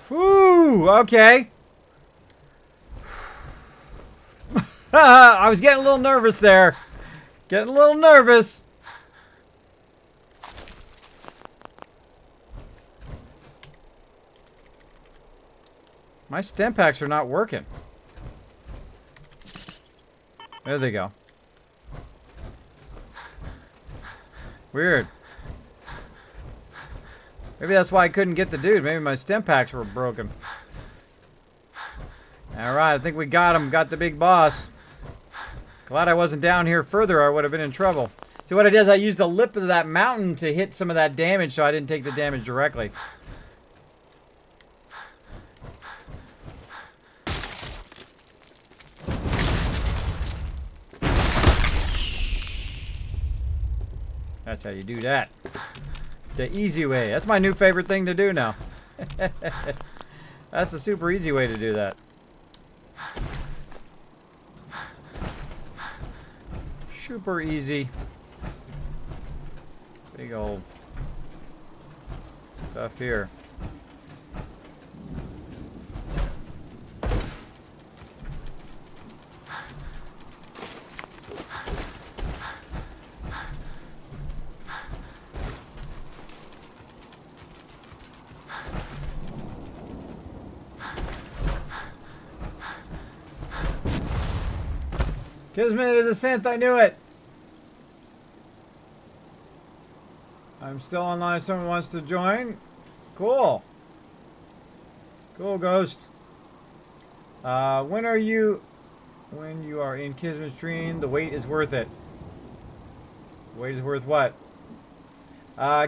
Whew, okay. I was getting a little nervous there. Getting a little nervous. My stem packs are not working. There they go. Weird. Maybe that's why I couldn't get the dude. Maybe my stem packs were broken. Alright, I think we got him. Got the big boss. Glad I wasn't down here further. I would have been in trouble. See, what I did is I used the lip of that mountain to hit some of that damage, so I didn't take the damage directly. That's how you do that. The easy way. That's my new favorite thing to do now. That's the super easy way to do that. Super easy. Big old stuff here. Kismet is a synth, I knew it! I'm still online, someone wants to join. Cool. Cool, Ghost. When you are in Kismet stream, the wait is worth it. Wait is worth what?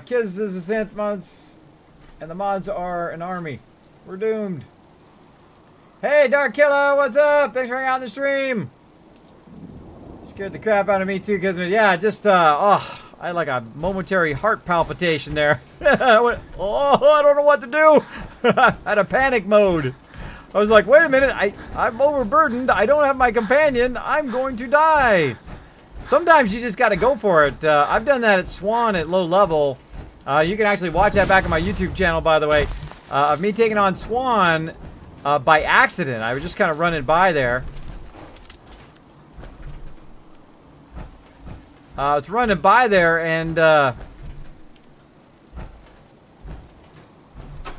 Kids is a synth mods, and the mods are an army. We're doomed. Hey, Dark Killer, what's up? Thanks for hanging out on the stream. Scared the crap out of me too, Kismet. Yeah, just oh, I had like a momentary heart palpitation there. I went, oh, I don't know what to do. I had a panic mode. I was like, wait a minute, I'm overburdened. I don't have my companion. I'm going to die. Sometimes you just got to go for it. I've done that at Swan at low level. You can actually watch that back on my YouTube channel, by the way, of me taking on Swan by accident. I was just kind of running by there. I was running by there, and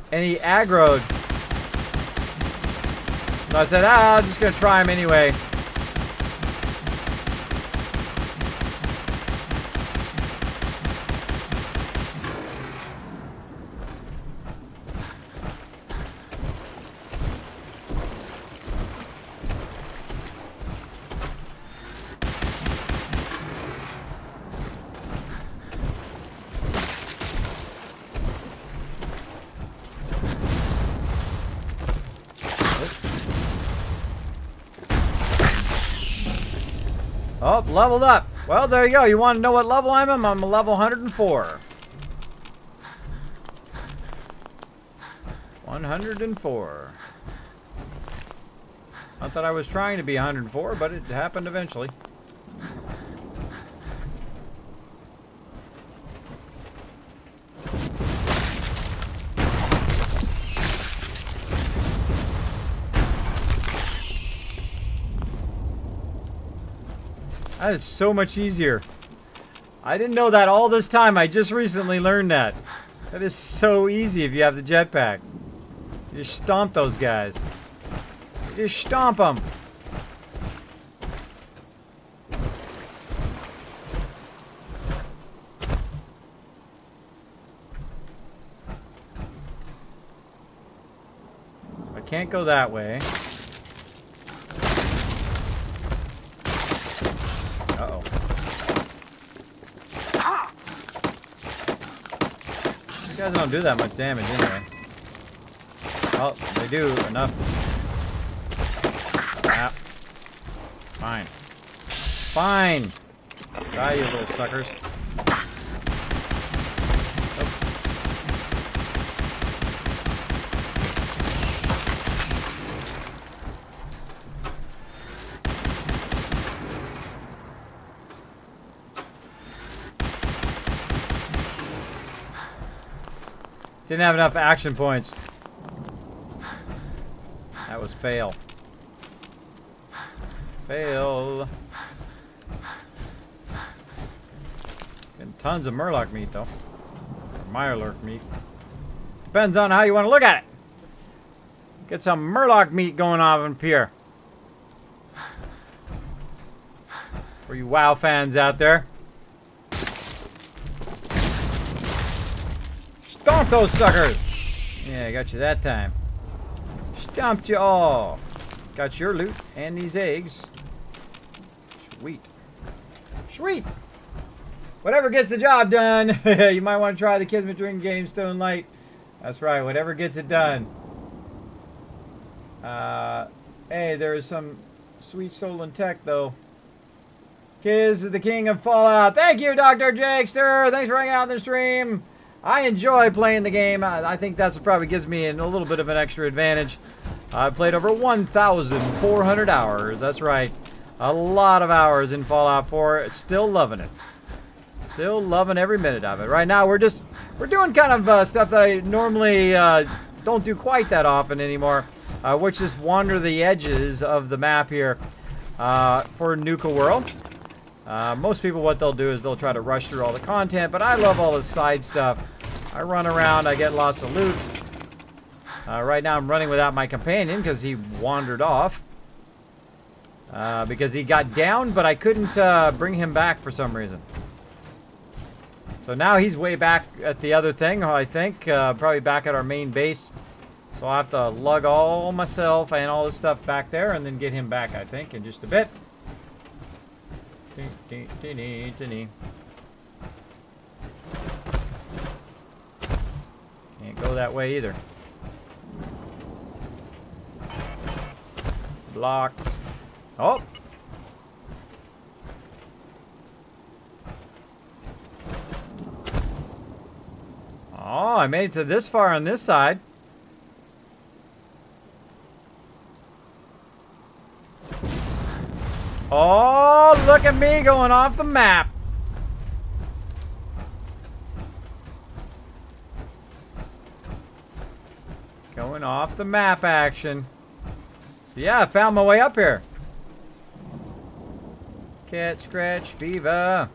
he aggroed. So I said, I'm just going to try him anyway. Oh, leveled up. Well, there you go. You want to know what level I'm in? I'm a level 104. 104. Not that I was trying to be 104, but it happened eventually. That is so much easier. I didn't know that all this time. I just recently learned that. That is so easy if you have the jetpack. You just stomp those guys. You just stomp them. I can't go that way. Uh-oh. These guys don't do that much damage anyway. Oh, they do enough. Ah. Fine. Fine! Die, you little suckers. Didn't have enough action points. That was fail. Fail. Getting tons of Murloc meat though. Or Mirelurk meat. Depends on how you want to look at it. Get some Murloc meat going on up here. For you WoW fans out there. Stomp those suckers! Yeah, I got you that time. Stomped you all. Got your loot and these eggs. Sweet. Sweet! Whatever gets the job done. You might want to try the Kismet Drink game, Stone Light. That's right, whatever gets it done. Hey, there's some sweet stolen tech, though. Kiz is the king of Fallout. Thank you, Dr. Jakester. Thanks for hanging out in the stream. I enjoy playing the game. I think that's what probably gives me a little bit of an extra advantage. I've played over 1,400 hours. That's right. A lot of hours in Fallout 4. Still loving it. Still loving every minute of it. Right now, we're doing kind of stuff that I normally don't do quite that often anymore, which is wander the edges of the map here for Nuka World. Most people, what they'll do is they'll try to rush through all the content, but I love all the side stuff. I run around, I get lots of loot. Right now I'm running without my companion because he wandered off. Because he got down, but I couldn't bring him back for some reason. So now he's way back at the other thing, I think. Probably back at our main base. So I'll have to lug all myself and all this stuff back there and then get him back, I think, in just a bit. Can't go that way either. Blocked. Oh! Oh, I made it to this far on this side. Oh, look at me going off the map. Going off the map action. So yeah, I found my way up here. Cat scratch fever.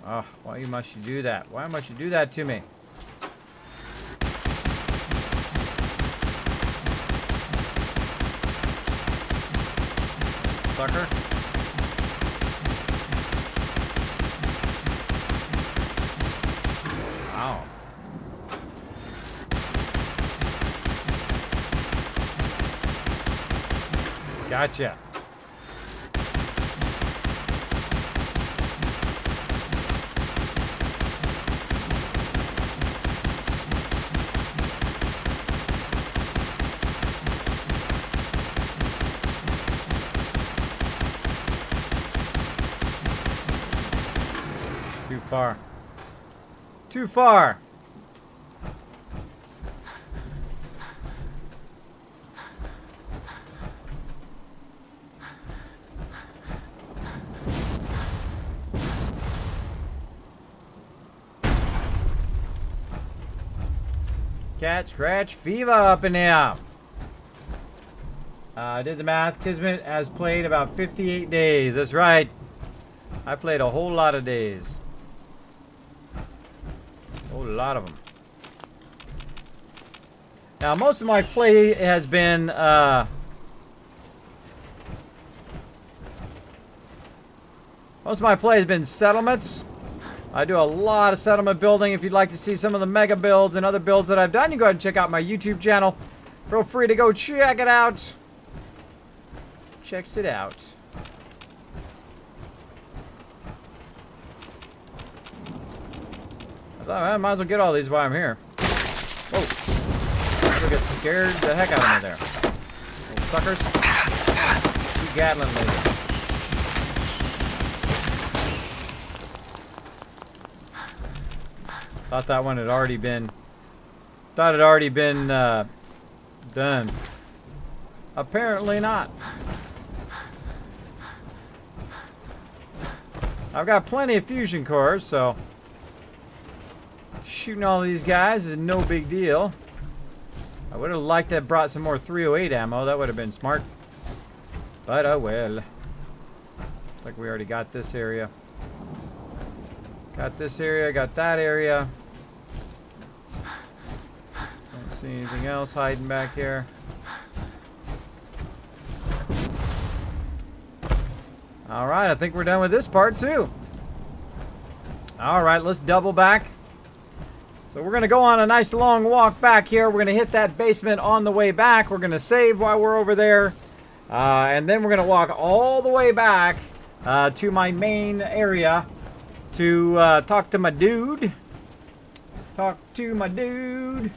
Oh, why must you do that? Why must you do that to me? Sucker. Ow. Gotcha. Too far. Too far. Cat scratch fever up in here. I did the math. Kismet has played about 58 days. That's right. I played a whole lot of days. A whole lot of them. Now, most of my play has been settlements. I do a lot of settlement building. If you'd like to see some of the mega builds and other builds that I've done, you go ahead and check out my YouTube channel. Feel free to go check it out. Checks it out. I thought I might as well get all these while I'm here. Whoa. I'll get scared the heck out of me there. Little suckers. Two Gatling lasers. Thought that one had already been... Thought it had already been done. Apparently not. I've got plenty of fusion cores, so... Shooting all these guys is no big deal. I would have liked to have brought some more 308 ammo. That would have been smart. But oh well. Looks like we already got this area. Got this area, got that area. Don't see anything else hiding back here. Alright, I think we're done with this part too. Alright, let's double back. So we're going to go on a nice long walk back here. We're going to hit that basement on the way back. We're going to save while we're over there. And then we're going to walk all the way back to my main area. To talk to my dude. Talk to my dude.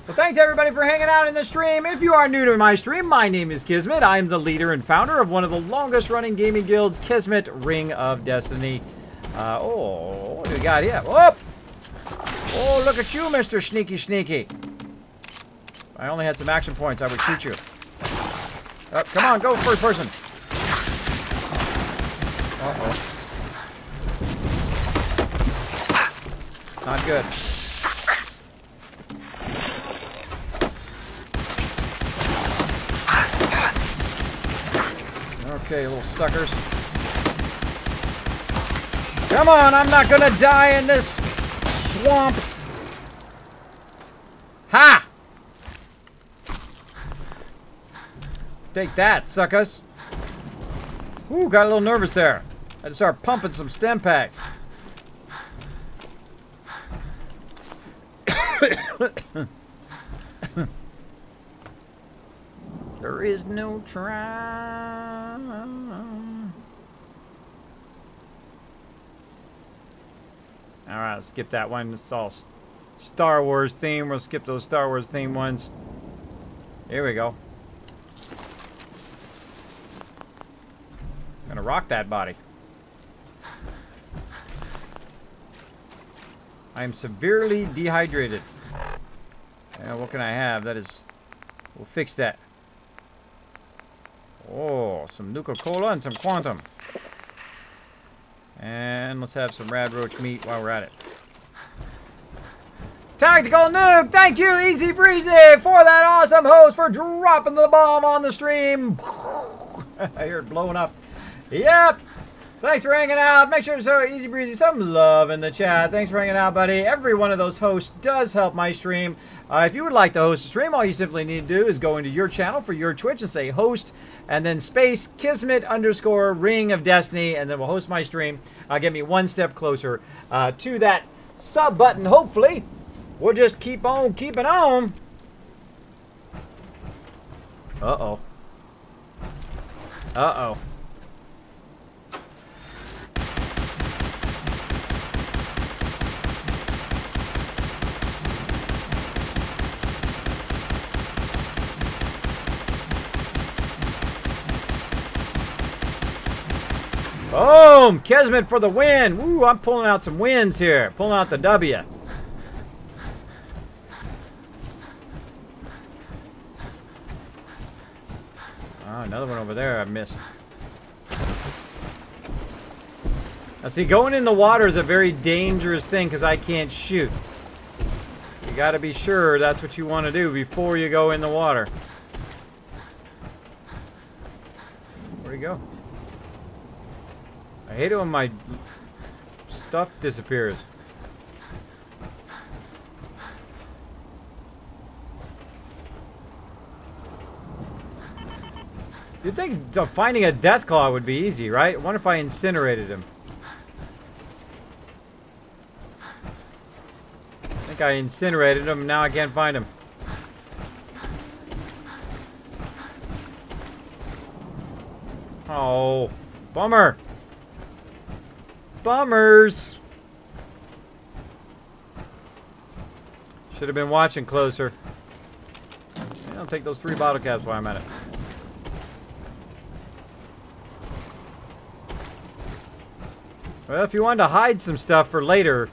Well, thanks everybody for hanging out in the stream. If you are new to my stream, my name is Kismet. I am the leader and founder of one of the longest running gaming guilds, Kismet Ring of Destiny. Oh, what do we got here? Whoop! Oh, look at you, Mr. Sneaky Sneaky. If I only had some action points, I would shoot you. Oh, come on, go first person. Uh-oh. Not good. Okay, little suckers. Come on, I'm not gonna die in this swamp. Ha! Take that, suckers. Ooh, got a little nervous there. I had to start pumping some stem packs. There is no try. Alright, let's skip that one. It's all Star Wars theme. We'll skip those Star Wars theme ones. Here we go. Gonna rock that body. I am severely dehydrated. And what can I have? That is... We'll fix that. Oh, some Nuka Cola and some Quantum. And let's have some Rad Roach meat while we're at it. Tactical Nuke, thank you, Easy Breezy, for that awesome host for dropping the bomb on the stream. I hear it blowing up. Yep. Thanks for hanging out. Make sure to show Easy Breezy some love in the chat. Thanks for hanging out, buddy. Every one of those hosts does help my stream. If you would like to host a stream, all you simply need to do is go into your channel for your Twitch and say host, and then space Kismet _ Ring of Destiny, and then we'll host my stream. Get me one step closer to that sub button, hopefully. We'll just keep on keeping on. Uh-oh. Uh-oh. Boom! Kismet for the win! Woo, I'm pulling out some wins here. Pulling out the W. Oh, another one over there I missed. Now see, going in the water is a very dangerous thing because I can't shoot. You gotta be sure that's what you want to do before you go in the water. Where'd he go? I hate it when my stuff disappears. You'd think finding a Deathclaw would be easy, right? I wonder if I incinerated him. I think I incinerated him, now I can't find him. Oh, bummer. Bummers. Should have been watching closer. I'll take those 3 bottle caps while I'm at it. Well, if you wanted to hide some stuff for later,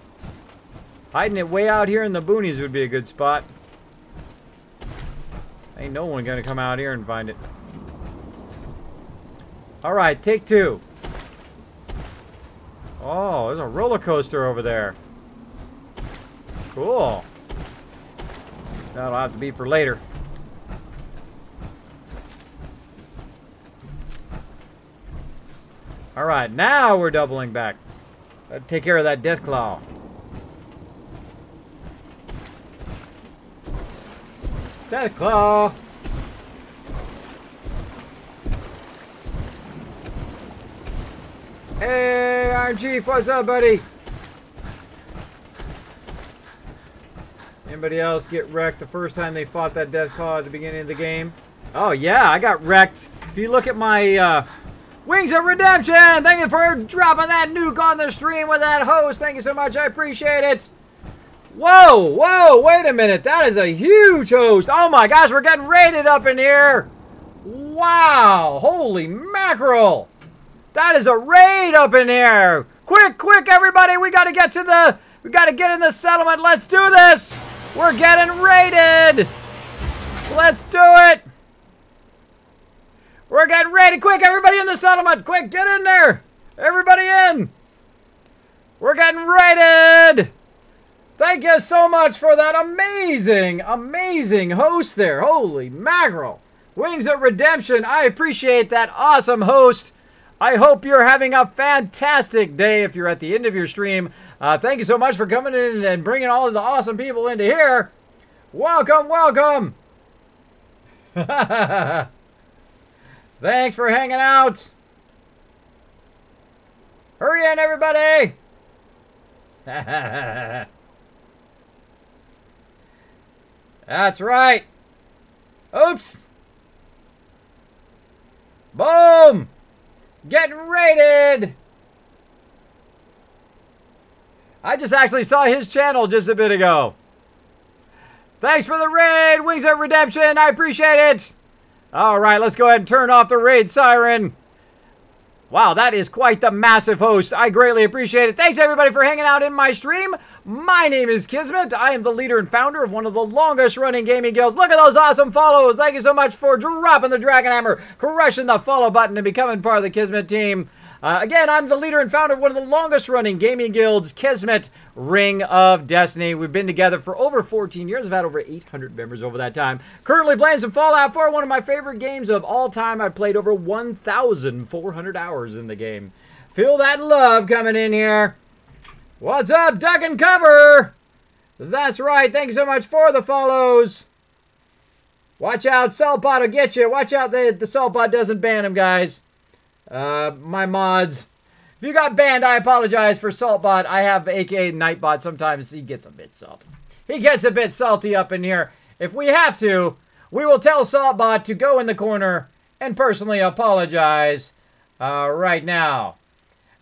hiding it way out here in the boonies would be a good spot. Ain't no one gonna come out here and find it. Alright, take 2. Oh, there's a roller coaster over there. Cool. That'll have to be for later. Alright, now we're doubling back. Gotta take care of that Deathclaw. Deathclaw! Hey, Iron Chief, what's up, buddy? Anybody else get wrecked the first time they fought that Deathclaw at the beginning of the game? Oh, yeah, I got wrecked. If you look at my Wings of Redemption, thank you for dropping that nuke on the stream with that host. Thank you so much. I appreciate it. Whoa, whoa, wait a minute. That is a huge host. Oh, my gosh, we're getting raided up in here. Wow, holy mackerel. That is a raid up in here. Quick, quick, everybody. We got to get to the... We got to get in the settlement. Let's do this. We're getting raided. Let's do it. We're getting raided. Quick, everybody in the settlement. Quick, get in there. Everybody in. We're getting raided. Thank you so much for that amazing, amazing host there. Holy mackerel. Wings of Redemption. I appreciate that awesome host. I hope you're having a fantastic day if you're at the end of your stream. Thank you so much for coming in and bringing all of the awesome people into here. Welcome, welcome. Thanks for hanging out. Hurry in, everybody. That's right. Oops. Boom. Getting raided. I just actually saw his channel just a bit ago. Thanks for the raid, Wings of Redemption. I appreciate it. All right, let's go ahead and turn off the raid siren. Wow, that is quite the massive host. I greatly appreciate it. Thanks, everybody, for hanging out in my stream. My name is Kismet. I am the leader and founder of one of the longest-running gaming guilds. Look at those awesome follows. Thank you so much for dropping the Dragon Hammer, crushing the follow button, and becoming part of the Kismet team. Again, I'm the leader and founder of one of the longest-running gaming guilds, Kismet Ring of Destiny. We've been together for over 14 years. I've had over 800 members over that time. Currently playing some Fallout 4, one of my favorite games of all time. I've played over 1,400 hours in the game. Feel that love coming in here. What's up, Duck and Cover? That's right. Thank you so much for the follows. Watch out, Saltbot will get you. Watch out, the Saltbot doesn't ban him, guys. My mods. If you got banned, I apologize for Saltbot. I have aka Nightbot. Sometimes he gets a bit salty. He gets a bit salty up in here. If we have to, we will tell Saltbot to go in the corner and personally apologize right now.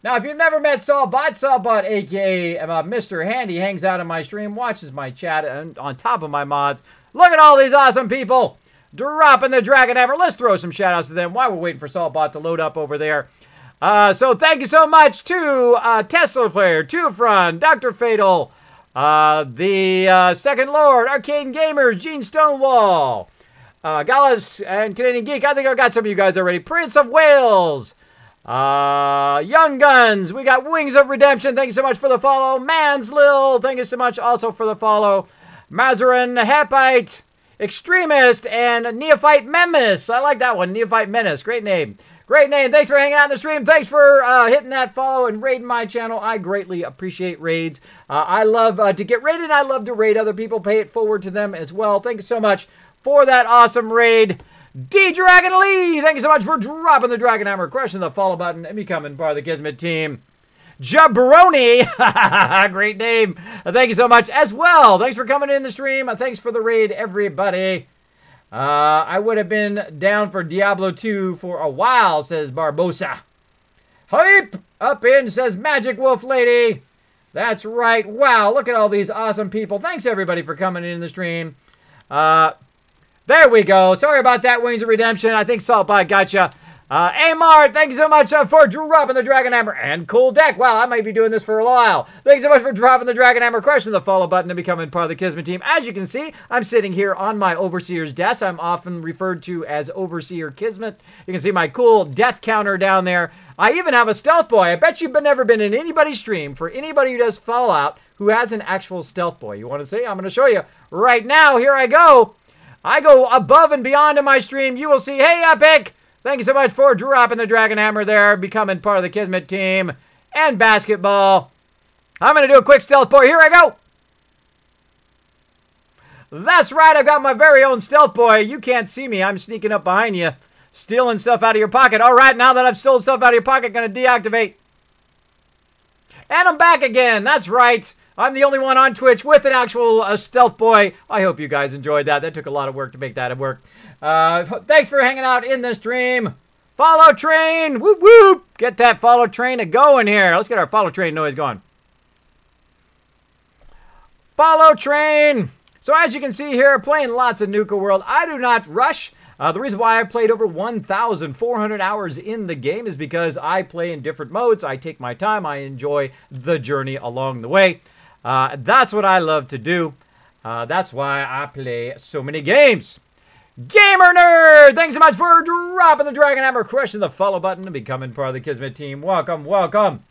Now, if you've never met Saltbot, aka Mr. Handy, hangs out in my stream, watches my chat, and on top of my mods. Look at all these awesome people dropping the Dragon Hammer. Let's throw some shout-outs to them while we're waiting for Saltbot to load up over there. So thank you so much to Tesla Player, Two Front, Dr. Fatal, the Second Lord, Arcade Gamers, Gene Stonewall, Gallus, and Canadian Geek. I think I got some of you guys already. Prince of Wales, Young Guns. We got Wings of Redemption. Thank you so much for the follow. Manslil, thank you so much also for the follow. Mazarin, Hepite, Extremist, and Neophyte Menace. I like that one, Neophyte Menace. Great name. Great name. Thanks for hanging out in the stream. Thanks for hitting that follow and raiding my channel. I greatly appreciate raids. I love to get raided. I love to raid other people. Pay it forward to them as well. Thank you so much for that awesome raid. D-Dragon Lee, thank you so much for dropping the Dragon Hammer, crushing the follow button, and becoming part of the Kismet team. Jabroni, great name. Thank you so much as well. Thanks for coming in the stream. Thanks for the raid, everybody. I would have been down for Diablo 2 for a while, says Barbosa. Hype up in, says Magic Wolf Lady. That's right. Wow, look at all these awesome people. Thanks, everybody, for coming in the stream. There we go. Sorry about that, Wings of Redemption. I think Saltbot got you. Amar, thank you so much for dropping the Dragon Hammer. And Cool Deck. Wow, I might be doing this for a while. Thanks so much for dropping the Dragon Hammer, crushing the follow button, and becoming part of the Kismet team. As you can see, I'm sitting here on my Overseer's desk. I'm often referred to as Overseer Kismet. You can see my cool death counter down there. I even have a stealth boy. I bet you've never been in anybody's stream for anybody who does Fallout who has an actual stealth boy. You want to see? I'm going to show you right now. Here I go. I go above and beyond in my stream. You will see, hey, Epic! Thank you so much for dropping the Dragon Hammer there, becoming part of the Kismet team, and basketball. I'm going to do a quick stealth boy. Here I go! That's right, I've got my very own stealth boy. You can't see me. I'm sneaking up behind you, stealing stuff out of your pocket. All right, now that I've stolen stuff out of your pocket, I'm going to deactivate. And I'm back again. That's right. I'm the only one on Twitch with an actual stealth boy. I hope you guys enjoyed that. That took a lot of work to make that work. Thanks for hanging out in the stream. Follow train. Whoop, whoop. Get that follow train going here. Let's get our follow train noise going. Follow train. So as you can see here, playing lots of Nuka World. I do not rush. The reason why I played over 1,400 hours in the game is because I play in different modes. I take my time. I enjoy the journey along the way. That's what I love to do. That's why I play so many games. Gamer Nerd! Thanks so much for dropping the Dragon Hammer, crushing the follow button, and becoming part of the Kismet team. Welcome, welcome.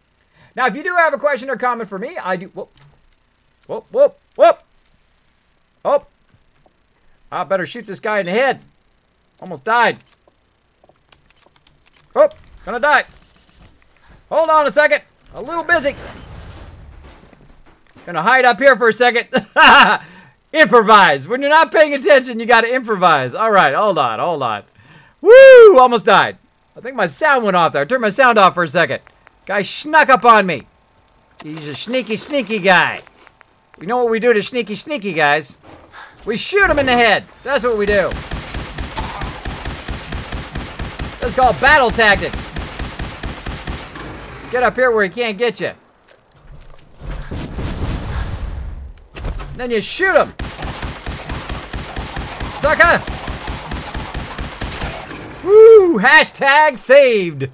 Now, if you do have a question or comment for me, I do... Whoop. Whoop, whoop, whoop. Oh. I better shoot this guy in the head. Almost died. Oh, gonna die. Hold on a second. A little busy. Gonna hide up here for a second. Improvise. When you're not paying attention, you gotta improvise. All right, hold on, hold on. Woo! Almost died. I think my sound went off there. I turned my sound off for a second. Guy snuck up on me. He's a sneaky, sneaky guy. You know what we do to sneaky, sneaky guys? We shoot him in the head. That's what we do. That's called battle tactics. Get up here where he can't get you. Then you shoot him. Sucker. Woo! Hashtag saved.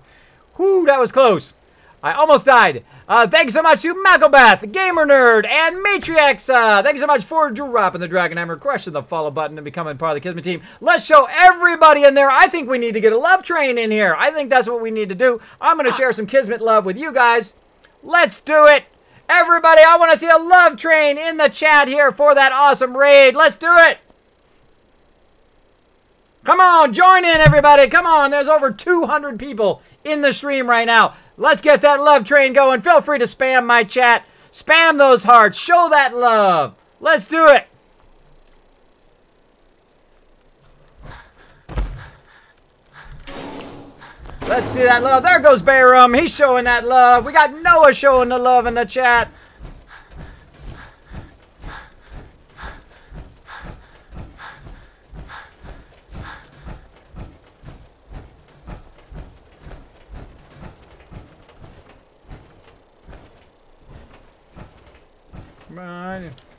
Whoo, that was close. I almost died. Thanks so much to Macklebeth, Gamer Nerd, and Matrix. Thanks so much for dropping the Dragon Hammer, crushing the follow button, and becoming part of the Kismet team. Let's show everybody in there. I think we need to get a love train in here. I think that's what we need to do. I'm going to share some Kismet love with you guys. Let's do it. Everybody, I want to see a love train in the chat here for that awesome raid. Let's do it. Come on, join in, everybody. Come on, there's over 200 people in the stream right now. Let's get that love train going. Feel free to spam my chat. Spam those hearts. Show that love. Let's do it. Let's see that love. There goes Bayram. He's showing that love. We got Noah showing the love in the chat.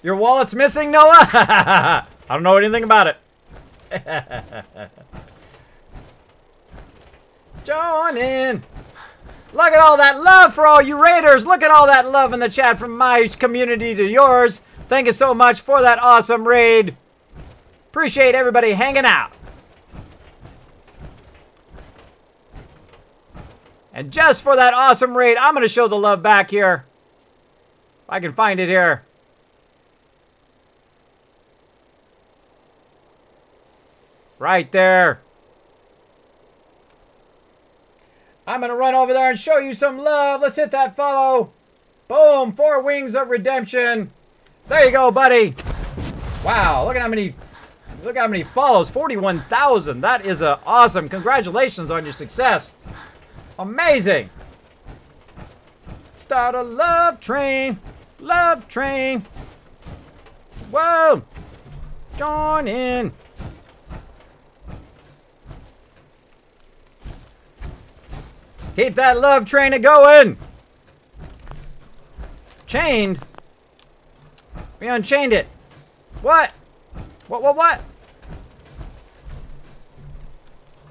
Your wallet's missing, Noah? I don't know anything about it. Join in. Look at all that love for all you raiders. Look at all that love in the chat from my community to yours. Thank you so much for that awesome raid. Appreciate everybody hanging out. And just for that awesome raid, I'm going to show the love back here. If I can find it here. Right there. I'm going to run over there and show you some love. Let's hit that follow. Boom. 4 wings of redemption. There you go, buddy. Wow. Look at how many follows. 41,000. That is awesome. Congratulations on your success. Amazing. Start a love train. Love train. Whoa. Join in. Keep that love train a-going. Chained? We unchained it. What? What?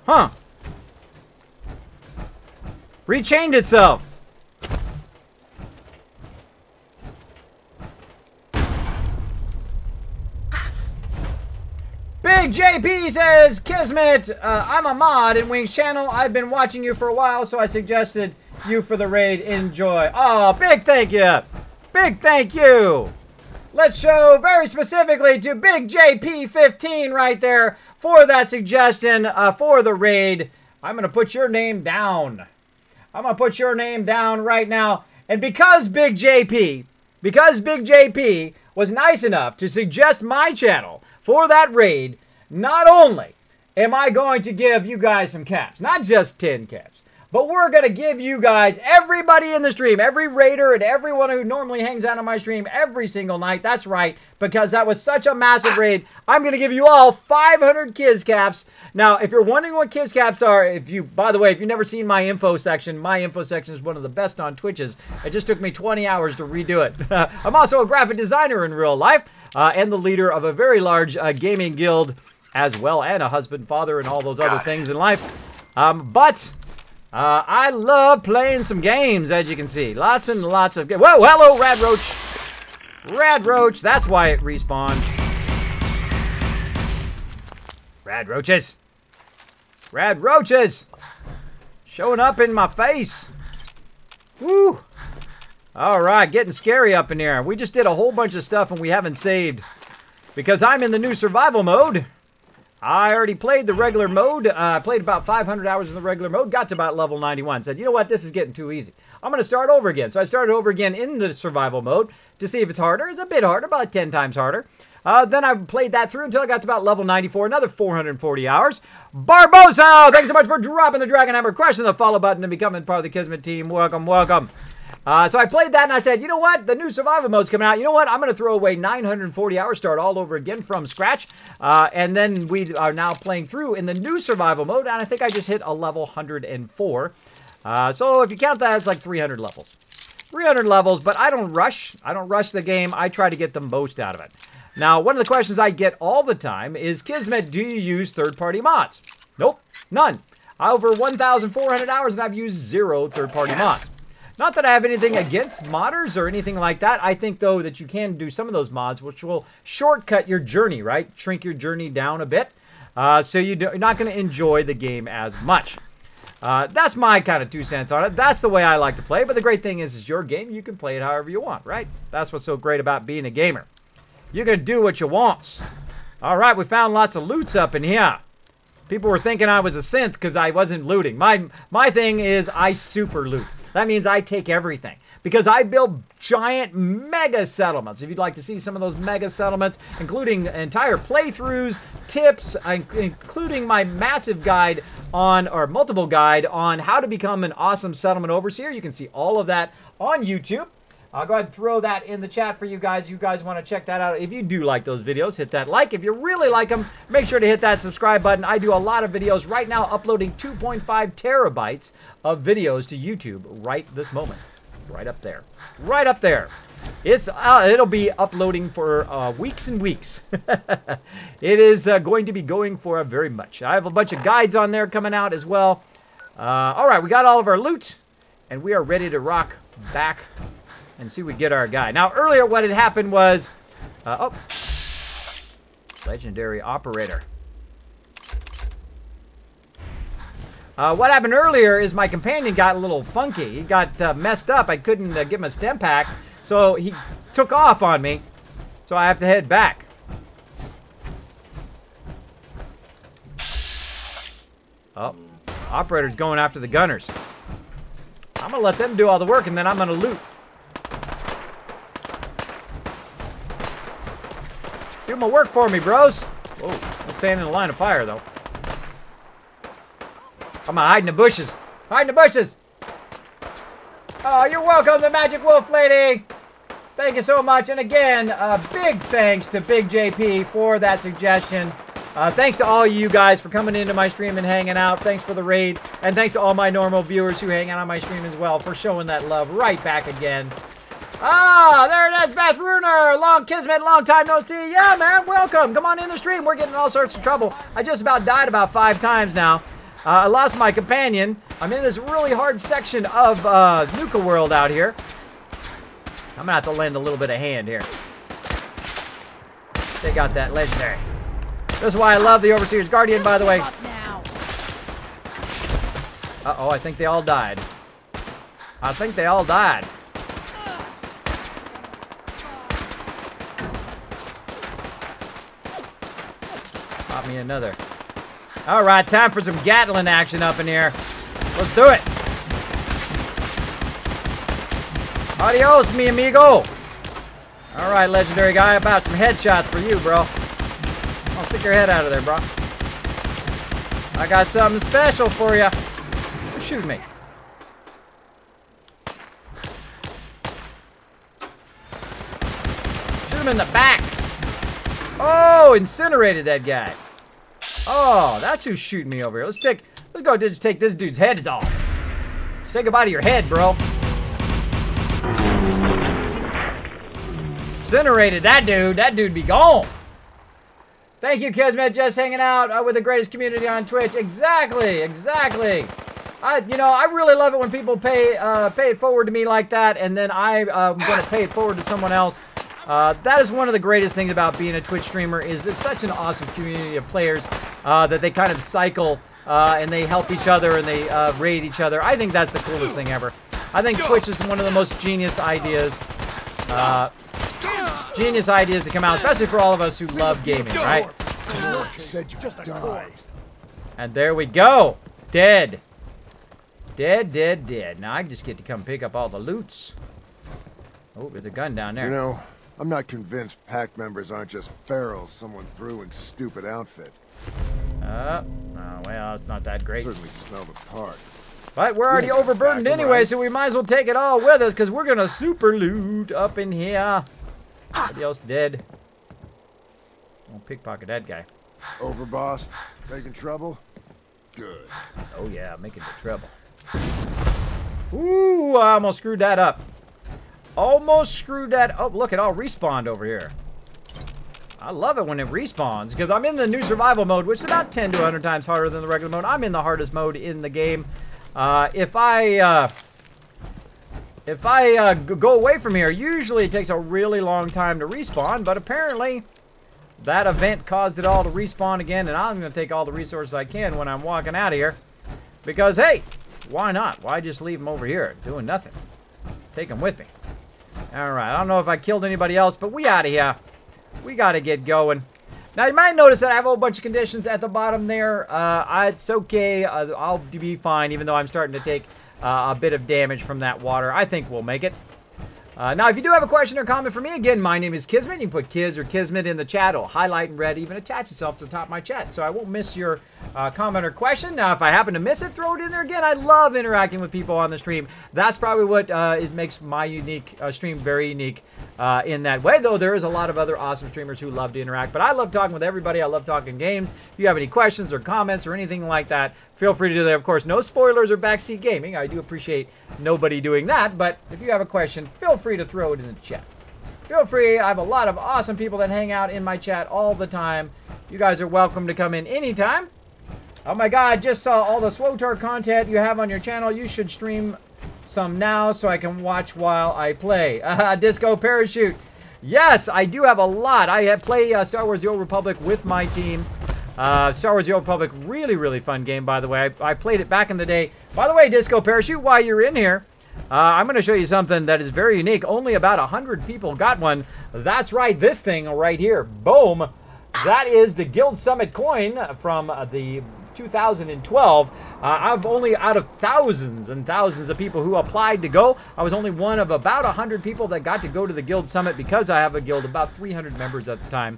Huh. Rechained itself. Big JP says, Kismet, I'm a mod in Wing's channel. I've been watching you for a while, so I suggested you for the raid. Enjoy. Oh, big thank you. Big thank you. Let's show very specifically to Big JP15 right there for that suggestion for the raid. I'm going to put your name down. I'm going to put your name down right now. And because Big JP was nice enough to suggest my channel for that raid, not only am I going to give you guys some caps, not just 10 caps, but we're going to give you guys, everybody in the stream, every raider and everyone who normally hangs out on my stream every single night. That's right, because that was such a massive raid. I'm going to give you all 500 Kiz caps. Now, if you're wondering what Kiz caps are, by the way, if you've never seen my info section is one of the best on Twitches. It just took me 20 hours to redo it. I'm also a graphic designer in real life and the leader of a very large gaming guild as well, and a husband, father, and all those other things in life. I love playing some games, as you can see. Lots and lots of games. Whoa, hello, Rad Roach. Rad Roach, that's why it respawned. Rad Roaches. Rad Roaches. Showing up in my face. Woo. All right, getting scary up in here. We just did a whole bunch of stuff and we haven't saved. Because I'm in the new survival mode. I already played the regular mode. I played about 500 hours in the regular mode. Got to about level 91. Said, you know what? This is getting too easy. I'm going to start over again. So I started over again in the survival mode to see if it's harder. It's a bit harder, about 10 times harder. Then I played that through until I got to about level 94. Another 440 hours. Barbosa! Thanks so much for dropping the Dragon Hammer, crushing the follow button, and becoming part of the Kismet team. Welcome, welcome. So I played that and I said, you know what? The new survival mode's coming out. You know what? I'm going to throw away 940 hours, start all over again from scratch. And then we are now playing through in the new survival mode. And I think I just hit a level 104. So if you count that, it's like 300 levels. 300 levels, but I don't rush. I don't rush the game. I try to get the most out of it. Now, one of the questions I get all the time is, Kismet, do you use third-party mods? Nope, none. Over 1,400 hours and I've used 0 third-party mods. Not that I have anything against modders or anything like that. I think, though, that you can do some of those mods which will shortcut your journey, right? Shrink your journey down a bit. So you're not going to enjoy the game as much. That's my kind of 2 cents on it. That's the way I like to play. But the great thing is, it's your game. You can play it however you want, right? That's what's so great about being a gamer. You can do what you want. All right, we found lots of loots up in here. People were thinking I was a synth because I wasn't looting. My thing is I super loot. That means I take everything. Because I build giant mega settlements. If you'd like to see some of those mega settlements, including entire playthroughs, tips, including my massive guide on, or multiple guide on how to become an awesome settlement overseer, you can see all of that on YouTube. I'll go ahead and throw that in the chat for you guys. You guys want to check that out. If you do like those videos, hit that like. If you really like them, make sure to hit that subscribe button. I do a lot of videos right now, uploading 2.5 terabytes of videos to YouTube right this moment. Right up there. Right up there. It'll be uploading for weeks and weeks. It is going to be going for a very much. I have a bunch of guides on there coming out as well. All right, we got all of our loot, and we are ready to rock back and see if we get our guy. Now, earlier what had happened was... legendary operator. What happened earlier is my companion got a little funky. He got messed up. I couldn't give him a stem pack, so he took off on me. So I have to head back. Oh, operator's going after the gunners. I'm going to let them do all the work, and then I'm going to loot. Do my work for me, bros. Whoa, I'm standing in the line of fire, though. I'm gonna hide in the bushes. Hide in the bushes. Oh, you're welcome, the Magic Wolf Lady. Thank you so much. And again, big thanks to Big JP for that suggestion. Thanks to all you guys for coming into my stream and hanging out. Thanks for the raid. And thanks to all my normal viewers who hang out on my stream as well for showing that love right back again. Ah, there it is, Beth Runer. Long Kismet, long time no see. Yeah, man, welcome. Come on in the stream. We're getting in all sorts of trouble. I just about died about 5 times now. I lost my companion. I'm in this really hard section of Nuka world out here. I'm going to have to lend a little bit of hand here. They got that legendary. This is why I love the Overseer's Guardian, by the way. Uh-oh, I think they all died. I think they all died. Pop me another. All right, time for some Gatling action up in here. Let's do it. Adios, mi amigo. All right, legendary guy, about some headshots for you, bro. I'll stick your head out of there, bro. I got something special for you. Shoot me. Shoot him in the back. Oh, incinerated that guy. Oh, that's who's shooting me over here. Let's go just take this dude's head off. Say goodbye to your head, bro. Incinerated that dude. That dude be gone. Thank you, Kismet, just hanging out with the greatest community on Twitch. Exactly, exactly. I really love it when people pay it forward to me like that, and then I'm going to pay it forward to someone else. That is one of the greatest things about being a Twitch streamer. Is it's such an awesome community of players that they kind of cycle and they help each other and they raid each other. I think that's the coolest thing ever. I think Twitch is one of the most genius ideas. Genius ideas to come out, especially for all of us who love gaming, right? And there we go. Dead. Dead. Now I just get to come pick up all the loots. Oh, there's a gun down there. You know, I'm not convinced pack members aren't just ferals someone threw in stupid outfits. Oh, well, it's not that great. Certainly smell the part. But we're already overburdened anyway, so we might as well take it all with us, because we're going to super loot up in here. Somebody else dead. Don't pickpocket that guy. Over, boss. Making trouble? Good. Oh, yeah, making the trouble. Ooh, I almost screwed that up. Almost screwed that up. Look, it all respawned over here. I love it when it respawns, because I'm in the new survival mode, which is about 10 to 100 times harder than the regular mode. I'm in the hardest mode in the game. If I go away from here, usually it takes a really long time to respawn, but apparently that event caused it all to respawn again, and I'm going to take all the resources I can when I'm walking out of here, because, hey, why not? Why just leave them over here doing nothing? Take them with me. Alright, I don't know if I killed anybody else, but we out of here. We got to get going. Now, you might notice that I have a whole bunch of conditions at the bottom there. It's okay. I'll be fine, even though I'm starting to take a bit of damage from that water. I think we'll make it. Now, if you do have a question or comment for me, again, my name is Kismet. You can put Kiz or Kismet in the chat. It'll highlight in red, even attach itself to the top of my chat, so I won't miss your comment or question. Now, if I happen to miss it, throw it in there again. I love interacting with people on the stream. That's probably what it makes my unique stream very unique in that way, though there is a lot of other awesome streamers who love to interact. But I love talking with everybody. I love talking games. If you have any questions or comments or anything like that, feel free to do that. Of course, no spoilers or backseat gaming. I do appreciate nobody doing that, but if you have a question, feel free to throw it in the chat. Feel free. I have a lot of awesome people that hang out in my chat all the time. You guys are welcome to come in anytime. Oh my god, just saw all the SWTOR content you have on your channel. You should stream some now so I can watch while I play. Disco Parachute. Yes, I do have a lot. I play Star Wars The Old Republic with my team. Star Wars The Old Republic, really, really fun game, by the way. I played it back in the day. By the way, Disco Parachute, while you're in here, I'm going to show you something that is very unique. Only about 100 people got one. That's right, this thing right here. Boom. That is the Guild Summit coin from the 2012. I've only, out of thousands and thousands of people who applied to go, I was only one of about 100 people that got to go to the Guild Summit because I have a guild, about 300 members at the time.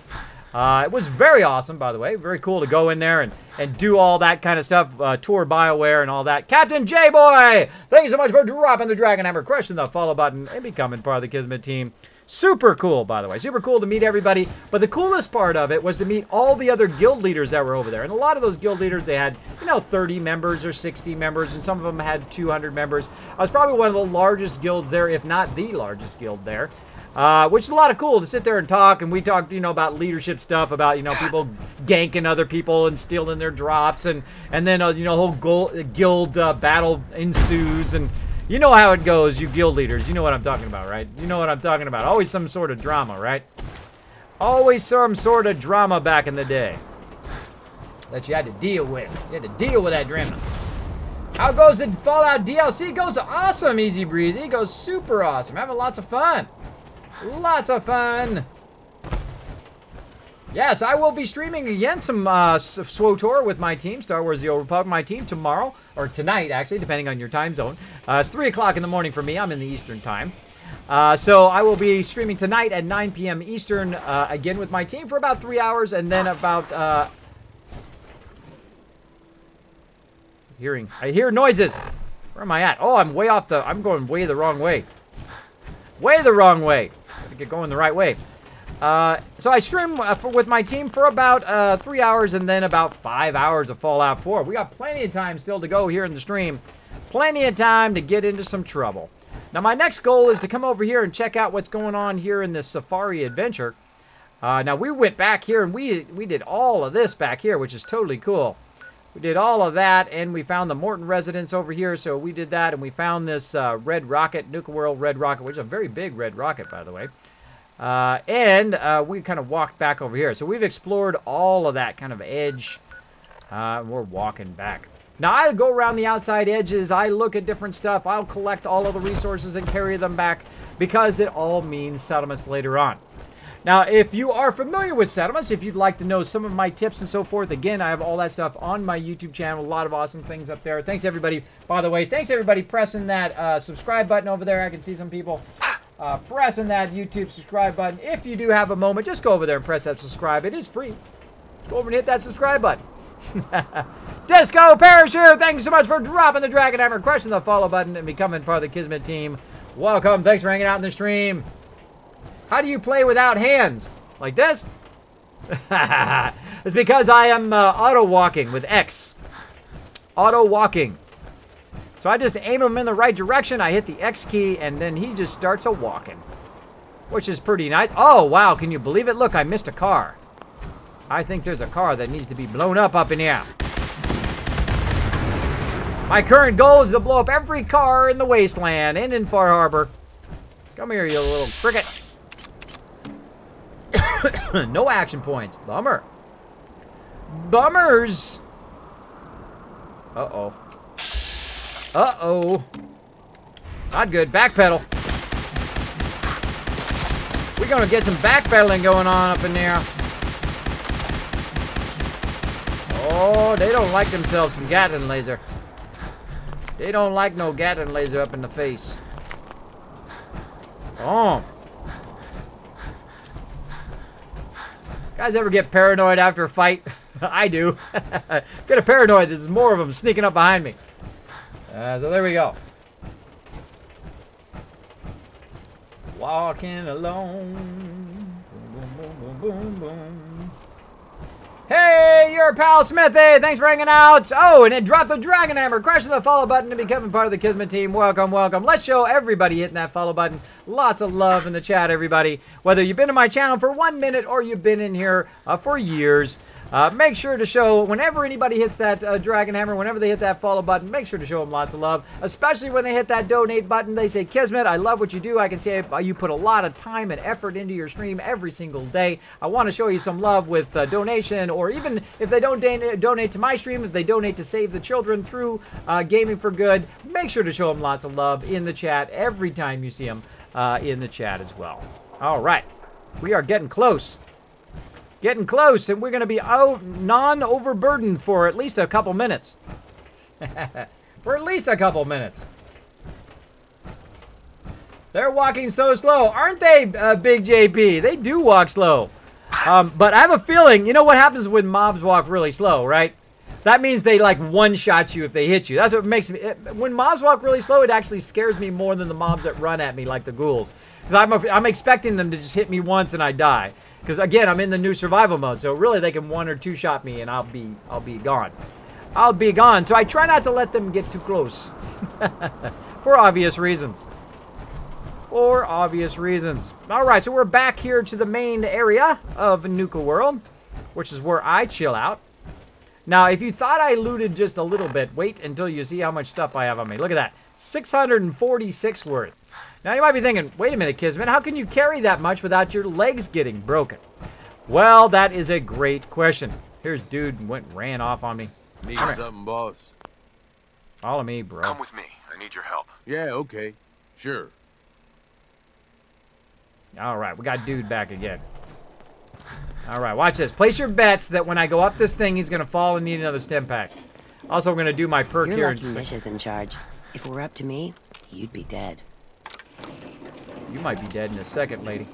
It was very awesome, by the way. Very cool to go in there and do all that kind of stuff. Tour BioWare and all that. Captain J-Boy! Thank you so much for dropping the Dragon Hammer, crushing the follow button, and becoming part of the Kismet team. Super cool, by the way. Super cool to meet everybody. But the coolest part of it was to meet all the other guild leaders that were over there. And a lot of those guild leaders, they had, 30 members or 60 members, and some of them had 200 members. I was probably one of the largest guilds there, if not the largest guild there. Which is a lot of cool to sit there and talk, and we talked, about leadership stuff, about, people ganking other people and stealing their drops, and then, whole guild battle ensues, and you know how it goes, you guild leaders. You know what I'm talking about, right? You know what I'm talking about. Always some sort of drama, right? Always some sort of drama back in the day that you had to deal with. You had to deal with that drama. How goes the Fallout DLC? It goes awesome, Easy Breezy. It goes super awesome. Having lots of fun. Lots of fun. Yes, I will be streaming again some SWTOR with my team, Star Wars The Old Republic, my team, tomorrow, or tonight, actually, depending on your time zone. It's 3 o'clock in the morning for me. I'm in the Eastern time. So I will be streaming tonight at 9 p.m. Eastern, again with my team for about 3 hours, and then about... I hear noises. Where am I at? Oh, I'm way off the... I'm going way the wrong way. Way the wrong way. Gotta get going the right way. So I stream with my team for about 3 hours and then about 5 hours of Fallout 4. We got plenty of time still to go here in the stream. Plenty of time to get into some trouble. Now my next goal is to come over here and check out what's going on here in this safari adventure. Now we went back here and we did all of this back here, which is totally cool. We did all of that, and we found the Morton residence over here, so we did that, and we found this red rocket, Nuka World red rocket, which is a very big red rocket, by the way. And we kind of walked back over here. So we've explored all of that kind of edge. We're walking back. Now, I go around the outside edges. I look at different stuff. I'll collect all of the resources and carry them back because it all means settlements later on. Now, if you are familiar with settlements, if you'd like to know some of my tips and so forth, again, I have all that stuff on my YouTube channel. A lot of awesome things up there. Thanks, everybody. By the way, thanks, everybody, pressing that subscribe button over there. I can see some people pressing that YouTube subscribe button. If you do have a moment, just go over there and press that subscribe. It is free. Go over and hit that subscribe button. Disco Parachute, thank you so much for dropping the Dragon Hammer, crushing the follow button, and becoming part of the Kismet team. Welcome. Thanks for hanging out in the stream. How do you play without hands? Like this? It's because I am auto-walking with X. Auto-walking. So I just aim him in the right direction, I hit the X key, and then he just starts a-walking. Which is pretty nice. Oh, wow, can you believe it? Look, I missed a car. I think there's a car that needs to be blown up in here. My current goal is to blow up every car in the wasteland and in Far Harbor. Come here, you little cricket. No action points. Bummer. Bummers. Uh-oh. Uh-oh. Not good. Backpedal. We're gonna get some backpedaling going on up in there. Oh, they don't like themselves some Gatling laser. They don't like no Gatling laser up in the face. Oh. Guys ever get paranoid after a fight? I do. Get a paranoid. There's more of them sneaking up behind me. So there we go. Walking alone. Boom, boom, boom, boom, boom. Hey, your pal Smithy. Thanks for hanging out. Oh, and it dropped the Dragon Hammer. Crushing the follow button and becoming part of the Kismet team. Welcome, welcome. Let's show everybody hitting that follow button. Lots of love in the chat, everybody. Whether you've been to my channel for 1 minute or you've been in here for years. Make sure to show, whenever anybody hits that Dragon Hammer, whenever they hit that follow button, make sure to show them lots of love. Especially when they hit that donate button. They say, Kismet, I love what you do. I can see you put a lot of time and effort into your stream every single day. I want to show you some love with donation, or even if they don't donate to my stream, if they donate to Save the Children through Gaming for Good, make sure to show them lots of love in the chat every time you see them in the chat as well. All right. We are getting close. Getting close, and we're going to be non-overburdened for at least a couple minutes. For at least a couple minutes. They're walking so slow. Aren't they, Big JP? They do walk slow. But I have a feeling, you know what happens when mobs walk really slow, right? That means they, like, one-shot you if they hit you. That's what makes me... when mobs walk really slow, it actually scares me more than the mobs that run at me like the ghouls. Because I'm expecting them to just hit me once and I die. Because again, I'm in the new survival mode, so really they can 1 or 2 shot me and I'll be gone. I'll be gone. So I try not to let them get too close. For obvious reasons. For obvious reasons. Alright, so we're back here to the main area of Nuka World, which is where I chill out. Now, if you thought I looted just a little bit, wait until you see how much stuff I have on me. Look at that. 646 worth. Now, you might be thinking, wait a minute, Kismet, how can you carry that much without your legs getting broken? Well, that is a great question. Here's dude ran off on me. Need something, boss? Follow me, bro. Come with me. I need your help. Yeah, okay. Sure. All right, we got dude back again. All right, watch this. Place your bets that when I go up this thing, he's going to fall and need another stim pack. Also, we're going to do my perk You're here. lucky Misha's in charge. If it were up to me, you'd be dead. You might be dead in a second, lady.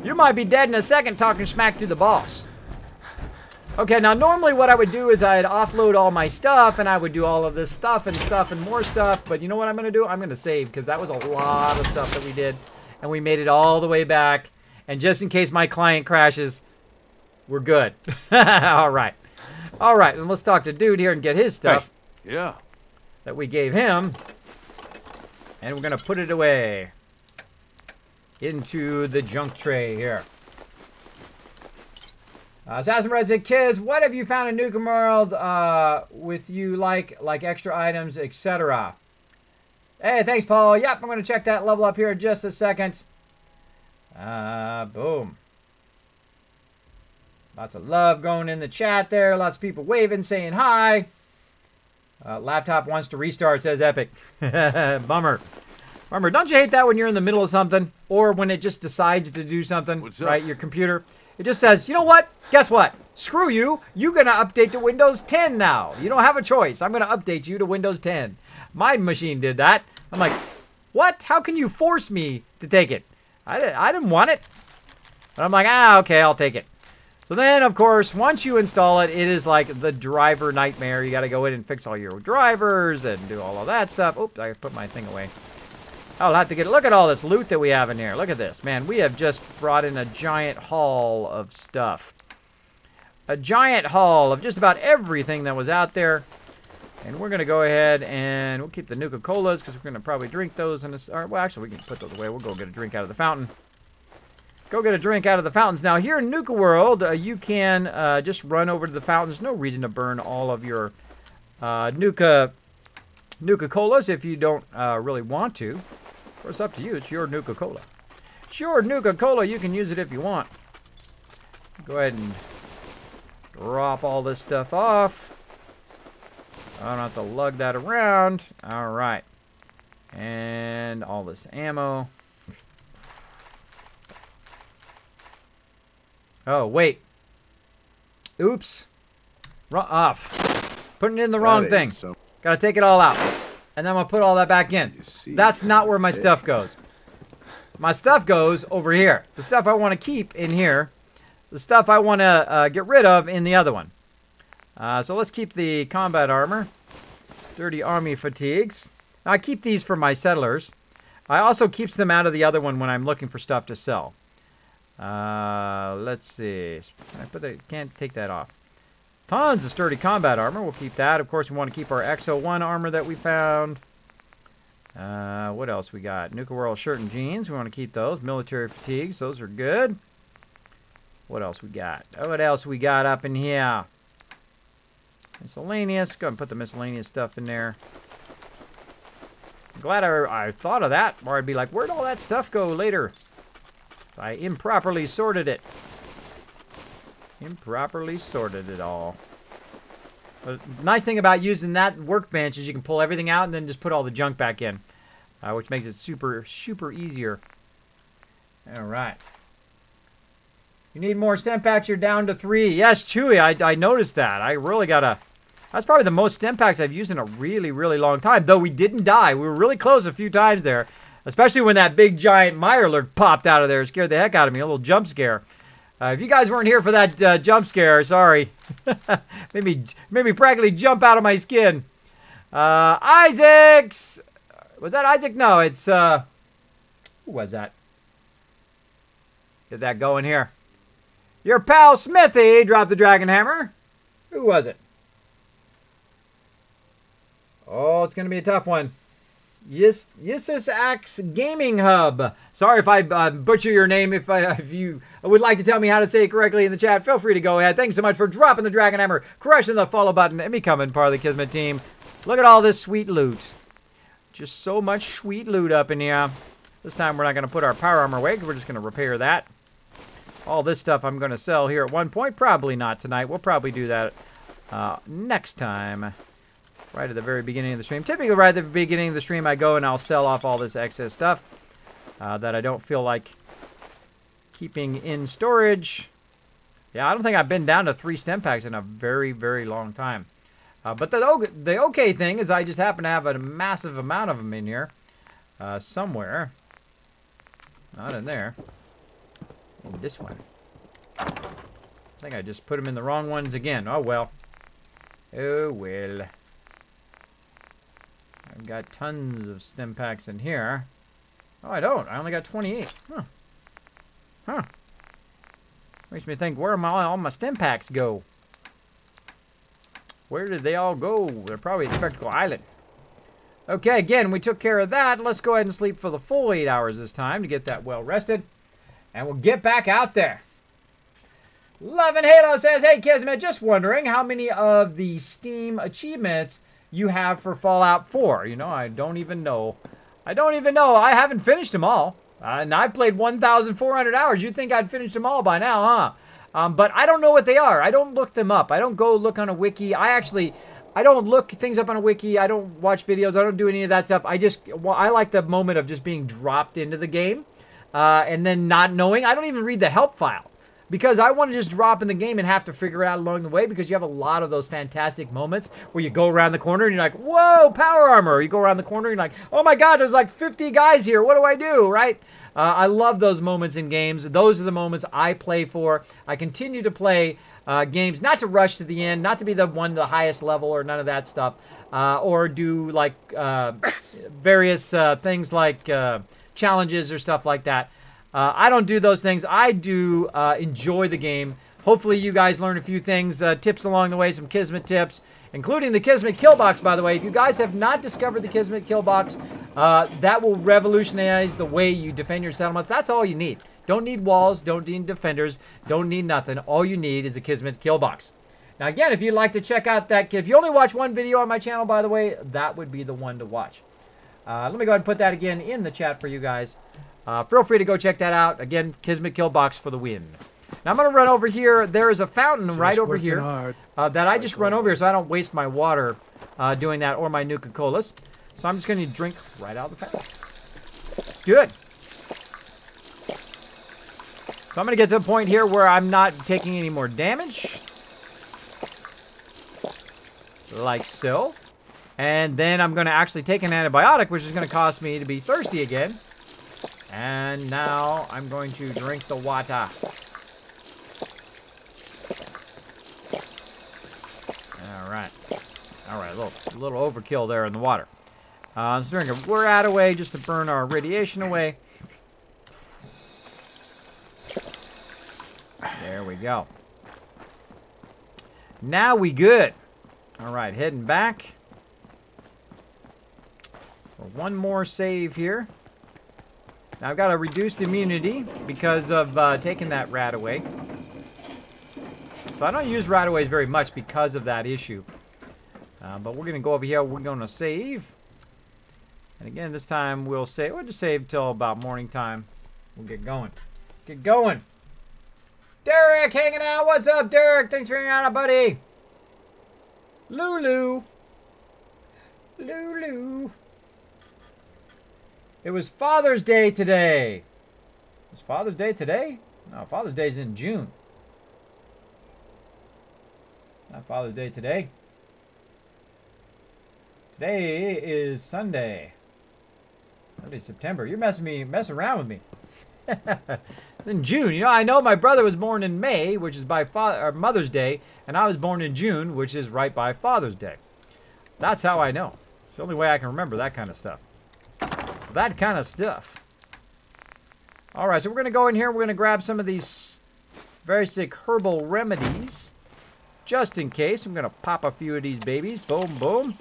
You might be dead in a second talking smack to the boss. Okay, now normally what I would do is I'd offload all my stuff and I would do all of this stuff and more stuff. But you know what I'm going to do? I'm going to save because that was a lot of stuff that we did. And we made it all the way back. And just in case my client crashes, we're good. All right. All right, and let's talk to dude here and get his stuff. Hey. Yeah. That we gave him. And we're going to put it away. Into the junk tray here. Assassin Red said, Kids, what have you found in Nuka World with you like extra items, etc.? Hey, thanks, Paul. Yep, I'm going to check that level up here in just a second. Boom. Lots of love going in the chat there. Lots of people waving, saying hi. Laptop wants to restart, says Epic. Bummer. Bummer. Don't you hate that when you're in the middle of something? Or when it just decides to do something, What's up? right? Your computer. It just says, you know what? Guess what? Screw you. You're going to update to Windows 10 now. You don't have a choice. I'm going to update you to Windows 10. My machine did that. I'm like, what? How can you force me to take it? I didn't want it. But I'm like, okay, I'll take it. So then, of course, once you install it, it is like the driver nightmare. You got to go in and fix all your drivers and do all of that stuff. Oops, I put my thing away. I'll have to get... Look at all this loot that we have in here. Look at this. Man, we have just brought in a giant haul of stuff. A giant haul of just about everything that was out there. And we're going to go ahead and we'll keep the Nuka Colas because we're going to probably drink those in this. Well, actually, we can put those away. We'll go get a drink out of the fountain. Go get a drink out of the fountains. Now, here in Nuka World, you can just run over to the fountains. No reason to burn all of your Nuka Colas if you don't really want to. Of course, it's up to you. It's your Nuka Cola. It's your Nuka Cola. You can use it if you want. Go ahead and drop all this stuff off. I don't have to lug that around. All right. And all this ammo. Oh, wait. Oops. Off. Putting in the wrong thing. Gotta take it all out. And then I'm gonna put all that back in. That's not where my stuff goes. My stuff goes over here. The stuff I want to keep in here. The stuff I want to get rid of in the other one. So let's keep the combat armor. Dirty army fatigues. Now, I keep these for my settlers. I also keep them out of the other one when I'm looking for stuff to sell. Let's see. Can I put that? Can't take that off. Tons of sturdy combat armor. We'll keep that. Of course, we want to keep our XO1 armor that we found. What else we got? Nuka World shirt and jeans. We want to keep those. Military fatigues. Those are good. What else we got? What else we got up in here? Miscellaneous. Go ahead and put the miscellaneous stuff in there. I'm glad I thought of that. Or I'd be like, where'd all that stuff go later? I improperly sorted it. Improperly sorted it all. But the nice thing about using that workbench is you can pull everything out and then just put all the junk back in. Which makes it super, super easier. Alright. You need more stem packs, you're down to 3. Yes, Chewy, I noticed that. I really gotta... That's probably the most stem packs I've used in a really, really long time. Though we didn't die. We were really close a few times there. Especially when that big giant Mirelurk popped out of there. It scared the heck out of me. A little jump scare. If you guys weren't here for that jump scare, sorry. made me practically jump out of my skin. Isaac's... Was that Isaac? No, it's... Who was that? Get that going here. Your pal Smithy dropped the Dragon Hammer. Who was it? Oh, it's going to be a tough one. Yissus Axe Gaming Hub. Sorry if I butcher your name. If you would like to tell me how to say it correctly in the chat, feel free to go ahead. Thanks so much for dropping the Dragon Hammer, crushing the follow button, and becoming part of the Kismet team. Look at all this sweet loot. Just so much sweet loot up in here. This time we're not going to put our power armor away. We're just going to repair that. All this stuff I'm going to sell here at one point. Probably not tonight. We'll probably do that next time. Right at the very beginning of the stream. Typically right at the beginning of the stream I go and I'll sell off all this excess stuff that I don't feel like keeping in storage. Yeah, I don't think I've been down to 3 stem packs in a very, very long time. But the okay thing is I just happen to have a massive amount of them in here. Somewhere. Not in there. In this one. I think I just put them in the wrong ones again. Oh, well. Oh, well. I've got tons of stem packs in here. Oh, I don't. I only got 28. Huh. Huh. Makes me think, where all my stem packs go? Where did they all go? They're probably at Spectacle Island. Okay, again, we took care of that. Let's go ahead and sleep for the full 8 hours this time to get that well rested. And we'll get back out there. Love and Halo says, hey, Kismet, just wondering how many of the Steam achievements you have for Fallout 4. You know, I don't even know. I haven't finished them all. And I've played 1,400 hours. You'd think I'd finished them all by now, huh? But I don't know what they are. I don't look them up. I don't go look on a wiki. I don't look things up on a wiki. I don't watch videos. I don't do any of that stuff. I like the moment of just being dropped into the game and then not knowing. I don't even read the help file. because I want to just drop in the game and have to figure it out along the way, because you have a lot of those fantastic moments where you go around the corner and you're like, whoa, power armor. Or you go around the corner and you're like, oh my God, there's like 50 guys here. What do I do, right? I love those moments in games. Those are the moments I play for. I continue to play games, not to rush to the end, not to be the one to the highest level or none of that stuff, or do like various things like challenges or stuff like that. I don't do those things. I do enjoy the game. Hopefully you guys learn a few things, tips along the way, some Kismet tips, including the Kismet kill box, by the way. If you guys have not discovered the Kismet kill box, that will revolutionize the way you defend your settlements. That's all you need. Don't need walls, don't need defenders, don't need nothing. All you need is a Kismet kill box. Now again, if you'd like to check out that, if you only watch one video on my channel, by the way, that would be the one to watch. Let me go ahead and put that again in the chat for you guys. Feel free to go check that out. Again, Kismet kill box for the win. Now I'm going to run over here. There is a fountain right over here that I just run over here so I don't waste my water doing that, or my Nuka Colas. So I'm just going to drink right out of the fountain. Good. So I'm going to get to the point here where I'm not taking any more damage. Like so. And then I'm going to actually take an antibiotic, which is going to cause me to be thirsty again. And now I'm going to drink the water. Alright. Alright, a little overkill there in the water. Let's drink a rat away just to burn our radiation away. There we go. Now we good. Alright, heading back. For one more save here. Now I've got a reduced immunity because of taking that rat away. So I don't use rat aways very much because of that issue. But we're going to go over here. We're going to save. And again, this time we'll just save till about morning time. We'll get going. Get going. Derek hanging out. What's up, Derek? Thanks for hanging out, buddy. Lulu. Lulu. It was Father's Day today. Was Father's Day today? No, Father's Day's in June. Not Father's Day today. Today is Sunday. Sunday, September. You're messing around with me. It's in June. You know, I know my brother was born in May, which is by Mother's Day, and I was born in June, which is right by Father's Day. That's how I know. It's the only way I can remember that kind of stuff. That kind of stuff. Alright, so we're going to go in here. We're going to grab some of these very sick herbal remedies. Just in case. I'm going to pop a few of these babies. Boom, boom.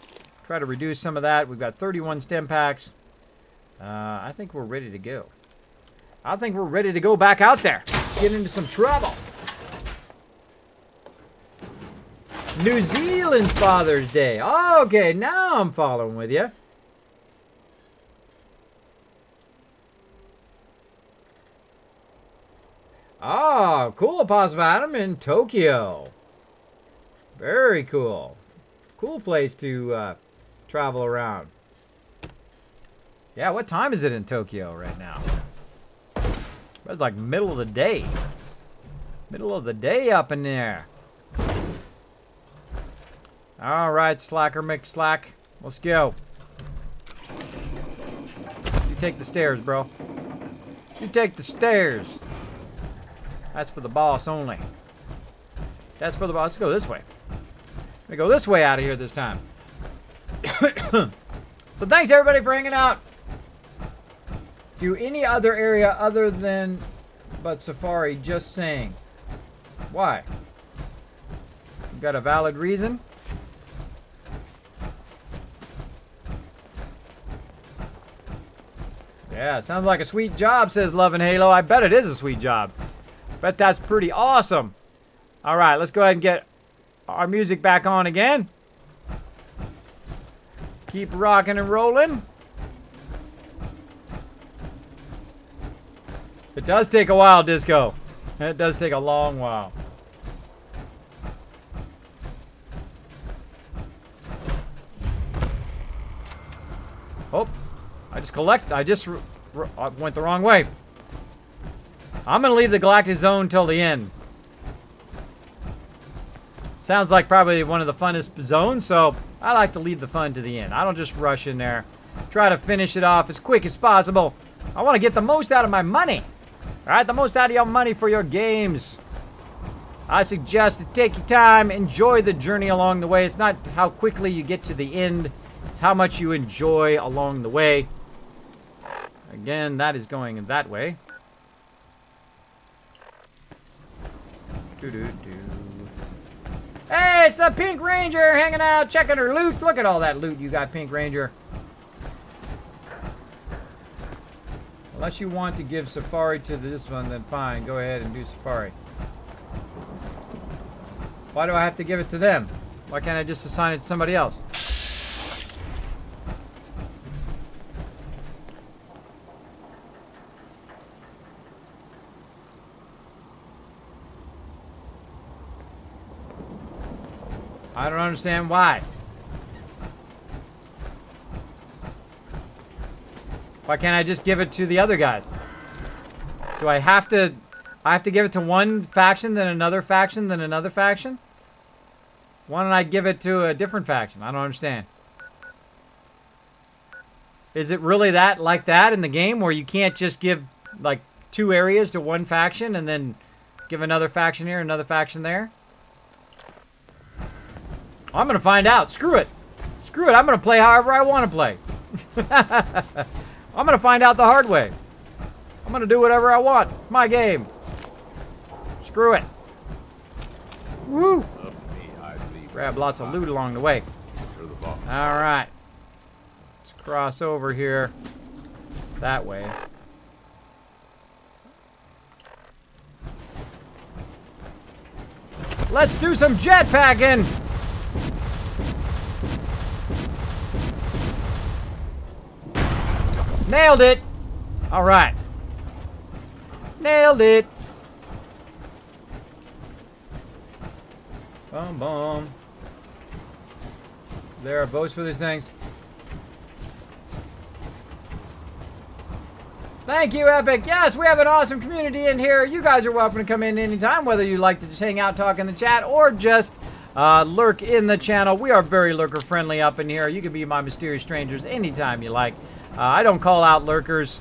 Try to reduce some of that. We've got 31 stem packs. I think we're ready to go. I think we're ready to go back out there. Get into some trouble. New Zealand's Father's Day. Okay, now I'm following with you. Oh, cool, Positive Adam in Tokyo. Very cool. Cool place to travel around. Yeah, what time is it in Tokyo right now? It's like middle of the day. Middle of the day up in there. Alright, Slacker McSlack. Let's go. You take the stairs, bro. You take the stairs. That's for the boss only. That's for the boss. Let's go this way. Let me go this way out of here this time. So thanks everybody for hanging out. Do any other area other than but Safari, just saying. Why? You got a valid reason? Yeah, sounds like a sweet job, says Love and Halo. I bet it is a sweet job. Bet that's pretty awesome. Alright, let's go ahead and get our music back on again. Keep rocking and rolling. It does take a while, Disco. It does take a long while. Oh, I just went the wrong way. I'm going to leave the Galactic Zone till the end. Sounds like probably one of the funnest zones, so I like to leave the fun to the end. I don't just rush in there. Try to finish it off as quick as possible. I want to get the most out of my money. All right, the most out of your money for your games. I suggest to take your time, enjoy the journey along the way. It's not how quickly you get to the end. It's how much you enjoy along the way. Again, that is going that way. Hey, it's the Pink Ranger hanging out, checking her loot. Look at all that loot you got, Pink Ranger. Unless you want to give Safari to this one, then fine. Go ahead and do Safari. Why do I have to give it to them? Why can't I just assign it to somebody else? I don't understand why. Why can't I just give it to the other guys? Do I have to give it to one faction, then another faction, then another faction? Why don't I give it to a different faction? I don't understand. Is it really that like that in the game where you can't just give like 2 areas to one faction and then give another faction here, another faction there? I'm going to find out. Screw it. Screw it. I'm going to play however I want to play. I'm going to find out the hard way. I'm going to do whatever I want. My game. Screw it. Woo. Grab lots of loot along the way. Alright. Let's cross over here. That way. Let's do some jetpacking! Nailed it! Alright. Nailed it! Boom, boom. There are boats for these things. Thank you, Epic. Yes, we have an awesome community in here. You guys are welcome to come in anytime, whether you like to just hang out, talk in the chat, or just lurk in the channel. We are very lurker-friendly up in here. You can be my mysterious strangers anytime you like. I don't call out lurkers.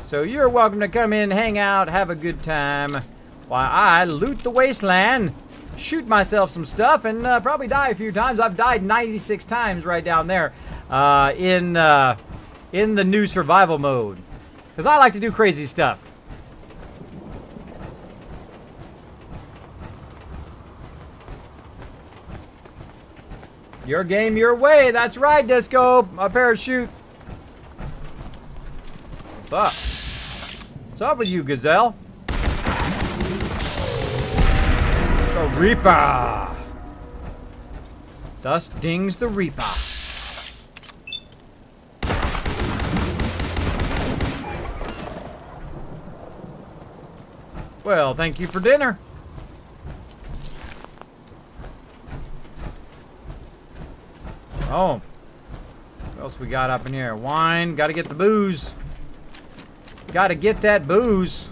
So you're welcome to come in, hang out, have a good time, while I loot the wasteland, shoot myself some stuff, and probably die a few times. I've died 96 times right down there in the new survival mode. Because I like to do crazy stuff. Your game, your way. That's right, Disco. A parachute. What's up? What's up with you, Gazelle? The Reaper. Thus dings the Reaper. Well, thank you for dinner. Oh. What else we got up in here? Wine. Gotta get the booze. Gotta get that booze.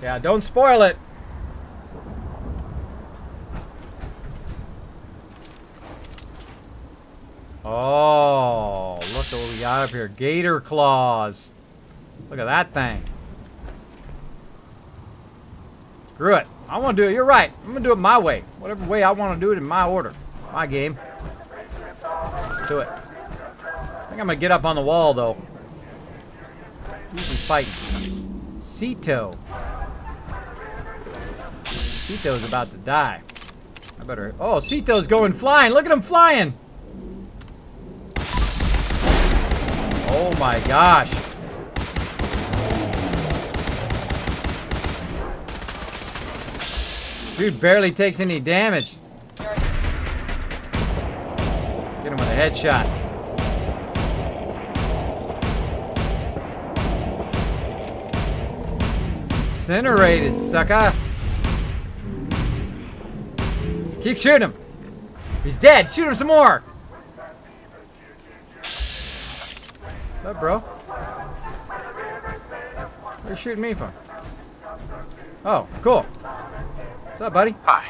Yeah, don't spoil it. Oh, look at what we got up here. Gator claws. Look at that thing. Screw it. I want to do it. You're right. I'm going to do it my way. Whatever way I want to do it in my order. My game. Do it. I think I'm going to get up on the wall, though. Who's he fighting? Cito. Cito's about to die. I better... Oh, Cito's going flying. Look at him flying. Oh my gosh. Dude barely takes any damage. Get him with a headshot. Incinerated, sucker. Keep shooting him. He's dead. Shoot him some more. What's up, bro? Where you shooting me from? Oh, cool. What's up, buddy? Hi.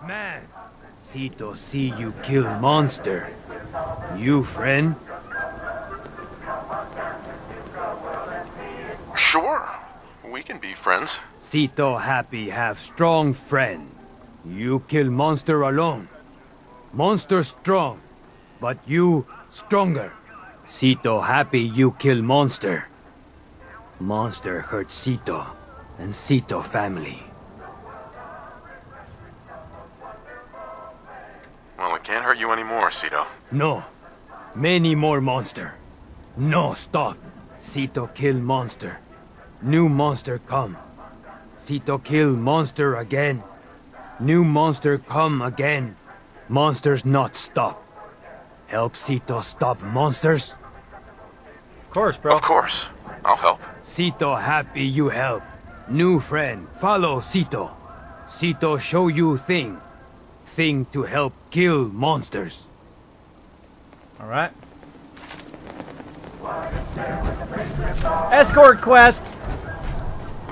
Man, Cito see you kill monster. You friend? Sure. We can be friends. Cito happy have strong friend. You kill monster alone. Monster strong, but you stronger. Cito happy you kill monster. Monster hurt Cito and Cito family. Well, it can't hurt you anymore, Cito. No. Many more monster. No, stop. Cito kill monster. New monster come. Cito kill monster again. New monster come again. Monsters not stop. Help Cito stop monsters? Of course, bro. Of course. I'll help. Cito happy you help. New friend, follow Cito. Cito show you thing. Thing to help kill monsters. All right. Escort quest.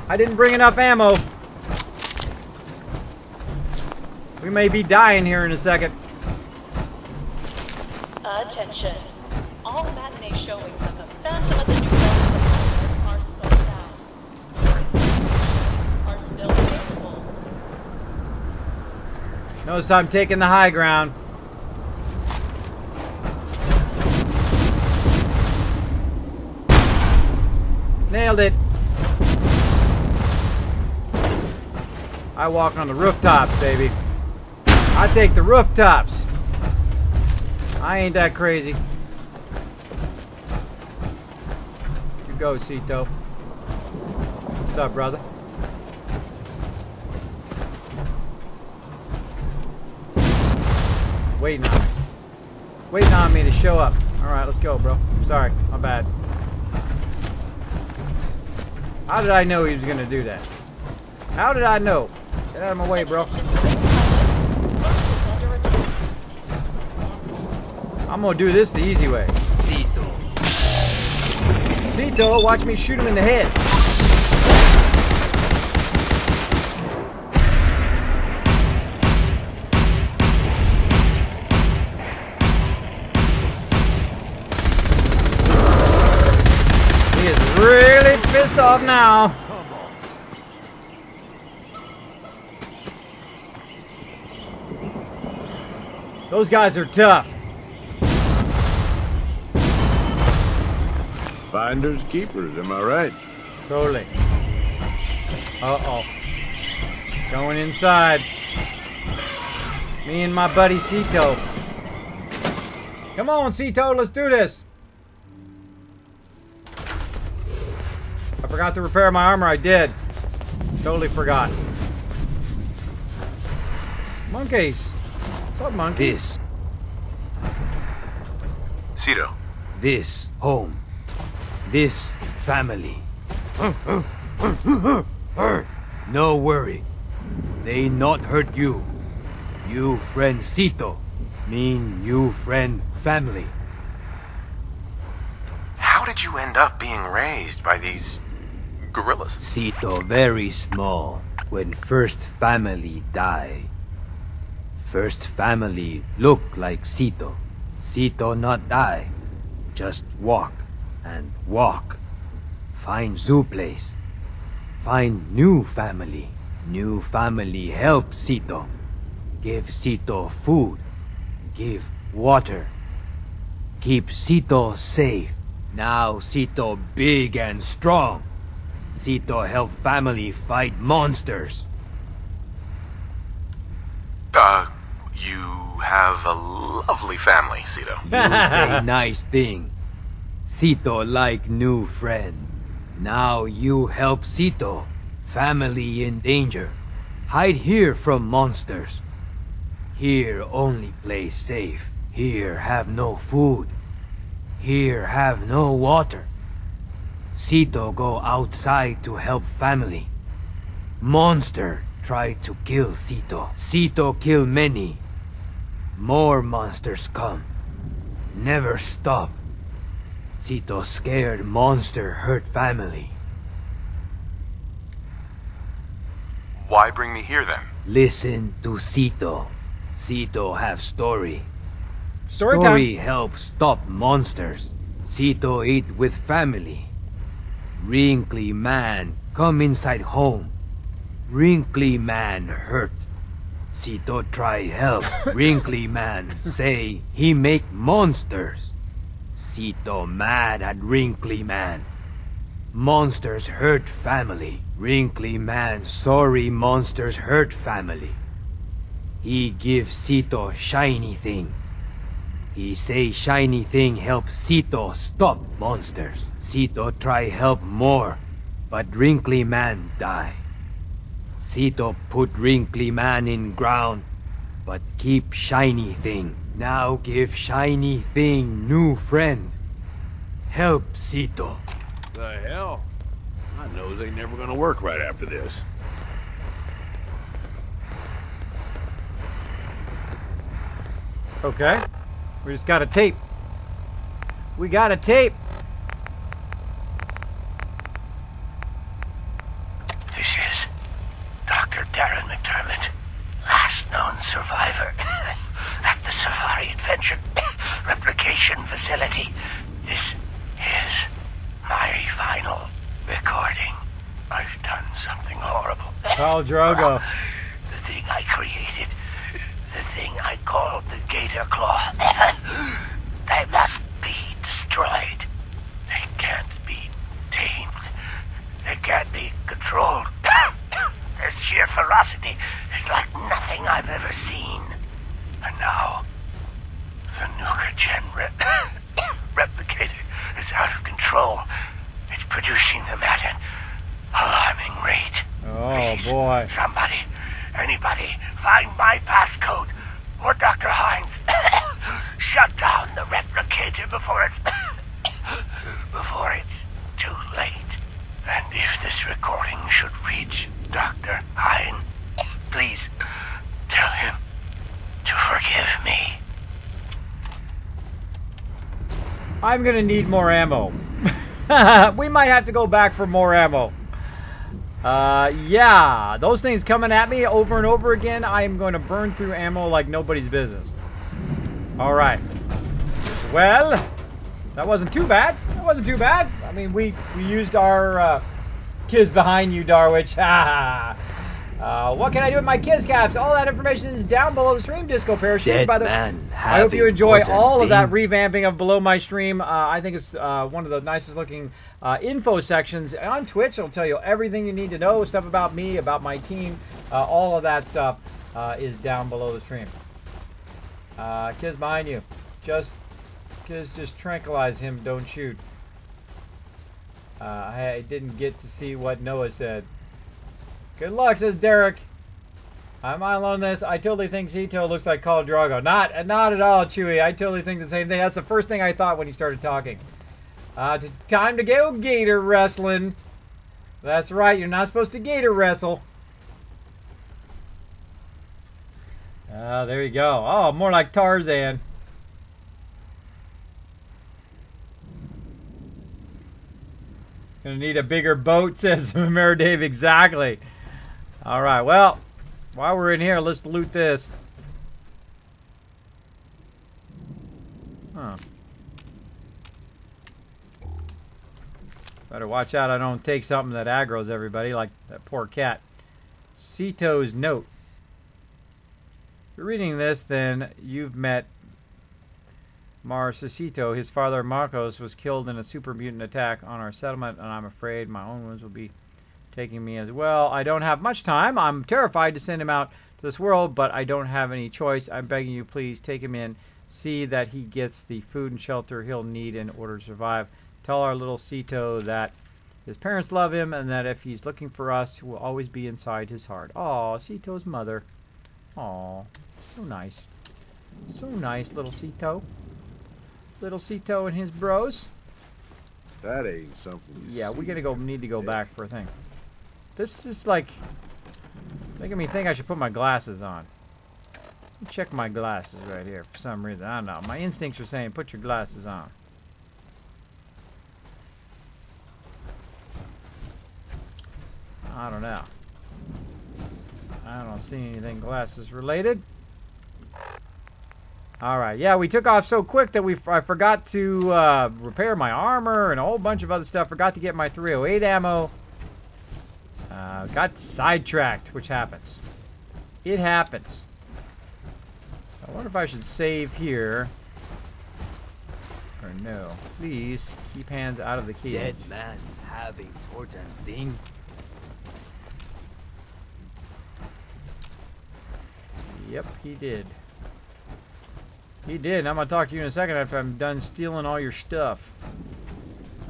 I didn't bring enough ammo. We may be dying here in a second. Attention. All matinee showings of the Phantom of the Nuka are sold out. Are still available. Notice I'm taking the high ground. Nailed it. I walk on the rooftops, baby. I take the rooftops. I ain't that crazy. You go, Cito. What's up, brother? Waiting on me. Waiting on me to show up. Alright, let's go, bro. Sorry, my bad. How did I know he was gonna do that? How did I know? Get out of my way, bro. I'm gonna do this the easy way. Cito. Cito, watch me shoot him in the head. He is really pissed off now. Those guys are tough. Finders keepers, am I right? Totally. Uh-oh. Going inside. Me and my buddy Cito. Come on, Cito, let's do this. I forgot to repair my armor. I did. Totally forgot. Monkeys. What's up, monkeys? This. Cito. This home. This family. No worry. They not hurt you. You friend Cito. Mean you friend family. How did you end up being raised by these gorillas? Cito very small when first family die. First family look like Cito. Cito not die. Just walk and walk. Find zoo place. Find new family. New family help Cito. Give Cito food. Give water. Keep Cito safe. Now Cito big and strong. Cito help family fight monsters. You have a lovely family, Cito. You say nice thing. Cito like new friend. Now you help Cito. Family in danger. Hide here from monsters. Here only place safe. Here have no food. Here have no water. Cito go outside to help family. Monster try to kill Cito. Cito kill many. more monsters come. Never stop. Sito scared monster hurt family. Why bring me here then? Listen to Sito. Sito have story. Story Story time. help stop monsters. Sito eat with family. Wrinkly man come inside home. Wrinkly man hurt. Sito try help. Wrinkly man say he make monsters. Sito mad at Wrinkly man. Monsters hurt family. Wrinkly man sorry monsters hurt family. He give Sito shiny thing. He say shiny thing help Sito stop monsters. Sito try help more, but Wrinkly man die. Sito put Wrinkly man in ground, but keep shiny thing. Now give shiny thing new friend. Help Sito. The hell? I know they never gonna work right after this. Okay. We just got a tape. We got a tape. This is Dr. Darren McDermott, last known survivor at the Safari Adventure Replication Facility. This is my final recording. I've done something horrible. Khal Drogo. The thing I created, the thing I called the Gator Claw, they must be destroyed. They can't be tamed. They can't be controlled. Their sheer ferocity is like nothing I've ever seen. And now, the Nuka Gen replicator is out of control. It's producing them at an alarming rate. Oh, Please, boy. somebody, anybody, find my passcode. Or Dr. Hines. Shut down the replicator before it's too late. And if this recording should reach Dr. Hines, please tell him to forgive me. I'm gonna need more ammo. We might have to go back for more ammo. Yeah, those things coming at me over and over again, I am going to burn through ammo like nobody's business. Alright. Well, that wasn't too bad. That wasn't too bad. I mean, we used our kids behind you, Darwich. What can I do with my kids caps? All that information is down below the stream, Disco Parachute. Dead By the man I hope you enjoy important all of that thing. revamping of below my stream. I think it's one of the nicest looking info sections on Twitch. It'll tell you everything you need to know, stuff about me, about my team. All of that stuff is down below the stream. Kids behind you. Kids, just tranquilize him. Don't shoot. I didn't get to see what Noah said. Good luck, says Derek. Am I alone on this? I totally think Sito looks like Khal Drogo. Not at all, Chewie. I totally think the same thing. That's the first thing I thought when he started talking. Time to go gator wrestling. That's right. You're not supposed to gator wrestle. There you go. Oh, more like Tarzan. Gonna need a bigger boat, says Mayor Dave. Exactly. All right. Well, while we're in here, let's loot this. Huh. Better watch out I don't take something that aggroes everybody, like that poor cat. Sito's note. If you're reading this, then you've met Sito. His father, Marcos, was killed in a super mutant attack on our settlement, and I'm afraid my own wounds will be taking me as well. I don't have much time. I'm terrified to send him out to this world, but I don't have any choice. I'm begging you, please take him in. See that he gets the food and shelter he'll need in order to survive. Tell our little Sito that his parents love him, and that if he's looking for us, we'll always be inside his heart. Aw, Sito's mother. Aw, so nice. So nice, little Sito. Little Sito and his bros. That ain't something you Yeah, see we need to go back for a thing. This is like making me think I should put my glasses on. Check my glasses right here for some reason. I don't know. My instincts are saying put your glasses on. I don't know. I don't see anything glasses related. Alright, yeah, we took off so quick that I forgot to repair my armor and a whole bunch of other stuff. Forgot to get my 308 ammo. Got sidetracked, which happens. It happens. I wonder if I should save here. Or no. Please, keep hands out of the cage. Dead man have important thing. Yep, he did. He did. I'm going to talk to you in a second after I'm done stealing all your stuff.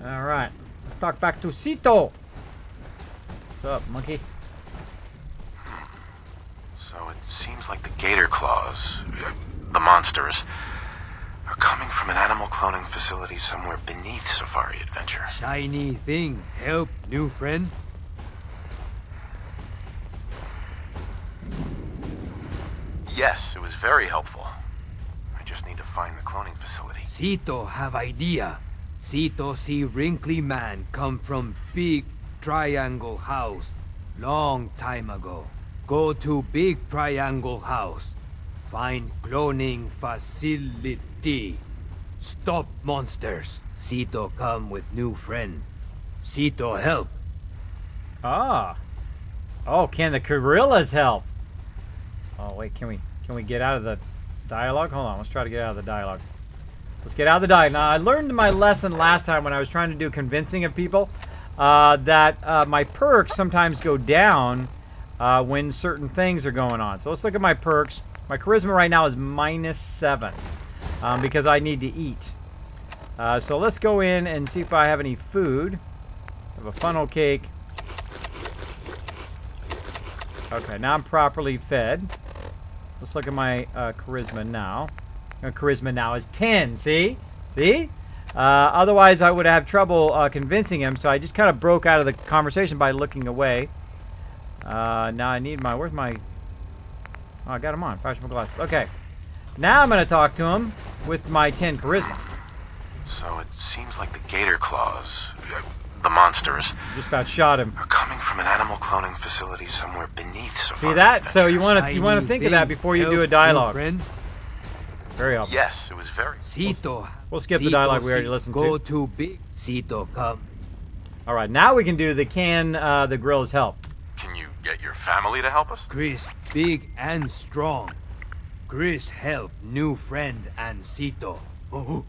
Alright. Let's talk back to Cito. What's up, monkey? So it seems like the gator claws, the monsters, are coming from an animal cloning facility somewhere beneath Safari Adventure. Shiny thing help, new friend. Yes, it was very helpful. I just need to find the cloning facility. Cito have idea. Cito see wrinkly man come from big triangle house long time ago. Go to big triangle house. Find cloning facility. Stop monsters. Cito come with new friend. Cito help. Ah. Oh, can the gorillas help? Oh, wait, can we get out of the dialogue? Hold on, let's try to get out of the dialogue. Let's get out of the dialogue. Now, I learned my lesson last time when I was trying to do convincing of people that my perks sometimes go down when certain things are going on. So let's look at my perks. My charisma right now is -7 because I need to eat. So let's go in and see if I have any food. I have a funnel cake. Okay, now I'm properly fed. Let's look at my charisma now. My charisma now is 10, see? See? Otherwise, I would have trouble convincing him, so I just kind of broke out of the conversation by looking away. Now I need my... Where's my... Oh, I got him on. Fashion glasses. Okay. Now I'm going to talk to him with my 10 charisma. So it seems like the gator claws, the monsters, Just about shot him. are coming from an animal cloning facility somewhere beneath Safari See that? Adventures. So you want to think of that before you do a dialogue. Very helpful. Yes, it was very... Cito. We'll skip the dialogue we already listened Go to. to big. Cito come. All right, now we can do the the gorillas help. Can you get your family to help us? Chris big and strong. Chris help new friend and Cito. All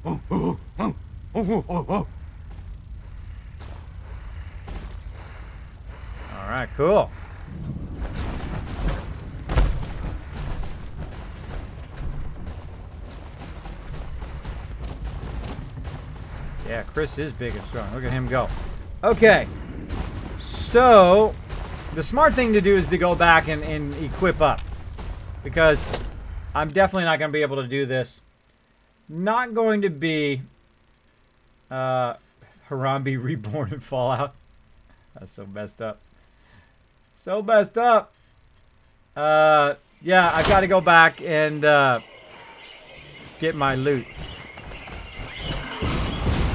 right, cool. Yeah, Chris is big and strong. Look at him go. Okay. So, the smart thing to do is to go back and equip up. Because I'm definitely not going to be able to do this. Not going to be Harambe reborn in Fallout. That's so messed up. So messed up. Yeah, I've got to go back and get my loot.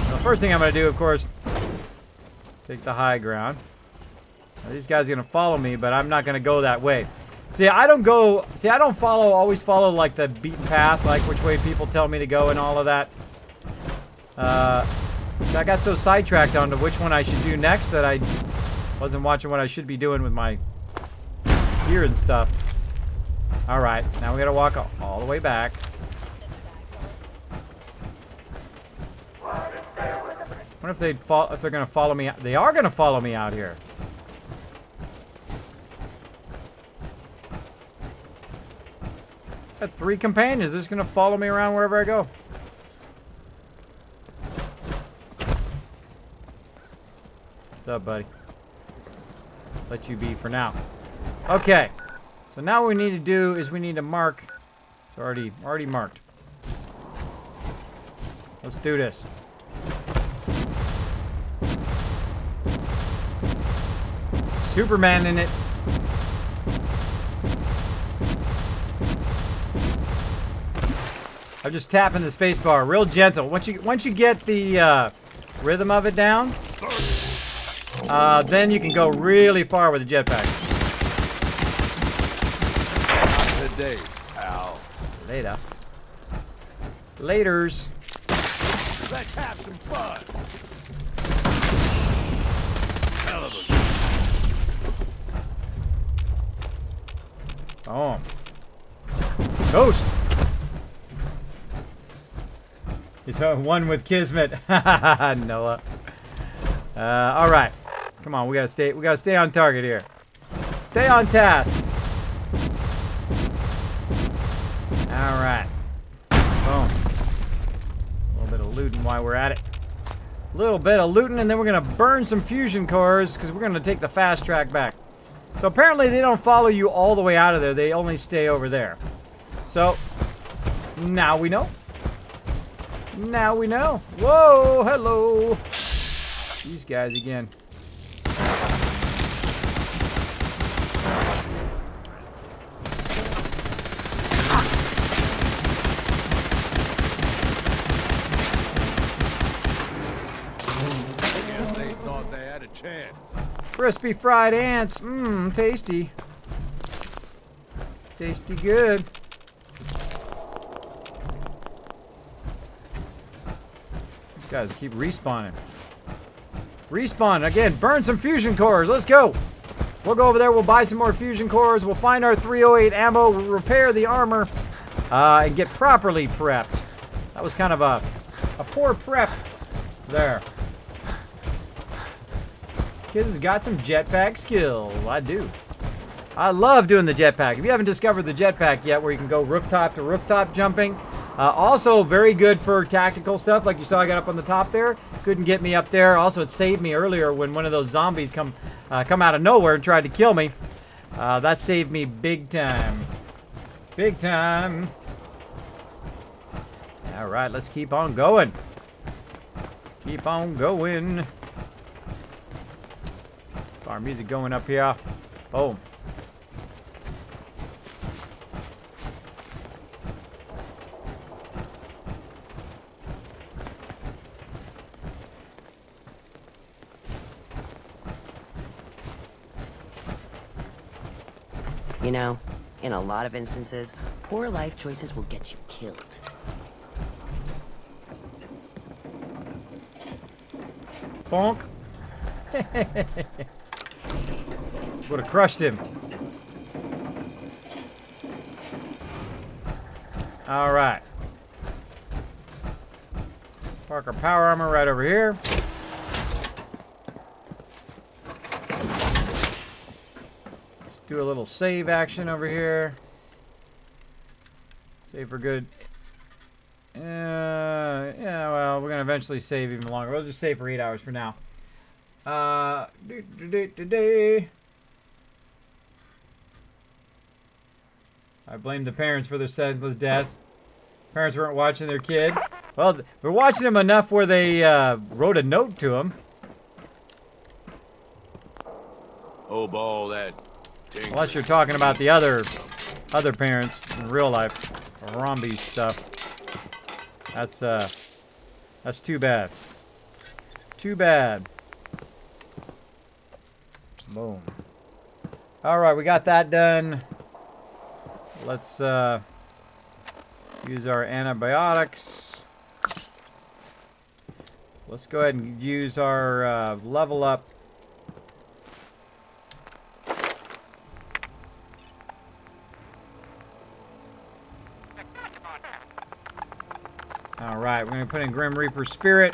The first thing I'm going to do, of course, take the high ground. Now, these guys are going to follow me, but I'm not going to go that way. See, I don't always follow like the beaten path, like which way people tell me to go and all of that. I got so sidetracked onto which one I should do next that I wasn't watching what I should be doing with my gear and stuff. Alright, now we gotta walk all the way back. I wonder if they're gonna follow me out. They are gonna follow me out here. Got 3 companions. They're just gonna follow me around wherever I go. What's up, buddy? Let you be for now. Okay. So now what we need to do is we need to mark. It's already marked. Let's do this. Superman in it. I'm just tapping the space bar, real gentle. Once you get the rhythm of it down, then you can go really far with the jetpack. Good day, pal. Later. Laters. Let's have some fun. Hell of a... Oh. Ghost. It's one with Kismet. Noah. All right. Come on, we gotta stay on target here. Stay on task. All right. Boom. A little bit of looting while we're at it. A little bit of looting, and then we're gonna burn some fusion cores because we're gonna take the fast track back. So apparently they don't follow you all the way out of there. They only stay over there. So now we know. Now we know. Whoa, hello. These guys again. They thought they had a chance. Crispy fried ants. Mmm, tasty. Tasty good. These guys keep respawning. Respawn again. Burn some fusion cores. Let's go. We'll go over there. We'll buy some more fusion cores. We'll find our 308 ammo. We'll repair the armor and get properly prepped. That was kind of a poor prep there. Kids has got some jetpack skill. I do. I love doing the jetpack. If you haven't discovered the jetpack yet, where you can go rooftop to rooftop jumping, also very good for tactical stuff. Like you saw, I got up on the top there. Couldn't get me up there. Also, it saved me earlier when one of those zombies come out of nowhere and tried to kill me. That saved me big time. Big time. All right, let's keep on going. Keep on going. Our music going up here. Boom. You know, in a lot of instances, poor life choices will get you killed. Bonk. Would have crushed him. All right. Park our power armor right over here. Let's do a little save action over here. Save for good. Yeah, well, we're going to eventually save even longer. We'll just save for 8 hours for now. I blame the parents for their senseless deaths. Parents weren't watching their kid. Well, we're watching them enough where they wrote a note to him. Oh, ball that. Tinker. Unless you're talking about the other parents in real life, Rombi stuff. That's too bad. Too bad. Boom. All right, we got that done. Let's use our antibiotics. Let's go ahead and use our level up. All right, we're gonna put in Grim Reaper Spirit.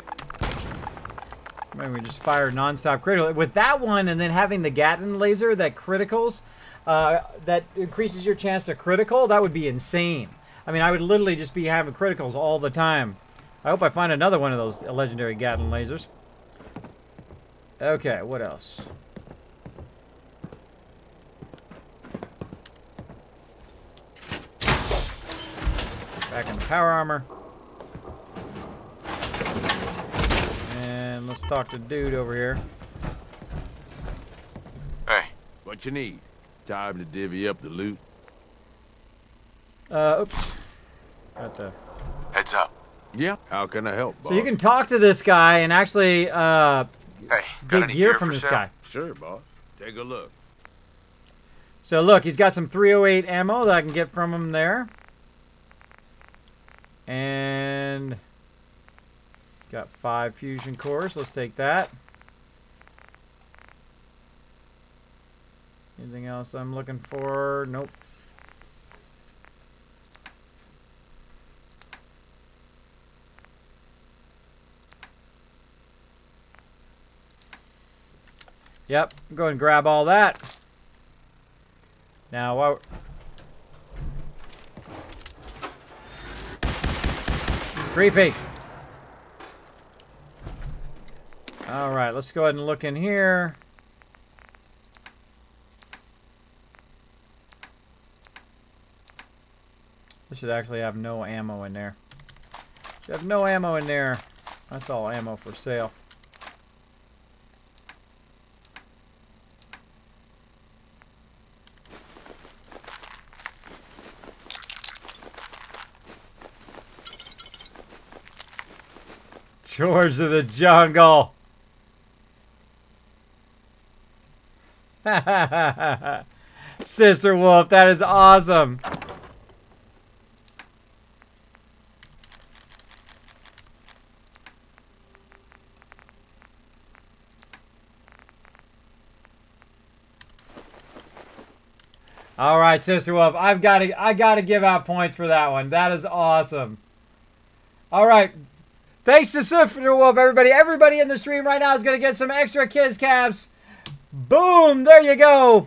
Maybe we just fire non-stop critical with that one, and then having the Gatling laser that criticals. That increases your chance to critical. That would be insane. I mean, I would literally just be having criticals all the time. I hope I find another one of those legendary Gatling lasers. Okay, what else? Back in the power armor. And let's talk to dude over here. Hey. What you need? Time to divvy up the loot. Oops. Got the Heads up. Yeah. How can I help, boss? So you can talk to this guy and actually Hey, got get any gear from for this sale? guy. Sure, boss. Take a look. So look, he's got some 308 ammo that I can get from him there. And got 5 fusion cores. Let's take that. Anything else I'm looking for? Nope. Yep, go ahead and grab all that. Now, while creepy. All right, let's go ahead and look in here. This should actually have no ammo in there. Should have no ammo in there. That's all ammo for sale. George of the Jungle. Sister Wolf, that is awesome. All right, Sister Wolf, I gotta give out points for that one. That is awesome. All right. Thanks to Sister Wolf, everybody. Everybody in the stream right now is going to get some extra Kiss Caps. Boom! There you go.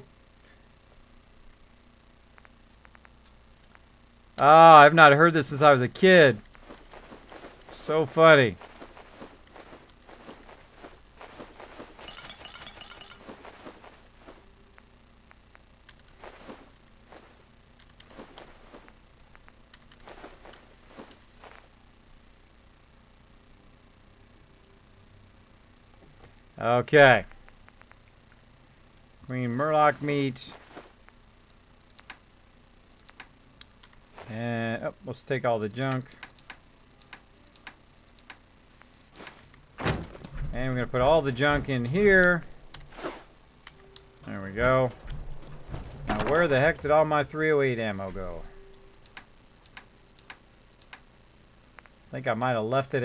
Ah, I've not heard this since I was a kid. So funny. Okay. Queen Murloc meat. And let's take all the junk. And we're going to put all the junk in here. There we go. Now where the heck did all my 308 ammo go? I think I might have left it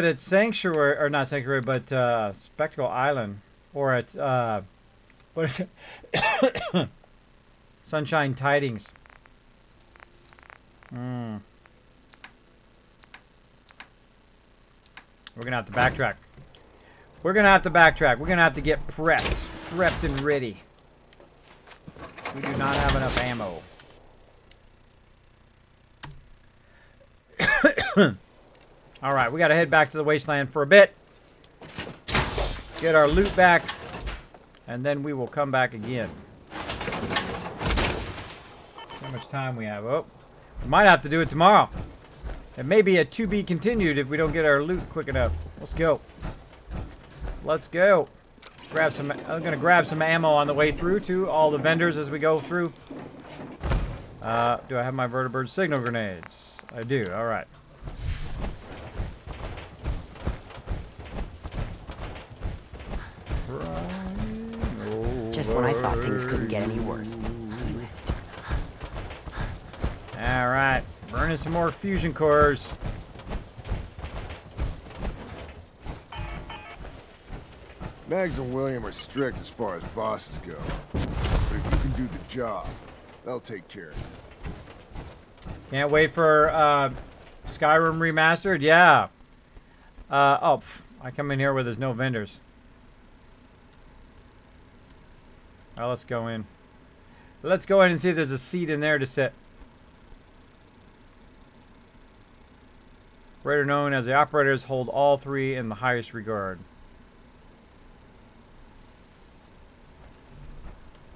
at Sanctuary, or not Sanctuary, but Spectacle Island, or at what is it? Sunshine Tidings. We're gonna have to backtrack. We're gonna have to get prepped and ready. We do not have enough ammo. All right, we got to head back to the wasteland for a bit. Get our loot back. And then we will come back again. How much time we have? Oh, we might have to do it tomorrow. It may be a to be continued if we don't get our loot quick enough. Let's go. Let's go. Grab some. I'm going to grab some ammo on the way through to all the vendors as we go through. Do I have my vertibird signal grenades? I do. All right. Just when I thought things couldn't get any worse. Alright, burning some more fusion cores. Mags and William are strict as far as bosses go. But if you can do the job, they'll take care of it. Can't wait for Skyrim Remastered? Yeah. I come in here where there's no vendors. Well, let's go in. Let's go in and see if there's a seat in there to sit. Operator known as the operators hold all three in the highest regard.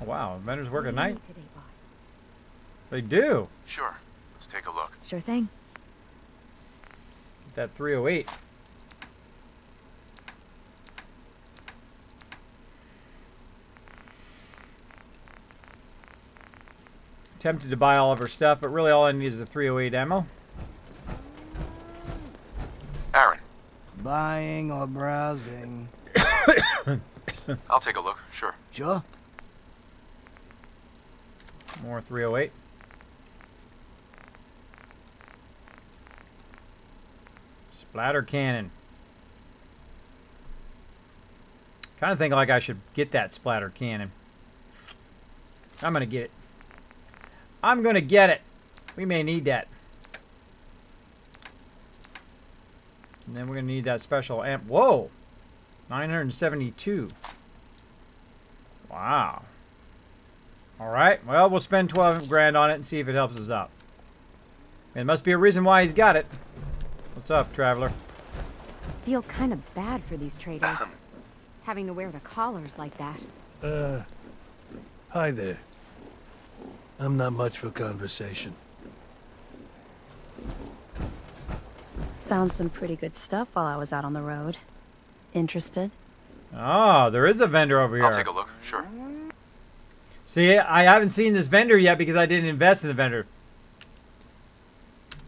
Oh, wow, vendors work at night? Today, boss. They do. Sure. Let's take a look. Sure thing. That 308. Tempted to buy all of her stuff, but really all I need is the 308 ammo. Aaron. Buying or browsing? I'll take a look, sure. Sure. More 308. Splatter cannon. Kind of think like I should get that splatter cannon. I'm gonna get it. I'm gonna get it. We may need that. And then we're gonna need that special amp. Whoa! 972. Wow. Alright, well, we'll spend 12 grand on it and see if it helps us out. It must be a reason why he's got it. What's up, traveler? Feel kind of bad for these traders. Having to wear the collars like that. Hi there. I'm not much for conversation. Found some pretty good stuff while I was out on the road. Interested? Oh, there is a vendor over here. I'll take a look, sure. See, I haven't seen this vendor yet because I didn't invest in the vendor.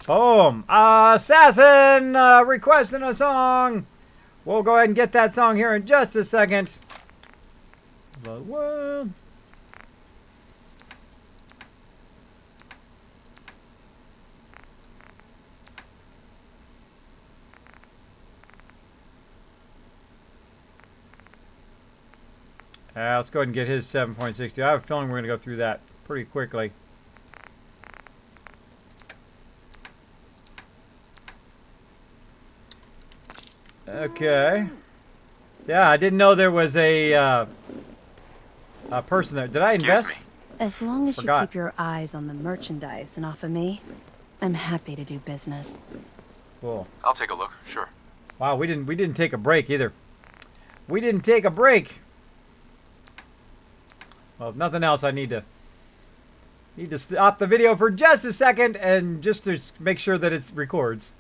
Boom. Assassin requesting a song. We'll go ahead and get that song here in just a second. But what? Let's go ahead and get his 7.60. I have a feeling we're going to go through that pretty quickly. Okay. Yeah, I didn't know there was a person there. Did I invest? Excuse me. As long as you keep your eyes on the merchandise and off of me, I'm happy to do business. Cool. I'll take a look, sure. Wow, we didn't take a break either. We didn't take a break. Well, if nothing else, I need to stop the video for just a second and just to make sure that it records.